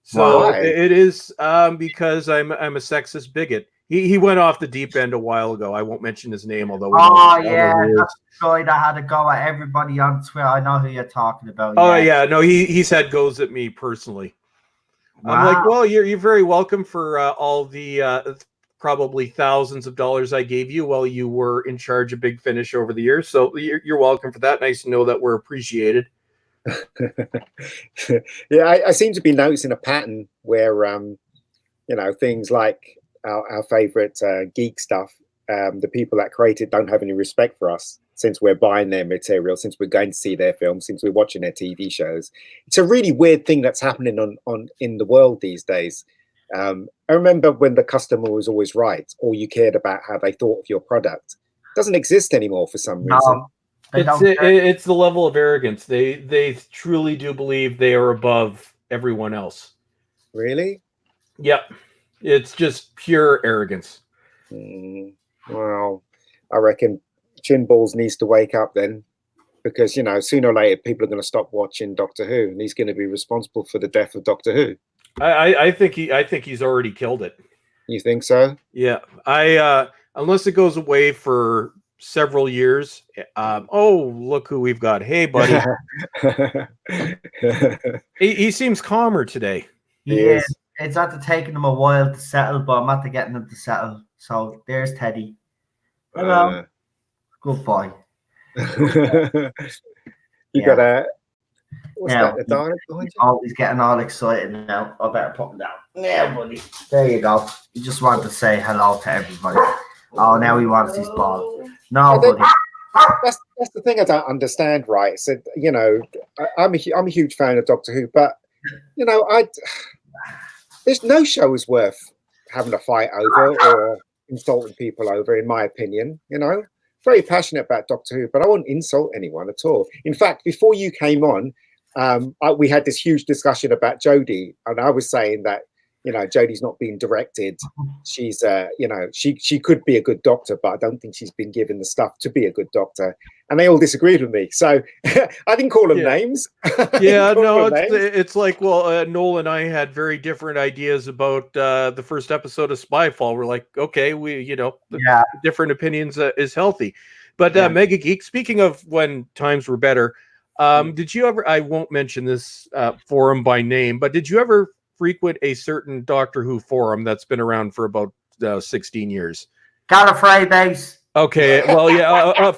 So it is because I'm a sexist bigot. He went off the deep end a while ago. I won't mention his name, although that's the guy that had to go at everybody on Twitter. I know who you're talking about. Oh yeah, no, he's had goes at me personally. Wow. I'm like, well, you're very welcome for all the probably thousands of dollars I gave you while you were in charge of Big Finish over the years. So you're welcome for that. Nice to know that we're appreciated. Yeah, I seem to be noticing a pattern where, things like our favorite geek stuff, the people that create it don't have any respect for us since we're buying their material, since we're going to see their films, since we're watching their TV shows. It's a really weird thing that's happening on in the world these days. I remember when the customer was always right, or you cared about how they thought of your product. It doesn't exist anymore for some reason. It's the level of arrogance. They truly do believe they are above everyone else. Really? Yep. It's just pure arrogance. Well, I reckon Chin Balls needs to wake up then, because sooner or later people are going to stop watching Doctor Who, and he's going to be responsible for the death of Doctor Who. I think he's already killed it. You think so? Yeah. Unless it goes away for several years. Look who we've got. Hey, buddy. he seems calmer today. Yeah. It's after taking him a while to settle, but I'm after getting him to settle. So there's Teddy. Hello. Good boy. You got a... What's that? The dog? He's getting all excited now. I better put him down. Yeah, buddy. There you go. He just wanted to say hello to everybody. Oh, now he wants his ball. No, buddy. That's the thing I don't understand, right? So I'm a huge fan of Doctor Who, but there's no show is worth having a fight over, or insulting people over, in my opinion. You know, very passionate about Doctor Who, but I won't insult anyone at all. In fact, before you came on, we had this huge discussion about Jodie, and I was saying that, you know, Jodie's not being directed. She's, you know, she could be a good doctor, but I don't think she's been given the stuff to be a good doctor. And they all disagreed with me. So I didn't call them names. Yeah, no, it's like, well, Noel and I had very different ideas about the first episode of Spyfall. We're like, okay, different opinions is healthy. But Mega Geek, speaking of when times were better, did you ever, I won't mention this forum by name, but did you ever frequent a certain Doctor Who forum that's been around for about 16 years? Gallifrey base. Okay, well, yeah,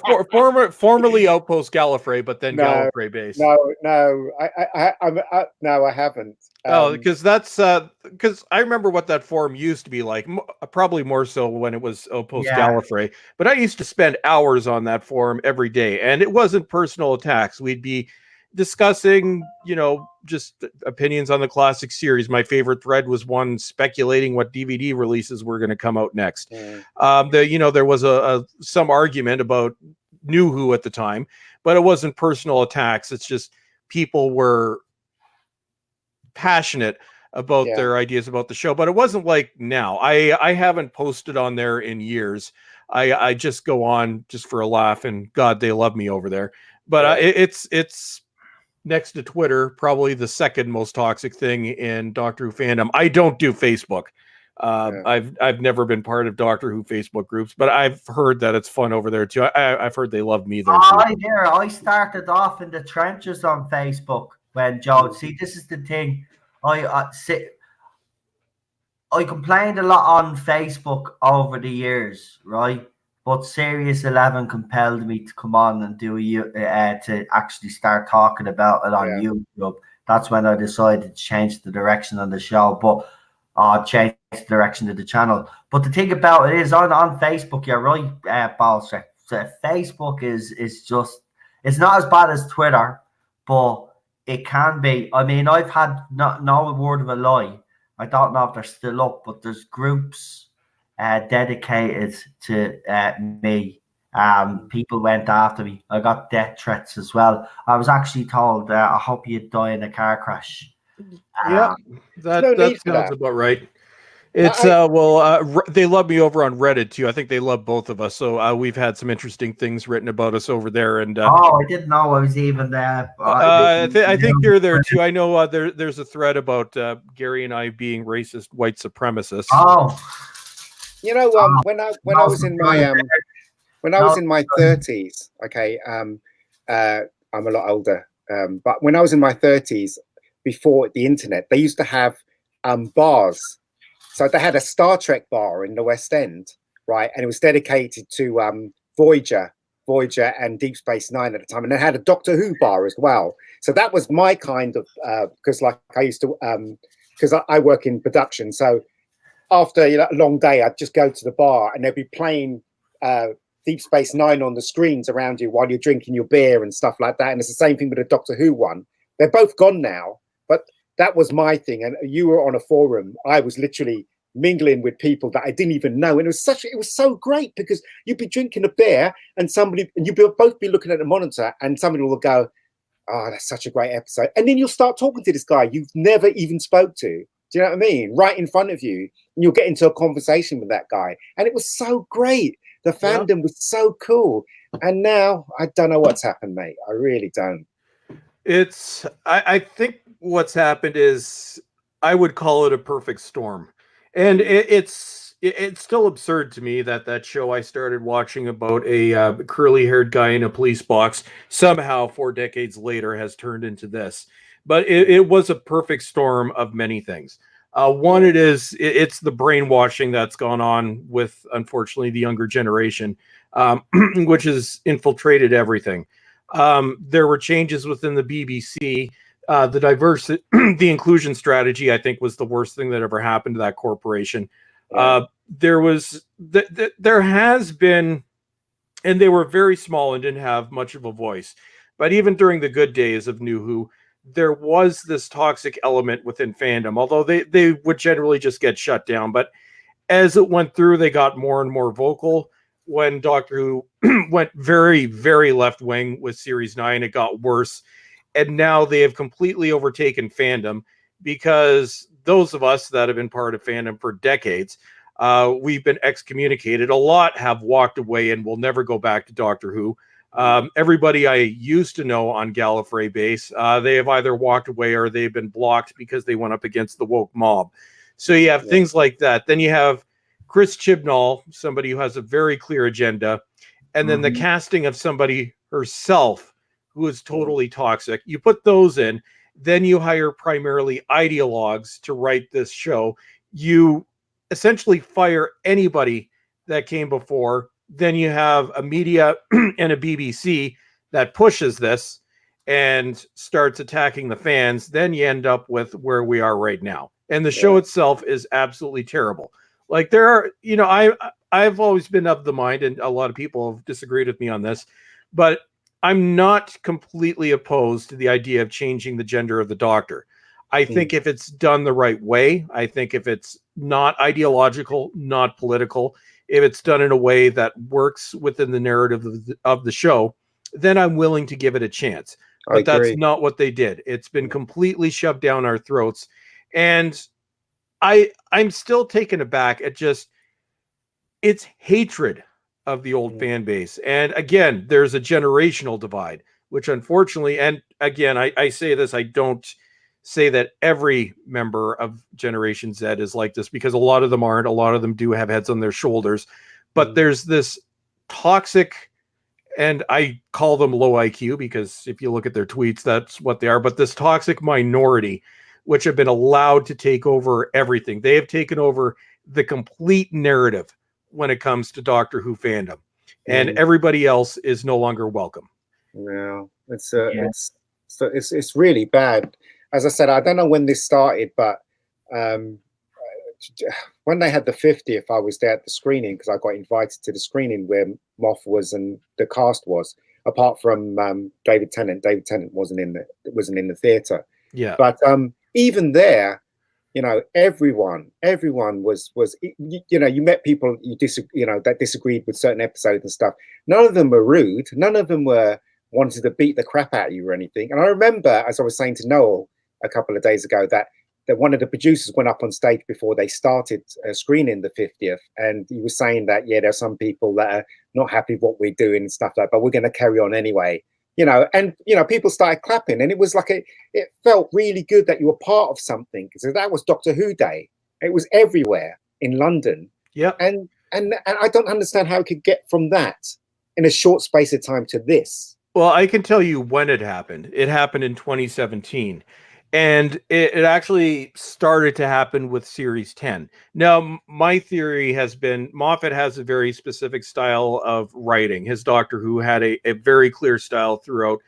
formerly Outpost Gallifrey, but then Gallifrey base. No, I haven't. Because that's because I remember what that forum used to be like. Probably more so when it was Outpost Gallifrey. But I used to spend hours on that forum every day, and it wasn't personal attacks. We'd be discussing, you know, just opinions on the classic series. My favorite thread was one speculating what DVD releases were going to come out next. There was some argument about New Who at the time, but it wasn't personal attacks. It's just people were passionate about their ideas about the show, but it wasn't like now. I haven't posted on there in years. I just go on just for a laugh, and God, they love me over there. But it's next to Twitter, probably the second most toxic thing in Doctor Who fandom. I don't do Facebook. I've never been part of Doctor Who Facebook groups, but I've heard that it's fun over there too. I've heard they love me there too. I started off in the trenches on Facebook when Joe. See, this is the thing. I complained a lot on Facebook over the years, right? But Series 11 compelled me to come on and do to actually start talking about it on YouTube. That's when I decided to change the direction of the show, but change the direction of the channel. But the thing about it is, on Facebook, you're right, Balser. So Facebook is just, it's not as bad as Twitter, but it can be. I mean, I've had no word of a lie. I don't know if they're still up, but there's groups dedicated to me. People went after me. I got death threats as well. I was actually told, I hope you die in a car crash. That sounds about right. It's they love me over on Reddit too. I think they love both of us. So we've had some interesting things written about us over there. And I didn't know I was even there. I think you're there too. I know there's a thread about Gary and I being racist white supremacists. Oh. You know, when I was in my when I was in my 30s, okay, I'm a lot older, but when I was in my 30s, before the internet, they used to have bars. So they had a Star Trek bar in the West End, right, and it was dedicated to Voyager and Deep Space Nine at the time, and they had a Doctor Who bar as well. So that was my kind of because, like, I used to because I work in production, so after a long day, I'd just go to the bar and they'd be playing Deep Space Nine on the screens around you while you're drinking your beer and stuff like that. And it's the same thing with the Doctor Who one. They're both gone now, but that was my thing. And you were on a forum. I was literally mingling with people that I didn't even know. And it was so great because you'd be drinking a beer and you'd both be looking at the monitor and somebody will go, "Oh, that's such a great episode." And then you'll start talking to this guy you've never even spoke to. Do you know what I mean? Right in front of you, and you'll get into a conversation with that guy. And it was so great. The fandom was so cool. And now I don't know what's happened, mate. I really don't. I think what's happened is I would call it a perfect storm. And it's still absurd to me that show I started watching about a curly-haired guy in a police box somehow 4 decades later has turned into this. But it was a perfect storm of many things. One, it's the brainwashing that's gone on with, unfortunately, the younger generation, which has infiltrated everything. There were changes within the BBC. The inclusion strategy, I think, was the worst thing that ever happened to that corporation. There has been, and they were very small and didn't have much of a voice. But even during the good days of New Who, there was this toxic element within fandom, although they would generally just get shut down. But as it went through, they got more and more vocal. When Doctor Who went very, very left wing with Series 9, it got worse. And now they have completely overtaken fandom, because those of us that have been part of fandom for decades, we've been excommunicated. A lot have walked away and will never go back to Doctor Who. Everybody I used to know on Gallifrey base, they have either walked away or they've been blocked because they went up against the woke mob. So you have things like that. Then you have Chris Chibnall, somebody who has a very clear agenda, and then the casting of somebody herself who is totally toxic. You put those in, then you hire primarily ideologues to write this show. You essentially fire anybody that came before. Then you have a media and a BBC that pushes this and starts attacking the fans. Then you end up with where we are right now. And the show itself is absolutely terrible. Like, there are, you know, I've always been of the mind, and a lot of people have disagreed with me on this, but I'm not completely opposed to the idea of changing the gender of the Doctor. I think if it's done the right way, I think if it's not ideological, not political, if it's done in a way that works within the narrative of the show, then I'm willing to give it a chance. But that's not what they did. It's been completely shoved down our throats. And I'm still taken aback at just its hatred of the old fan base. And again, there's a generational divide, which unfortunately, and again, I say this, I don't say that every member of Generation Z is like this, because a lot of them aren't. A lot of them do have heads on their shoulders, but there's this toxic, and I call them low IQ because if you look at their tweets, that's what they are. But this toxic minority, which have been allowed to take over everything. They have taken over the complete narrative when it comes to Doctor Who fandom, and everybody else is no longer welcome. Yeah, it's really bad. As I said, I don't know when this started, but when they had the 50th, I was there at the screening because I got invited to the screening where Moff was and the cast was. Apart from David Tennant wasn't in the theater. Yeah, but even there, you know, everyone was you know, you met people that disagreed with certain episodes and stuff. None of them were rude. None of them wanted to beat the crap out of you or anything. And I remember, as I was saying to Noel a couple of days ago, that one of the producers went up on stage before they started screening the 50th, and he was saying that there are some people that are not happy with what we're doing and stuff like that, but we're going to carry on anyway. You know, and people started clapping, and it was like it felt really good that you were part of something, because that was Doctor Who Day. It was everywhere in London. Yeah, and I don't understand how it could get from that in a short space of time to this. Well, I can tell you when it happened. It happened in 2017. And it actually started to happen with Series 10. Now, my theory has been Moffat has a very specific style of writing. His Doctor Who had a very clear style throughout,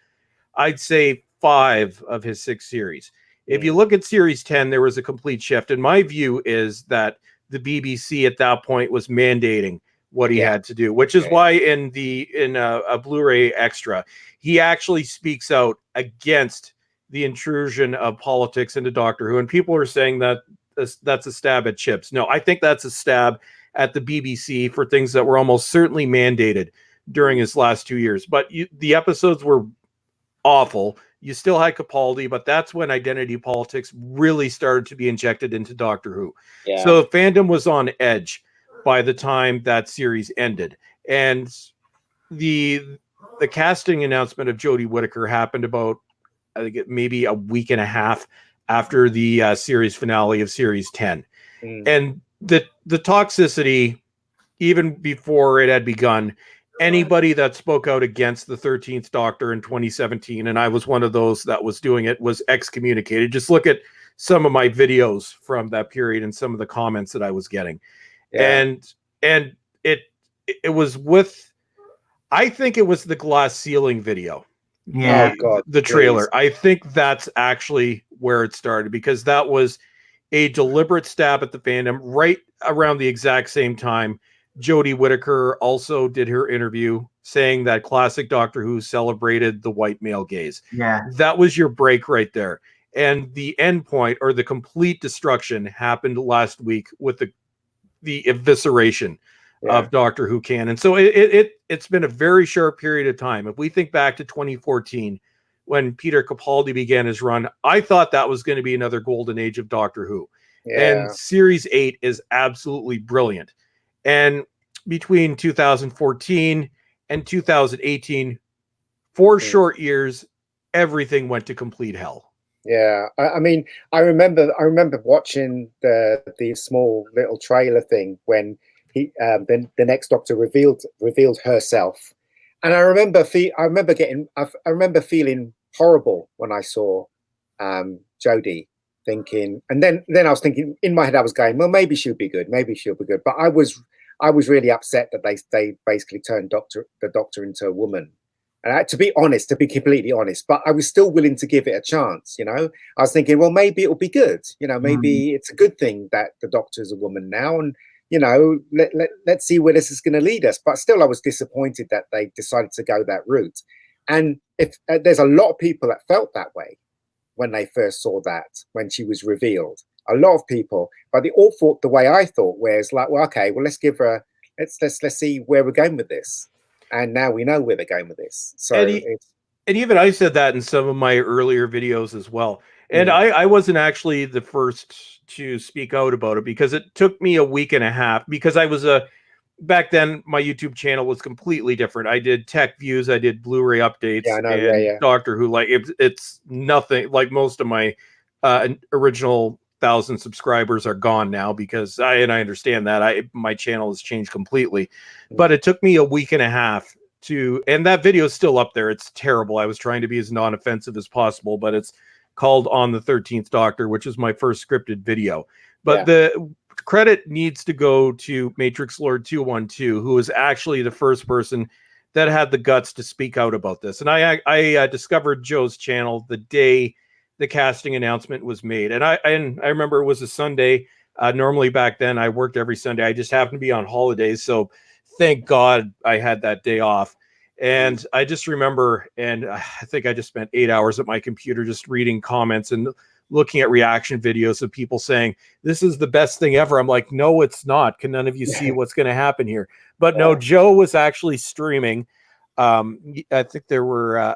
I'd say, 5 of his 6 series. If you look at Series 10, there was a complete shift. And my view is that the BBC at that point was mandating what he had to do, which is why in a Blu-ray extra, he actually speaks out against the intrusion of politics into Doctor Who. And people are saying that that's a stab at Chips. No, I think that's a stab at the BBC for things that were almost certainly mandated during his last 2 years. But the episodes were awful. You still had Capaldi, but that's when identity politics really started to be injected into Doctor Who. Yeah. So fandom was on edge by the time that series ended. And the casting announcement of Jodie Whittaker happened about, I think, maybe a week and a half after the series finale of Series 10. And the toxicity, even before it had begun, anybody that spoke out against the 13th Doctor in 2017, and I was one of those that was doing it, was excommunicated. Just look at some of my videos from that period and some of the comments that I was getting. Yeah. And it was with, I think it was the glass ceiling video. Yeah, the trailer. Please. I think that's actually where it started, because that was a deliberate stab at the fandom. Right around the exact same time, Jodie Whittaker also did her interview saying that classic Doctor Who celebrated the white male gaze. Yeah, that was your break right there. And the end point, or the complete destruction, happened last week with the evisceration of Doctor Who canon. So it's been a very short period of time. If we think back to 2014, when Peter Capaldi began his run, I thought that was going to be another golden age of Doctor Who. And Series 8 is absolutely brilliant. And between 2014 and 2018, 4 short years, everything went to complete hell. Yeah, I mean, I remember watching the small little trailer thing when the next Doctor revealed herself, and I remember feeling horrible when I saw Jodie, thinking, and then I was thinking in my head, I was going, well, maybe she'll be good, but I was really upset that they basically turned the Doctor into a woman. And to be completely honest, but I was still willing to give it a chance. You know, I was thinking, well, maybe it'll be good. You know, maybe it's a good thing that the Doctor is a woman now, and you know, let's see where this is going to lead us. But still, I was disappointed that they decided to go that route. And if there's a lot of people that felt that way when they first saw that, when she was revealed, a lot of people, but they all thought the way I thought, where it's like, well, okay, well, let's see where we're going with this. And now we know where they're going with this. So, and even I said that in some of my earlier videos as well. And I wasn't actually the first to speak out about it, because it took me a week and a half, because I was back then my YouTube channel was completely different. I did tech views, I did Blu-ray updates, Doctor Who. Like it's nothing like most of my original 1,000 subscribers are gone now, because I understand that my channel has changed completely. But it took me a week and a half and that video is still up there. It's terrible. I was trying to be as non-offensive as possible, but it's called On the 13th Doctor, which is my first scripted video. But the credit needs to go to Matrix Lord 212, who was actually the first person that had the guts to speak out about this. And I discovered Joe's channel the day the casting announcement was made. And I remember it was a Sunday. Normally back then I worked every Sunday. I just happened to be on holidays. So thank God I had that day off. And I just remember, and I think I just spent 8 hours at my computer just reading comments and looking at reaction videos of people saying, this is the best thing ever. I'm like, no, it's not. Can none of you see what's going to happen here? But no, Joe was actually streaming. I think there were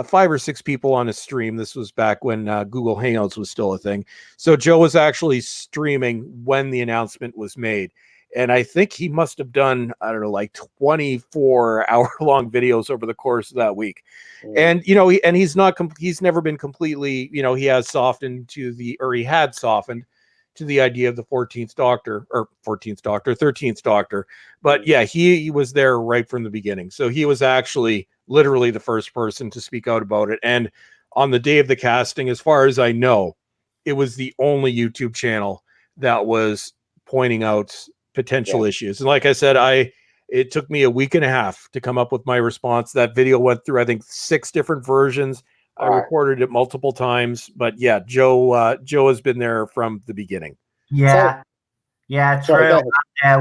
5 or 6 people on a stream. This was back when Google Hangouts was still a thing. So Joe was actually streaming when the announcement was made. And I think he must have done, I don't know, like 24-hour-long videos over the course of that week. And, you know, he's never been completely, you know, he had softened to the idea of the 13th Doctor. But yeah, he was there right from the beginning. So he was actually literally the first person to speak out about it. And on the day of the casting, as far as I know, it was the only YouTube channel that was pointing out potential issues. And like I said, it took me a week and a half to come up with my response. That video went through, I think, 6 different versions. I recorded it multiple times, but yeah, Joe has been there from the beginning. Yeah. Yeah, true.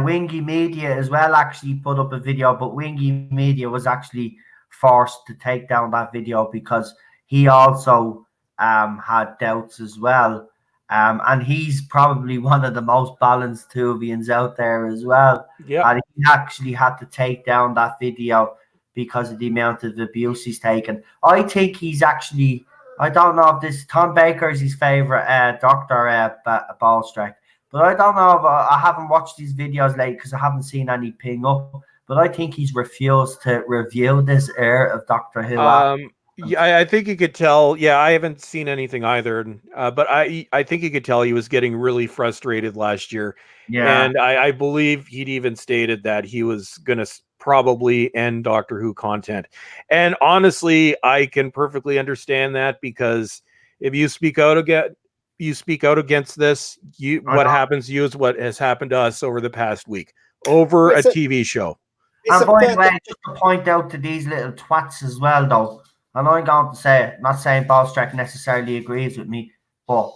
Wingy Media as well actually put up a video, but Wingy Media was actually forced to take down that video because he also had doubts as well. And he's probably one of the most balanced Tuvians out there as well. Yeah. And he actually had to take down that video because of the amount of abuse he's taken. I think he's actually, I don't know if this, Tom Baker is his favourite Dr. Ballstreck. But I don't know if I haven't watched these videos late because I haven't seen any ping up. But I think he's refused to review this era of Doctor Who. Yeah, I think you could tell. Yeah, I haven't seen anything either. But I think you could tell he was getting really frustrated last year. Yeah. And I believe he'd even stated that he was going to probably end Doctor Who content. And honestly, I can perfectly understand that, because if you speak out against this, what happens to you is what has happened to us over the past week over a TV show. And by the way, just to point out to these little twats as well, though, and I'm going to say, not saying Ballstreck necessarily agrees with me, but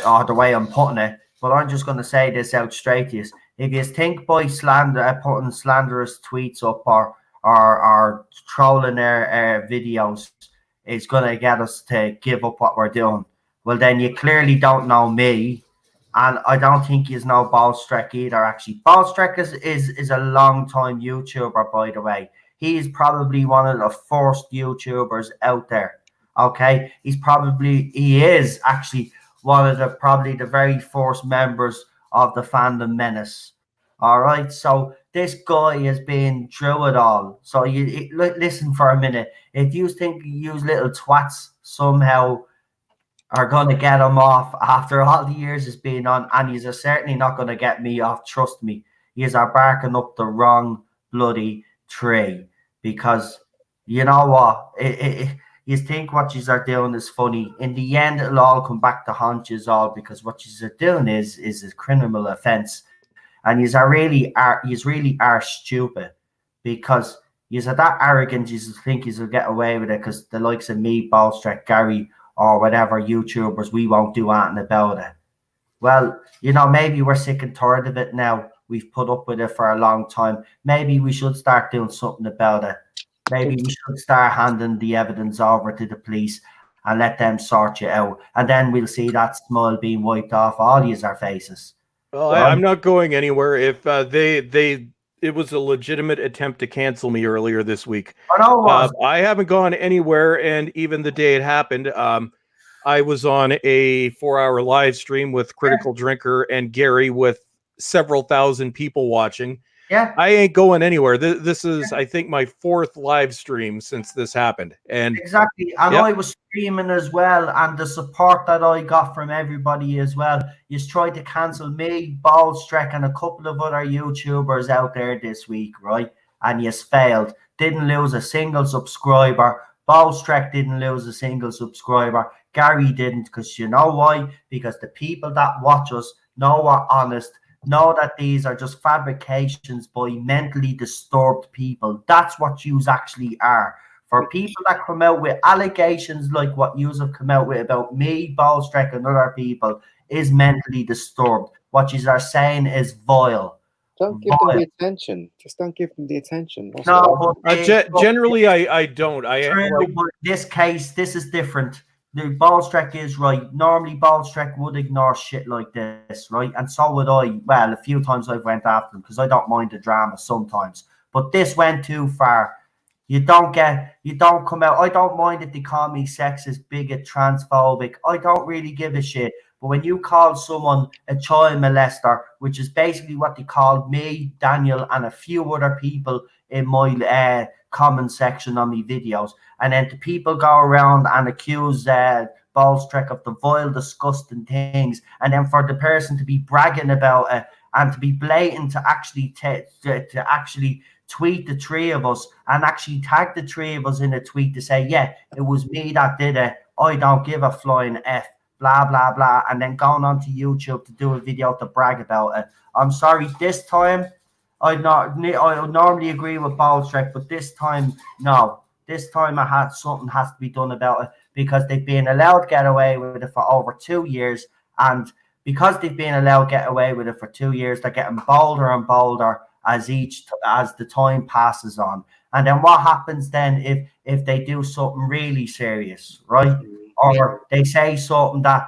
or the way I'm putting it, but I'm just going to say this out straight to you. If you think by putting slanderous tweets up or trolling their videos is going to get us to give up what we're doing, well, then you clearly don't know me, And I don't think he's no Ballstrek either, actually. Ballstrek is a long-time YouTuber, by the way. He's probably one of the first YouTubers out there. Okay? He is actually one of probably the very first members of the fandom menace. All right? So this guy has been through it all. So listen for a minute. If you think you little twats somehow are going to get him off after all the years he's been on, and he's certainly not going to get me off, trust me. He's barking up the wrong bloody tree, because you know what? You think what you are doing is funny. In the end, it'll all come back to haunt you all, because what you are doing is a criminal offence, and he's really stupid, because he's that arrogant. You think he'll get away with it because the likes of me, Ballstrek, Gary, or whatever YouTubers, we won't do anything about it. Well, maybe we're sick and tired of it now. We've put up with it for a long time. Maybe we should start doing something about it. Maybe we should start handing the evidence over to the police and let them sort you out. And then we'll see that smile being wiped off all our faces. Well, I'm not going anywhere. If it was a legitimate attempt to cancel me earlier this week. I haven't gone anywhere, and even the day it happened, I was on a 4-hour live stream with Critical Drinker and Gary with several thousand people watching. Yeah, I ain't going anywhere. This is, I think, my 4th live stream since this happened. And exactly, and I was streaming as well, and the support that I got from everybody as well. You tried to cancel me, Ballstrek, and a couple of other YouTubers out there this week, right? And you failed. Didn't lose a single subscriber. Ballstrek didn't lose a single subscriber. Gary didn't, because you know why? Because the people that watch us know we're honest, know that these are just fabrications by mentally disturbed people. That's what yous actually are. For people that come out with allegations like what yous have come out with about me, Ballstrek, and other people is mentally disturbed. What yous are saying is vile. Don't give them the attention. Just don't give them the attention. Generally, I don't. But in this case, this is different. The Ballstrek is right. Normally, Ballstrek would ignore shit like this, right? And so would I. Well, a few times I've went after them because I don't mind the drama sometimes. But this went too far. You don't come out. I don't mind if they call me sexist, bigot, transphobic. I don't really give a shit. But when you call someone a child molester, which is basically what they called me, Daniel, and a few other people in my comment section on my videos, and then the people go around and accuse Ballstrek of the vile, disgusting things, and then for the person to be bragging about it and to be blatant to actually to actually tweet the 3 of us and actually tag the 3 of us in a tweet to say, yeah, it was me that did it. I don't give a flying F. Blah, blah, blah, and then going on to YouTube to do a video to brag about it. I'm sorry, this time, I normally agree with Ballstrek, but this time, no. This time something has to be done about it, because they've been allowed to get away with it for over 2 years, and because they've been allowed to get away with it for 2 years, they're getting bolder and bolder as the time passes on. And then what happens then if they do something really serious, right? Or they say something that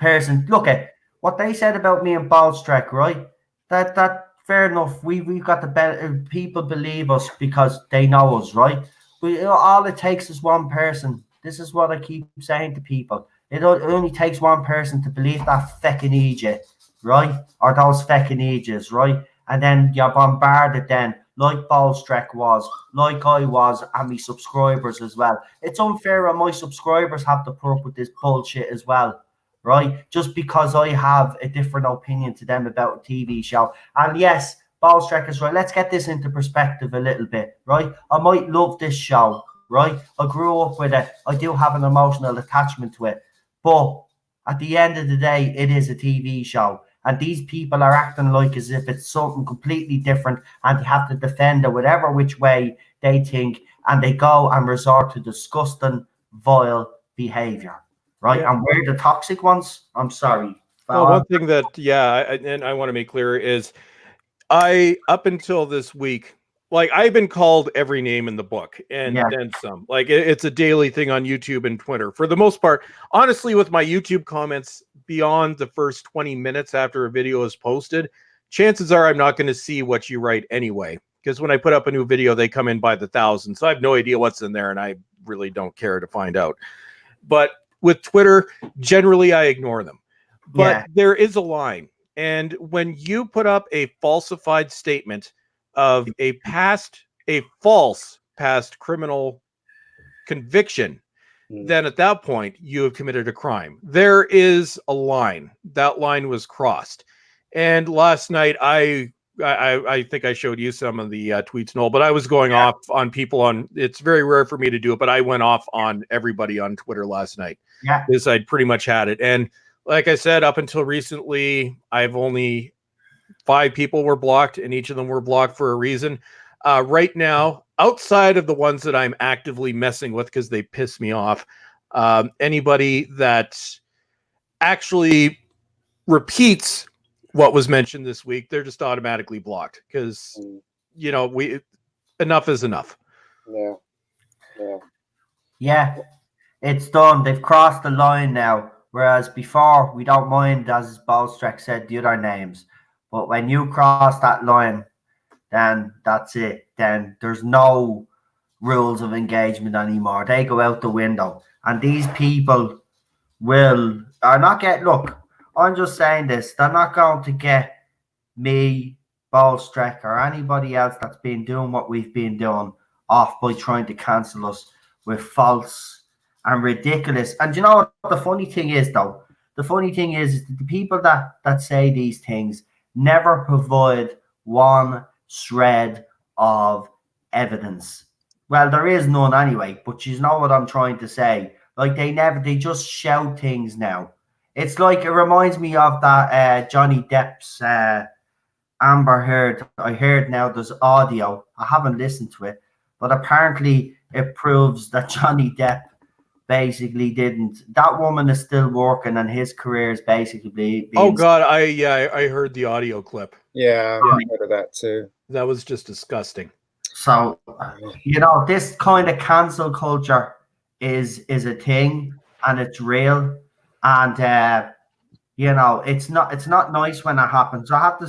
person, look at what they said about me and Ballstrek, right? That fair enough. We've got the better people believe us because they know us, right? All it takes is one person. This is what I keep saying to people. It only takes one person to believe that feckin' idiot, right? Or those feckin' idiots, right? And then you're bombarded then, like Ballstrek was, like I was, and my subscribers as well. It's unfair and my subscribers have to put up with this bullshit as well, right? Just because I have a different opinion to them about a TV show. And yes, Ballstrek is right. Let's get this into perspective a little bit, right? I might love this show, right? I grew up with it. I do have an emotional attachment to it. But at the end of the day, it is a TV show. And these people are acting like as if it's something completely different, and they have to defend it whatever which way they think, and they go and resort to disgusting, vile behavior, right? Yeah. And we're the toxic ones. I'm sorry. Well, one thing that, and I want to make clear is, up until this week, like I've been called every name in the book and Yeah. then some. Like it's a daily thing on YouTube and Twitter. For the most part, honestly, with my YouTube comments beyond the first 20 minutes after a video is posted, chances are I'm not going to see what you write anyway. Because when I put up a new video, they come in by the thousands. So I have no idea what's in there, and I really don't care to find out. But with Twitter, generally I ignore them. But there is a line. And when you put up a falsified statement of a false past criminal conviction, then at that point you have committed a crime. There is a line. That line was crossed. And last night I think I showed you some of the tweets, Noel, but I was going off on people on. It's very rare for me to do it, but I went off on everybody on Twitter last night. Yeah, because I'd pretty much had it. And like I said, up until recently, I've only 5 people were blocked, and each of them were blocked for a reason. Right now, outside of the ones that I'm actively messing with because they piss me off, anybody that actually repeats what was mentioned this week, they're just automatically blocked because, enough is enough. Yeah, it's done. They've crossed the line now. Whereas before, we don't mind, as Ballstreck said, the other names. But when you cross that line, then that's it. Then there's no rules of engagement anymore. They go out the window. And these people are not get, look, I'm just saying this, they're not going to get me, Ballstreck, or anybody else that's been doing what we've been doing off by trying to cancel us with false and ridiculous. And you know what the funny thing is, though? The funny thing is that the people that say these things never provide one shred of evidence. Well, there is none anyway, but you know what I'm trying to say. Like, they just shout things now. It's like, it reminds me of that Johnny Depp's Amber Heard. I heard now there's audio. I haven't listened to it, but apparently it proves that Johnny Depp basically didn't. That woman is still working, and his career is basically being. Oh God, I heard the audio clip. Yeah, I heard of that too. That was just disgusting. So, this kind of cancel culture is a thing, and it's real, and it's not nice when it happens. I have to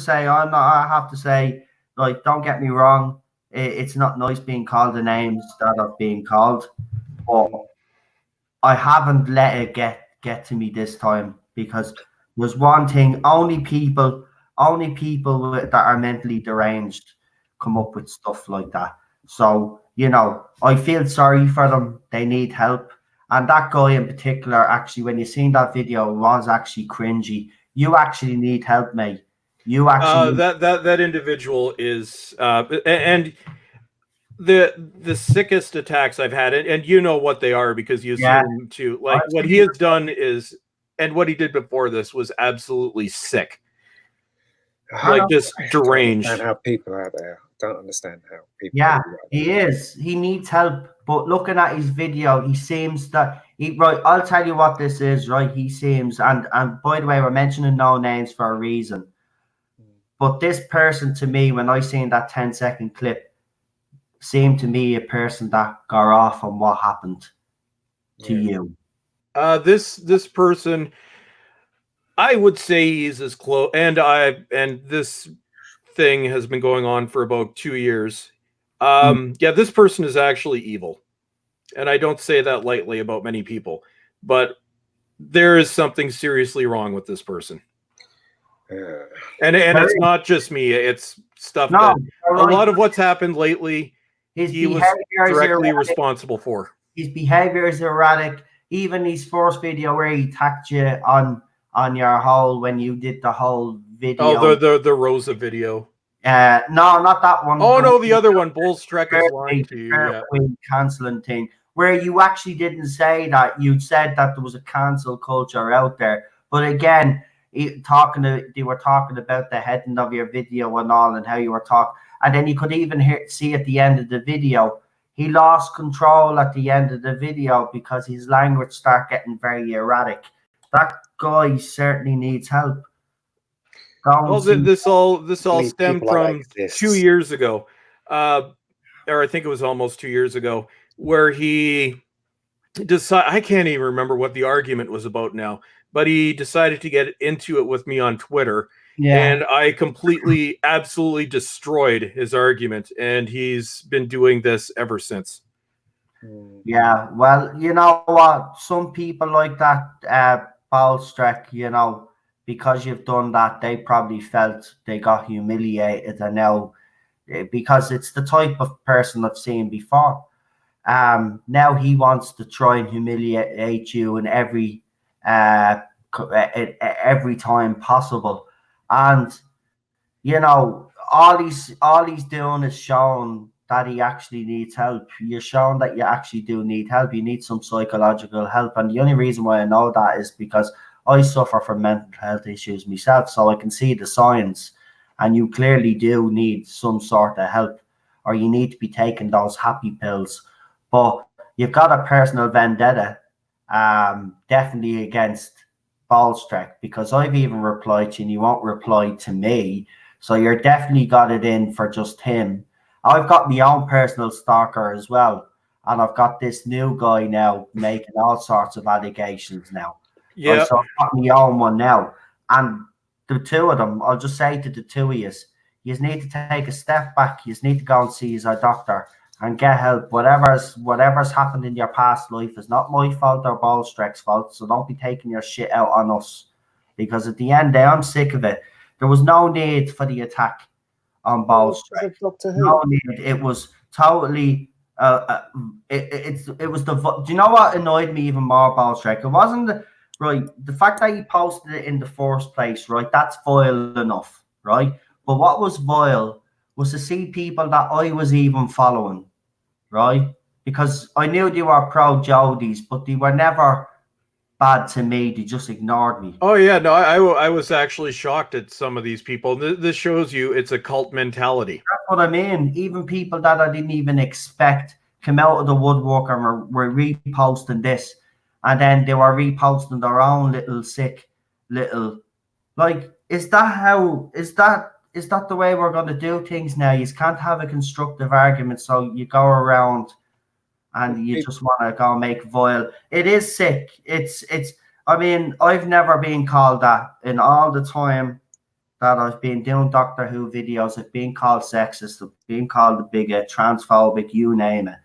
say, like, don't get me wrong, it's not nice being called the names that are being called, but I haven't let it get to me this time, because there's one thing: only people that are mentally deranged come up with stuff like that. So, I feel sorry for them. They need help. And that guy in particular, actually, when you seen that video, was actually cringy. You actually need help, mate. You actually that individual is and the sickest attacks I've had, and you know what they are because you see them too. Like, what he has done is, and what he did before this was absolutely sick. Like, just deranged. And how people are there. Don't understand how people. Yeah, he is. He needs help. But looking at his video, he seems that right. I'll tell you what this is. Right, he seems, and by the way, we're mentioning no names for a reason. But this person, to me, when I seen that 10-second clip, seemed to me a person that got off on what happened to you. This person, I would say he's as close, and this thing has been going on for about 2 years. This person is actually evil, and I don't say that lightly about many people, but there is something seriously wrong with this person. And it's not just me; it's stuff that a lot of what's happened lately. He was directly responsible for. His behavior is erratic. Even his first video where he attacked you on your hole when you did the whole video. Oh, the Rosa video. No, not that one. Oh no, the other one. Bullstreck is lying to you. Canceling thing where you actually didn't say that. You said that there was a cancel culture out there, but again, they were talking about the heading of your video and all, and how you were talking, and then you could even see at the end of the video, he lost control at the end of the video because his language started getting very erratic. That guy certainly needs help. Well, this all stemmed from 2 years ago. or I think it was almost 2 years ago, where he decided, I can't even remember what the argument was about now, but he decided to get into it with me on Twitter. Yeah. And I completely, absolutely destroyed his argument. And he's been doing this ever since. Yeah, well, you know what? Some people like that, Balstrek, you know, because you've done that, they probably felt they got humiliated, and now, because it's the type of person I've seen before. Now he wants to try and humiliate you in every time possible, and you know, all he's doing is showing that he actually needs help. You're showing that you actually do need help. You need some psychological help. And the only reason why I know that is because I suffer from mental health issues myself. So I can see the signs. And you clearly do need some sort of help, or you need to be taking those happy pills. But you've got a personal vendetta, definitely against Balstrek, because I've even replied to you and you won't reply to me. So you're definitely got it in for just him. I've got my own personal stalker as well. And I've got this new guy now making all sorts of allegations now. Yeah. Right, so I've got my own one now. And the two of them, I'll just say to the two of you need to take a step back. You need to go and see your doctor and get help. Whatever's happened in your past life is not my fault or Balstrek's fault. So don't be taking your shit out on us. Because at the end there, I'm sick of it. There was no need for the attack on Balstrek. No need. It was totally. It was the. Do you know what annoyed me even more, Balstrek? It wasn't the fact that he posted it in the first place, right? That's vile enough, right? But what was vile was to see people that I was even following, right? Because I knew they were pro Jodies, but they were never bad to me. They just ignored me. Oh yeah, no, I was actually shocked at some of these people. This shows you it's a cult mentality. That's what I mean. Even people that I didn't even expect come out of the woodwork and were reposting this, and then they were reposting their own little like. Is that the way we're going to do things now? You can't have a constructive argument, so you go around and you just want to go make vile. It is sick. It's. I mean, I've never been called that in all the time that I've been doing Doctor Who videos. I've been called sexist, I've been called a bigot, transphobic, you name it.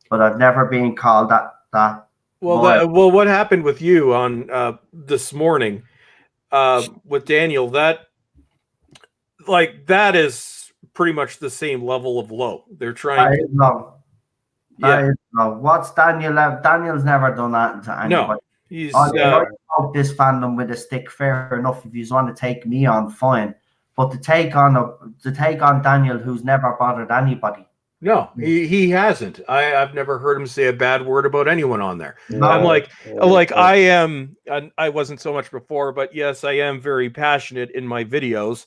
But I've never been called that. Well, what happened with you on this morning with Daniel? That is pretty much the same level of low. They're trying to. No. What's Daniel? Daniel's never done that to anybody. No, he's I poke this fandom with a stick. Fair enough. If you want to take me on, fine. But to take on Daniel, who's never bothered anybody. No, he hasn't. I've never heard him say a bad word about anyone on there. No. I'm like I am. I wasn't so much before, but yes, I am very passionate in my videos.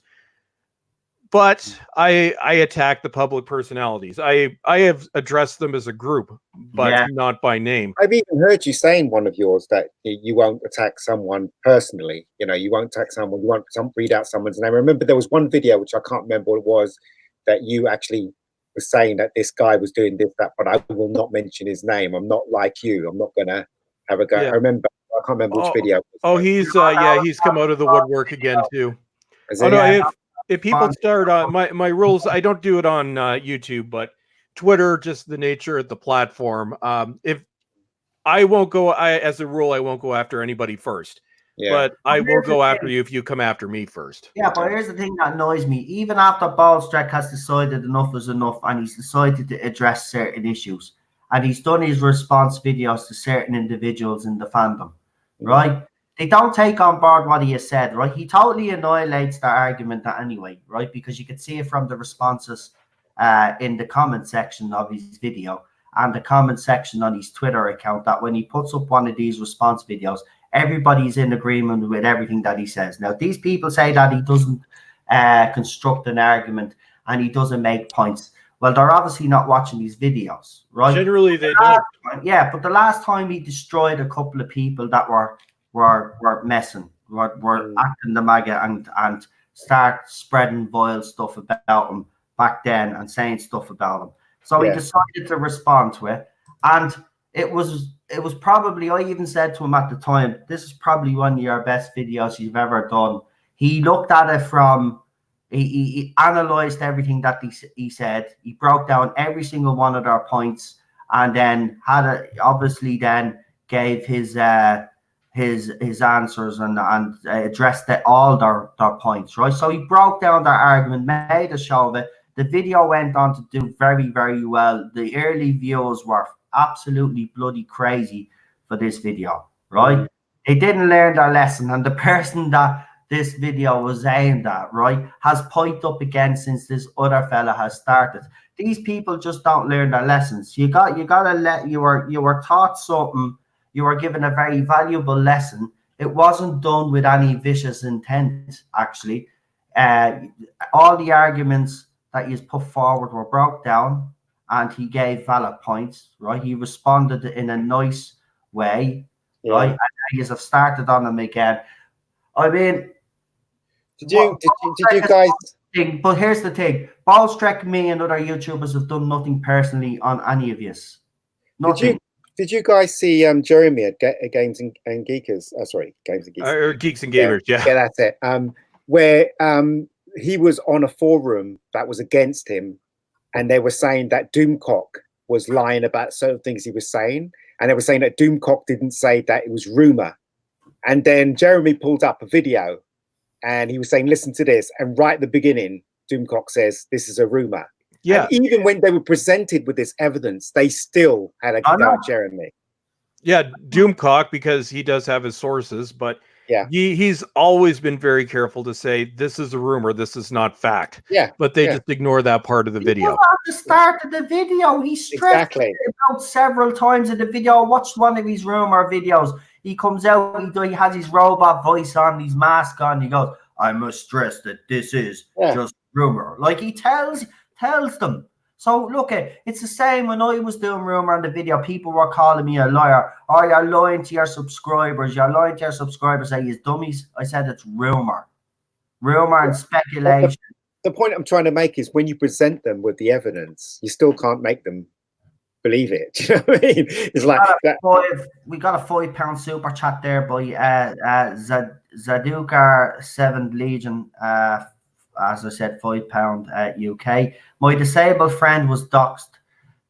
But I attack the public personalities. I have addressed them as a group, but not by name. I've even heard you say in one of yours that you won't attack someone personally. You know, you won't attack someone. You won't read out someone's name. I remember there was one video, which I can't remember what it was, that you actually were saying that this guy was doing this, that, but I will not mention his name. I'm not like you. I'm not going to have a go. Yeah. I can't remember which video. He's come out of the woodwork again too. If people start on my rules, I don't do it on YouTube, but Twitter, just the nature of the platform. If I won't go, as a rule, I won't go after anybody first. Yeah. But I will go after you if you come after me first. Yeah, but here's the thing that annoys me. Even after Balstrek has decided enough is enough, and he's decided to address certain issues, and he's done his response videos to certain individuals in the fandom, right? They don't take on board what he has said, right? He totally annihilates the argument anyway, right? Because you can see it from the responses in the comment section of his video and the comment section on his Twitter account, that when he puts up one of these response videos, everybody's in agreement with everything that he says. Now, these people say that he doesn't construct an argument and he doesn't make points. Well, they're obviously not watching these videos, right? Generally, they don't. Yeah, but the last time he destroyed a couple of people that were messing, were acting the maggot and start spreading vile stuff about him. back then and saying stuff about him. So he decided to respond to it, and it was probably, I even said to him at the time, this is probably one of your best videos you've ever done. He looked at it from, he analyzed everything that he said. He broke down every single one of their points, and then obviously then gave his answers and addressed all their points, right? So he broke down their argument, made a show of it. The video went on to do very, very well. The early views were absolutely bloody crazy for this video, right? They didn't learn their lesson, and the person that this video was aimed at, right, has piped up again since this other fella has started. These people just don't learn their lessons. You gotta let, you were taught something, you were given a very valuable lesson. It wasn't done with any vicious intent, actually. All the arguments that he's put forward were broke down, and he gave valid points, right? He responded in a nice way, right? And you have started on him again. I mean, did you guys? But here's the thing: Ballstrek, me, and other YouTubers have done nothing personally on any of this. Nothing. Did you guys see Jeremy at Games and Geekers? Sorry, Games and Geekers. Or Geeks and Gamers, yeah, that's it. Where he was on a forum that was against him, and they were saying that Doomcock was lying about certain things he was saying, and they were saying that Doomcock didn't say that, it was rumor. And then Jeremy pulled up a video, and he was saying, "Listen to this." And right at the beginning, Doomcock says, "This is a rumor." Yeah. And even when they were presented with this evidence, they still had a go at Jeremy. Yeah, Doomcock, because he does have his sources, but yeah, he's always been very careful to say this is a rumor, this is not fact. Yeah, but they just ignore that part of the video. At the start of the video, he stressed it out several times in the video. I watched one of his rumor videos. He comes out, he has his robot voice on, his mask on. He goes, "I must stress that this is just rumor." Like he tells them. So look, it's the same when I was doing rumor on the video. People were calling me a liar. "Oh, you're lying to your subscribers. You're lying to your subscribers." Say, "You dummies." I said it's rumor and speculation. The point I'm trying to make is when you present them with the evidence, you still can't make them believe it. Do you know what I mean? It's like we got a £5 super chat there by Zadukar 7th Legion. As I said, £5 UK. "My disabled friend was doxxed.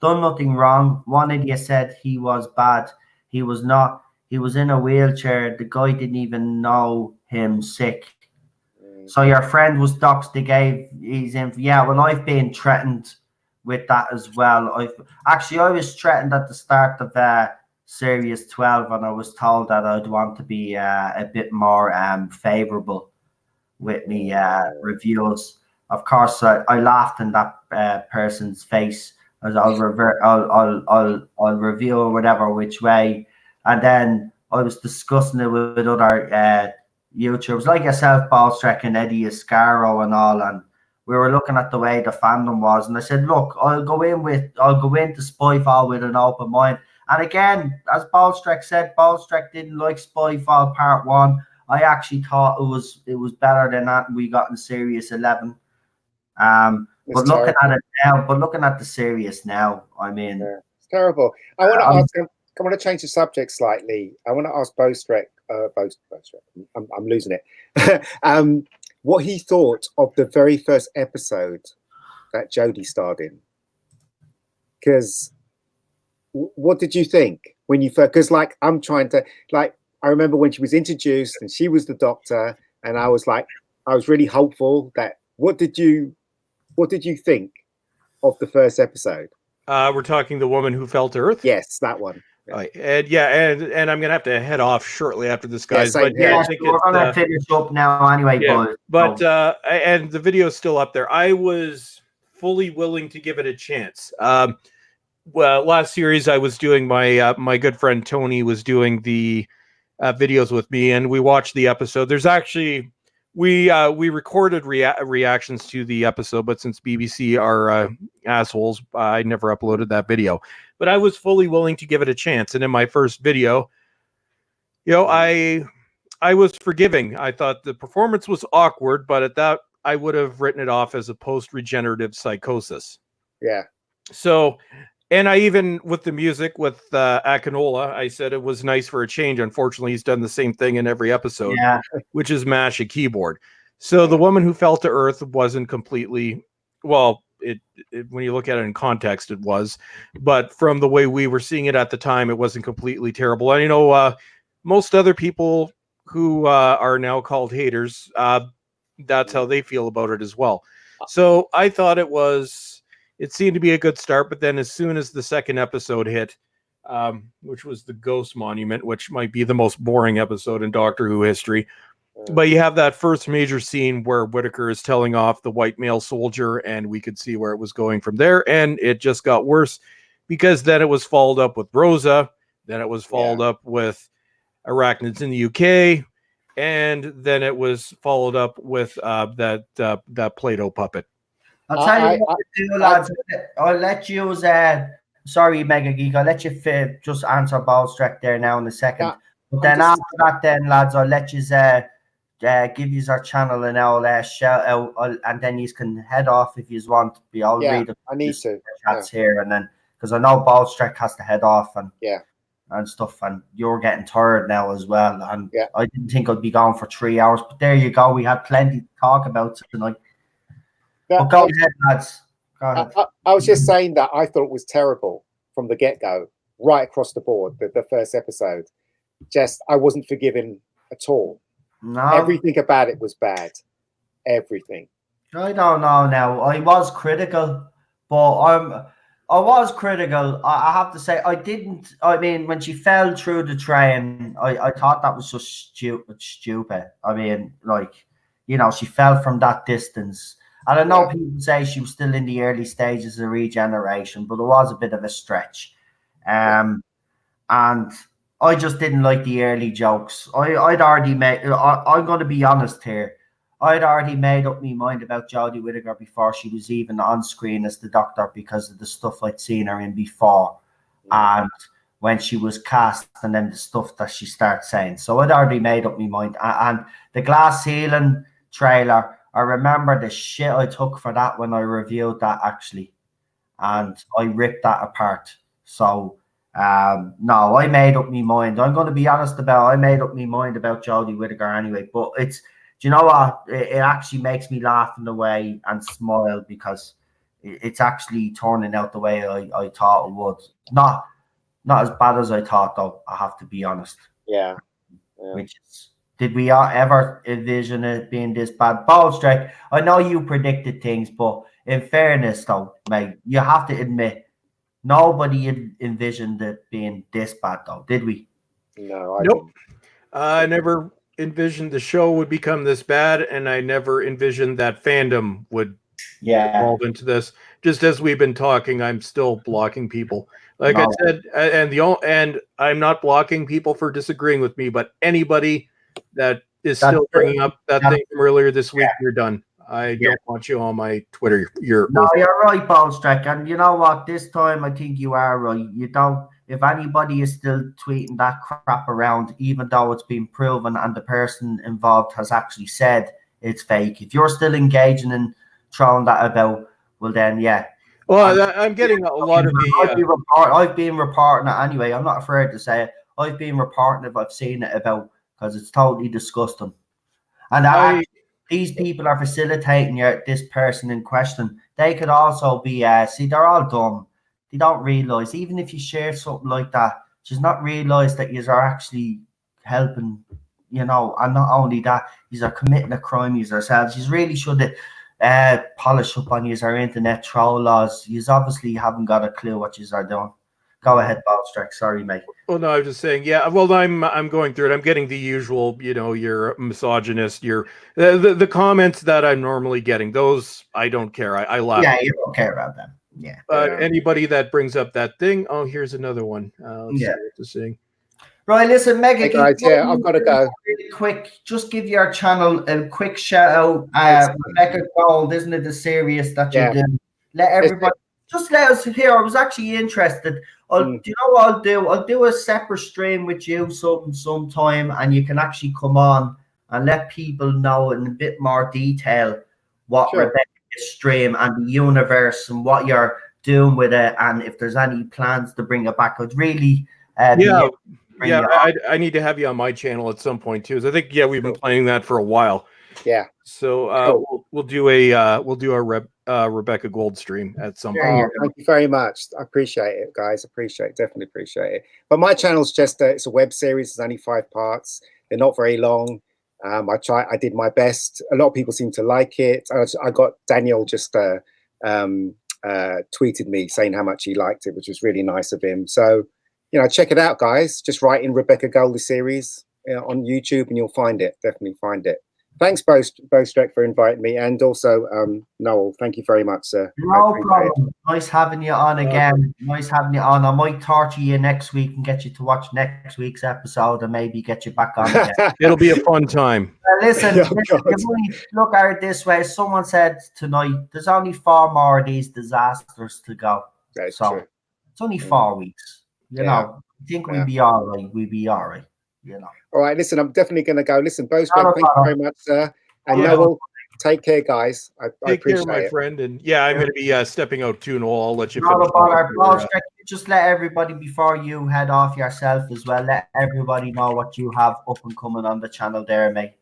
Done nothing wrong. One idiot said he was bad. He was not. He was in a wheelchair. The guy didn't even know him sick." So your friend was doxxed. They gave his info. Yeah, well, I've been threatened with that as well. I was threatened at the start of Series 12, and I was told that I'd want to be a bit more favourable with me reviews. Of course, I laughed in that person's face as I'll review or whatever which way, and then I was discussing it with other YouTubers like yourself, Ballstrek and Eddie Ascaro and all, and we were looking at the way the fandom was, and I said, "Look, I'll go into Spyfall with an open mind." And again, as Ballstrek said, Ballstrek didn't like Spyfall Part 1. I actually thought it was better than that we got in Series 11. But looking at it now, looking at the series now, I mean, it's terrible. I want to ask. I want to change the subject slightly. I want to ask Bowstrek. I'm losing it. What he thought of the very first episode that Jodie starred in. Because what did you think when you first? Because I'm trying to I remember when she was introduced and she was the Doctor, and I was really hopeful that. What did you think of the first episode? We're talking The Woman Who Fell to Earth? Yes, that one. And I'm gonna have to head off shortly after this, guys. I think we're gonna finish up now anyway, boys. And the video is still up there. I was fully willing to give it a chance. Well, last series I was doing my good friend Tony was doing the videos with me, and we watched the episode. There's actually we recorded reactions to the episode, but since BBC are assholes, I never uploaded that video. But I was fully willing to give it a chance, and in my first video, I was forgiving. I thought the performance was awkward, but I would have written it off as a post-regenerative psychosis. Yeah. So, and I even, with the music, with Akinola, I said it was nice for a change. Unfortunately, he's done the same thing in every episode, which is mash a keyboard. So the woman who fell to Earth wasn't completely, well, it when you look at it in context, it was. But from the way we were seeing it at the time, it wasn't completely terrible. And, you know, most other people who are now called haters, that's how they feel about it as well. So I thought it seemed to be a good start, but then as soon as the second episode hit, which was the Ghost Monument, which might be the most boring episode in Doctor Who history, but you have that first major scene where Whittaker is telling off the white male soldier, and we could see where it was going from there, and it just got worse, because then it was followed up with Rosa, then it was followed up with Arachnids in the UK, and then it was followed up with that Play-Doh puppet. I'll tell you what to do, lads. I'll let you sorry, Mega Geek, I'll let you just answer Ballstrek there now in a second. But then after that, then, lads, I'll let you give you our channel and I'll shout out, and then you can head off if you want. I'll read the chats here, and then, because I know Ballstrek has to head off and stuff, and you're getting tired now as well. And I didn't think I'd be gone for 3 hours, but there you go. We had plenty to talk about tonight. Go ahead, lads. Go ahead. I was just saying that I thought it was terrible from the get-go, right across the board, the first episode. Just, I wasn't forgiving at all. No. Everything about it was bad. Everything. I don't know now. I was critical, but I was critical. I have to say, I mean, when she fell through the train, I thought that was just stupid. I mean, like, you know, she fell from that distance. And I know people say she was still in the early stages of regeneration, but it was a bit of a stretch. And I just didn't like the early jokes. I'd already made, I'm going to be honest here, I'd already made up my mind about Jodie Whittaker before she was even on screen as the Doctor, because of the stuff I'd seen her in before. And when she was cast, and then the stuff that she started saying. So I'd already made up my mind. And the glass ceiling trailer, I remember the shit I took for that when I reviewed that, actually. And I ripped that apart. So, no, I made up my mind. I'm going to be honest I made up my mind about Jodie Whittaker anyway. But do you know what? It actually makes me laugh in a way and smile, because it's actually turning out the way I thought it would. Not as bad as I thought, though, I have to be honest. Yeah. Which is... Did we ever envision it being this bad? Ballstrek, I know you predicted things, but in fairness, though, mate, you have to admit, nobody envisioned it being this bad, though, did we? No, Nope. I never envisioned the show would become this bad, and I never envisioned that fandom would evolve into this. Just as we've been talking, I'm still blocking people. Like I said, and I'm not blocking people for disagreeing with me, but anybody that is still bringing up that thing from earlier this week, you're done. I don't want you on my Twitter. You're right, Ballstrek. And you know what? This time, I think you are right. You don't. If anybody is still tweeting that crap around, even though it's been proven and the person involved has actually said it's fake, if you're still engaging and throwing that about, well then, Well, I'm getting a lot of the... I've been reporting it anyway. I'm not afraid to say it. I've been reporting if I've seen it about, because it's totally disgusting. And these people are facilitating this person in question. They could also be, they're all dumb. They don't realise, even if you share something like that, just not realise that you are actually helping, you know, and not only that, you are committing a crime yourselves. You really should polish up on our internet troll laws. You obviously haven't got a clue what you are doing. Go ahead, Ballstrek. Sorry, mate. Well, no, I was just saying, well, I'm going through it. I'm getting the usual, you know, you're a misogynist, the comments that I'm normally getting. Those, I don't care. I laugh. Yeah, you don't care about them. Yeah. But anybody that brings up that thing, here's another one. Let's see what to sing. Right, listen, Mega. Hey guys, I've got to go. Really quick, just give your channel a quick shout out. Rebecca Gold, isn't it the series that you do? Let everybody... Just let us hear. I was actually interested. Do you know what I'll do? I'll do a separate stream with you sometime, and you can actually come on and let people know in a bit more detail what Rebecca's stream and the universe and what you're doing with it, and if there's any plans to bring it back. I'd really I need to have you on my channel at some point too. So I think we've been planning that for a while. Yeah. So we'll do a Rebecca Gold stream at some point. Thank you very much. I appreciate it, guys. Definitely appreciate it. But my channel's just it's a web series. It's only 5 parts. They're not very long. I did my best. A lot of people seem to like it. I got Daniel just tweeted me saying how much he liked it, which was really nice of him. So, check it out, guys. Just write in Rebecca Goldie series on YouTube and you'll find it. Definitely find it. Thanks, Bostrek, for inviting me. And also, Noel, thank you very much, sir. No problem. Nice having you on again. Nice having you on. I might torture you next week and get you to watch next week's episode and maybe get you back on again. It'll be a fun time. Listen, look at it this way. Someone said tonight, there's only 4 more of these disasters to go. That's true. It's only 4 weeks. I think we'd be all right. We'd be all right. All right, listen, I'm definitely going to go. Listen, Bostrek, thank you very much, sir. And Noel, take care, guys. I appreciate care, my it. friend. And I'm going to be stepping out too, Noel. I'll let you finish. Just let everybody, before you head off yourself as well, let everybody know what you have up and coming on the channel there, mate.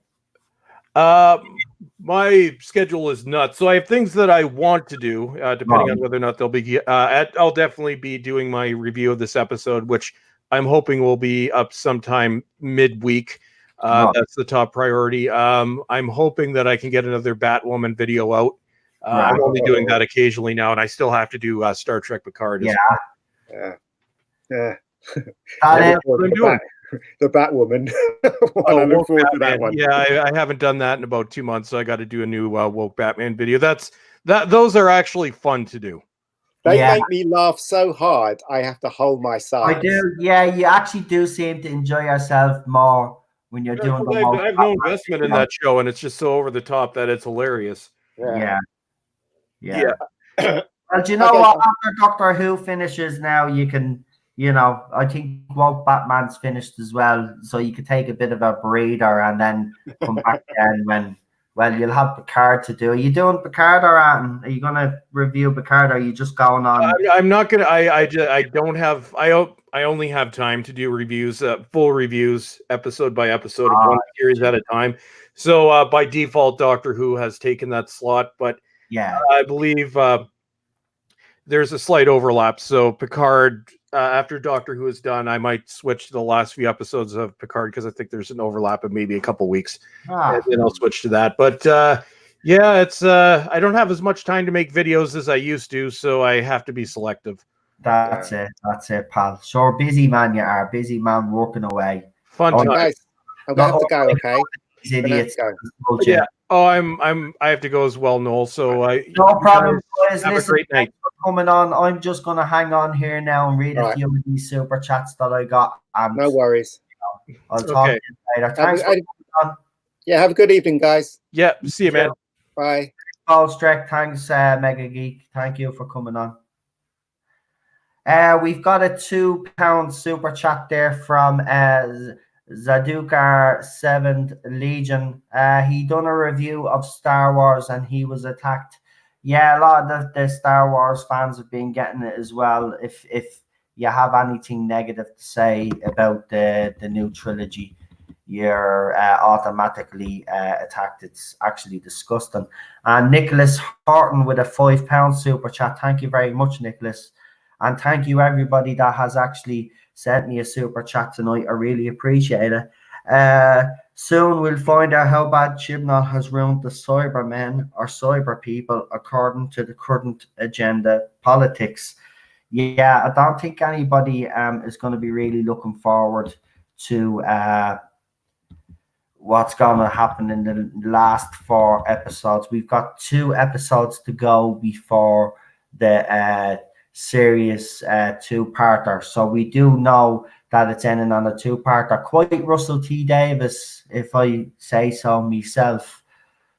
My schedule is nuts. So I have things that I want to do, depending on whether or not they'll be. I'll definitely be doing my review of this episode, which I'm hoping will be up sometime midweek. That's the top priority. I'm hoping that I can get another Batwoman video out. I'm only doing that occasionally now, and I still have to do Star Trek Picard. Yeah. The Batwoman. I look forward to that one. Yeah, I haven't done that in about 2 months, so I got to do a new woke Batman video. Those are actually fun to do. They make me laugh so hard, I have to hold my sides. I do. Yeah, you actually do seem to enjoy yourself more when you're doing the I have no investment in that show, and it's just so over the top that it's hilarious. Yeah. Well, do you know what? After Doctor Who finishes now, you can, I think Woke Batman's finished as well, so you could take a bit of a breather and then come back again when. Well, you'll have Picard to do. Are you doing Picard or are you going to review Picard? Or are you just going on? I'm not going to. I don't have. I only have time to do reviews, full reviews, episode by episode of one series at a time. So by default, Doctor Who has taken that slot. But I believe there's a slight overlap. So Picard, after Doctor Who is done, I might switch to the last few episodes of Picard because I think there's an overlap of maybe a couple weeks, and then I'll switch to that. But it's I don't have as much time to make videos as I used to, so I have to be selective. That's it, pal. Sure, busy man you are, busy man working away. Fun time. Guys, I'm gonna have to go. Okay, idiots. I have to go as well, Noel. So no problem, boys. Have a great night. Coming on, I'm just going to hang on here now and read a few of these super chats that I got. And, no worries. I'll talk to you later. Thanks for coming on. Yeah, have a good evening, guys. Yeah, see you, man. Bye. Paul Streck, thanks, Mega Geek. Thank you for coming on. We've got a £2 super chat there from Zadukar 7th Legion. He done a review of Star Wars and he was attacked. Yeah, a lot of the Star Wars fans have been getting it as well. If you have anything negative to say about the new trilogy, you're automatically attacked. It's actually disgusting. And Nicholas Horton with a £5 super chat. Thank you very much, Nicholas. And thank you, everybody that has actually sent me a super chat tonight. I really appreciate it. Soon we'll find out how bad Chibnall has ruined the Cybermen or cyber people according to the current agenda politics. Yeah, I don't think anybody is going to be really looking forward to what's going to happen in the last 4 episodes. We've got 2 episodes to go before the series 2-parter. So we do know that it's ending on a 2-parter. Quite Russell T Davis, if I say so myself.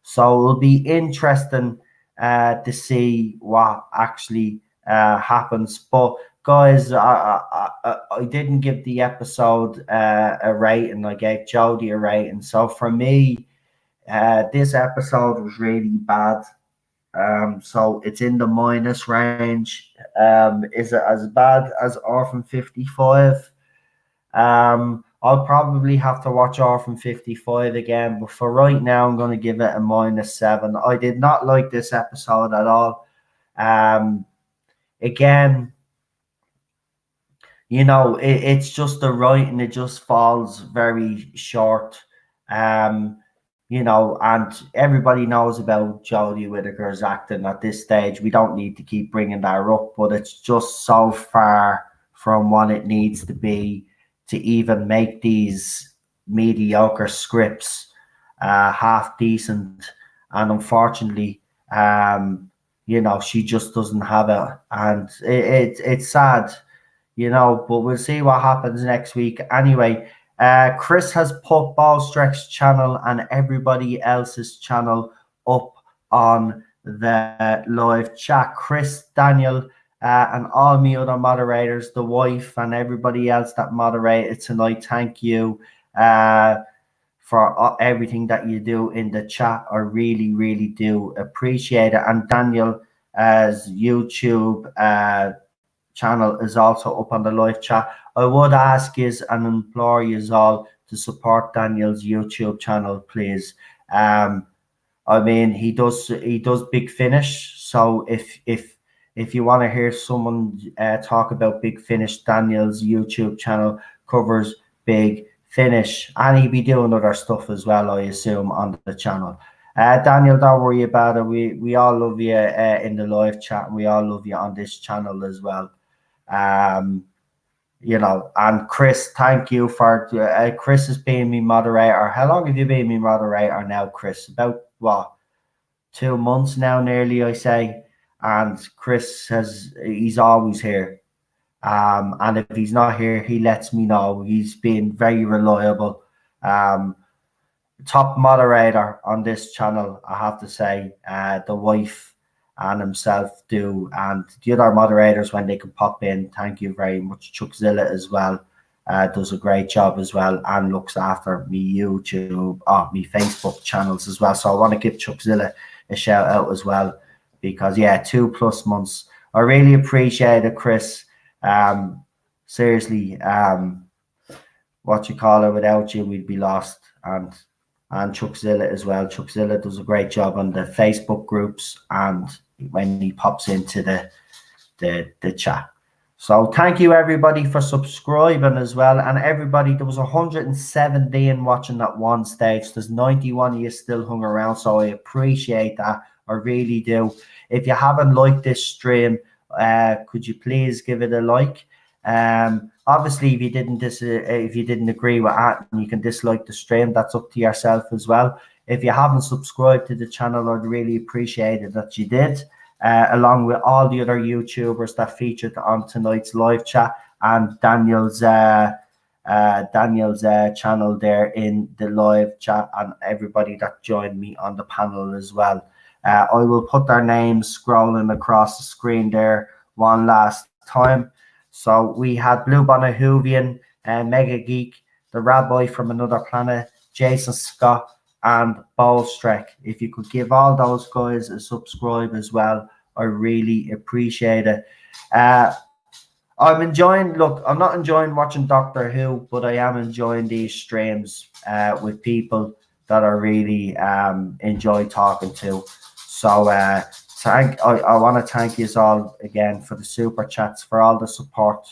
So it'll be interesting to see what actually happens. But guys, I didn't give the episode a rating. I gave Jodie a rating. So for me, This episode was really bad. So it's in the minus range. Is it as bad as Orphan 55? I'll probably have to watch Orphan 55 again, but for right now, I'm going to give it a -7. I did not like this episode at all. Again, you know, it's just the writing, it just falls very short. You know, and everybody knows about Jodie Whittaker's acting at this stage. We don't need to keep bringing that up, but it's just so far from what it needs to be to even make these mediocre scripts half decent. And unfortunately, you know, she just doesn't have it. And it's sad, you know, but we'll see what happens next week. Anyway, Chris has put Ballstreck's channel and everybody else's channel up on the live chat. Chris, Daniel, and all my other moderators, the wife and everybody else that moderated tonight, thank you for everything that you do in the chat. I really, really do appreciate it. And Daniel's YouTube channel is also up on the live chat. I would ask you and implore you all to support Daniel's YouTube channel, please. I mean, he does Big Finish. So if you want to hear someone talk about Big Finish, Daniel's YouTube channel covers Big Finish, and he'll be doing other stuff as well, I assume, on the channel. Daniel, don't worry about it. We all love you in the live chat, and we all love you on this channel as well. You know, and Chris, thank you for Chris has been my moderator. How long have you been my moderator now, Chris? About what, 2 months now, nearly, I say. And Chris he's always here. And if he's not here, he lets me know. He's been very reliable. Top moderator on this channel, I have to say. The wife and himself do, and the other moderators when they can pop in, thank you very much. Chuckzilla as well does a great job as well and looks after me YouTube, me Facebook channels as well. So I want to give Chuckzilla a shout out as well, because yeah, 2+ months. I really appreciate it, Chris. Seriously, what you call it, without you we'd be lost. And Chuckzilla as well. Chuckzilla does a great job on the Facebook groups and when he pops into the chat. So thank you everybody for subscribing as well. And everybody, there was 117 watching at one stage. There's 91 of you still hung around, so I appreciate that. I really do. If you haven't liked this stream, could you please give it a like? Obviously, if you didn't agree with that, you can dislike the stream. That's up to yourself as well. If you haven't subscribed to the channel, I'd really appreciate it that you did, along with all the other YouTubers that featured on tonight's live chat and Daniel's channel there in the live chat, and everybody that joined me on the panel as well. I will put their names scrolling across the screen there one last time. So we had Blue Bonnet Hoovian, Mega Geek, the Rabbi from Another Planet, Jason Scott, and Ballstreck. If you could give all those guys a subscribe as well, I really appreciate it. I'm not enjoying watching Doctor Who, but I am enjoying these streams with people that I really enjoy talking to. So I want to thank you all again for the super chats, for all the support,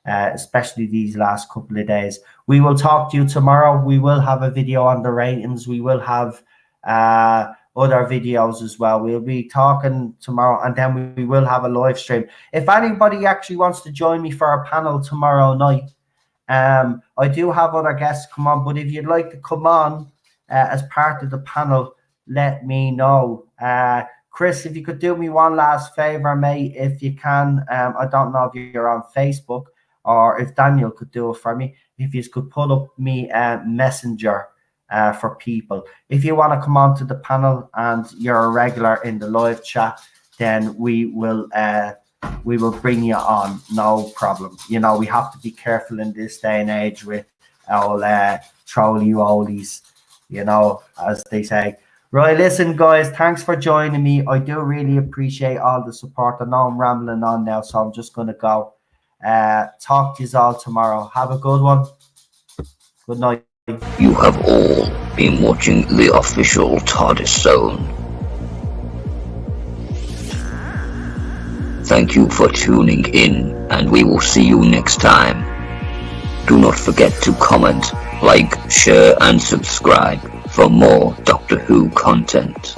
especially these last couple of days. We will talk to you tomorrow. We will have a video on the ratings. We will have other videos as well. We'll be talking tomorrow, and then we will have a live stream. If anybody actually wants to join me for a panel tomorrow night, I do have other guests come on, but if you'd like to come on as part of the panel, let me know. Chris, if you could do me one last favor, mate, if you can. I don't know if you're on Facebook, or if Daniel could do it for me. If you could put up me messenger for people. If you want to come on to the panel and you're a regular in the live chat, then we will bring you on. No problem. You know, we have to be careful in this day and age with our trolley oldies. you know, as they say. Right, listen, guys, thanks for joining me. I do really appreciate all the support. I know I'm rambling on now, so I'm just going to go. Talk to you all tomorrow. Have a good one. Good night. You have all been watching the official Tardis Zone. Thank you for tuning in, and we will see you next time. Do not forget to comment, like, share, and subscribe for more Doctor Who content.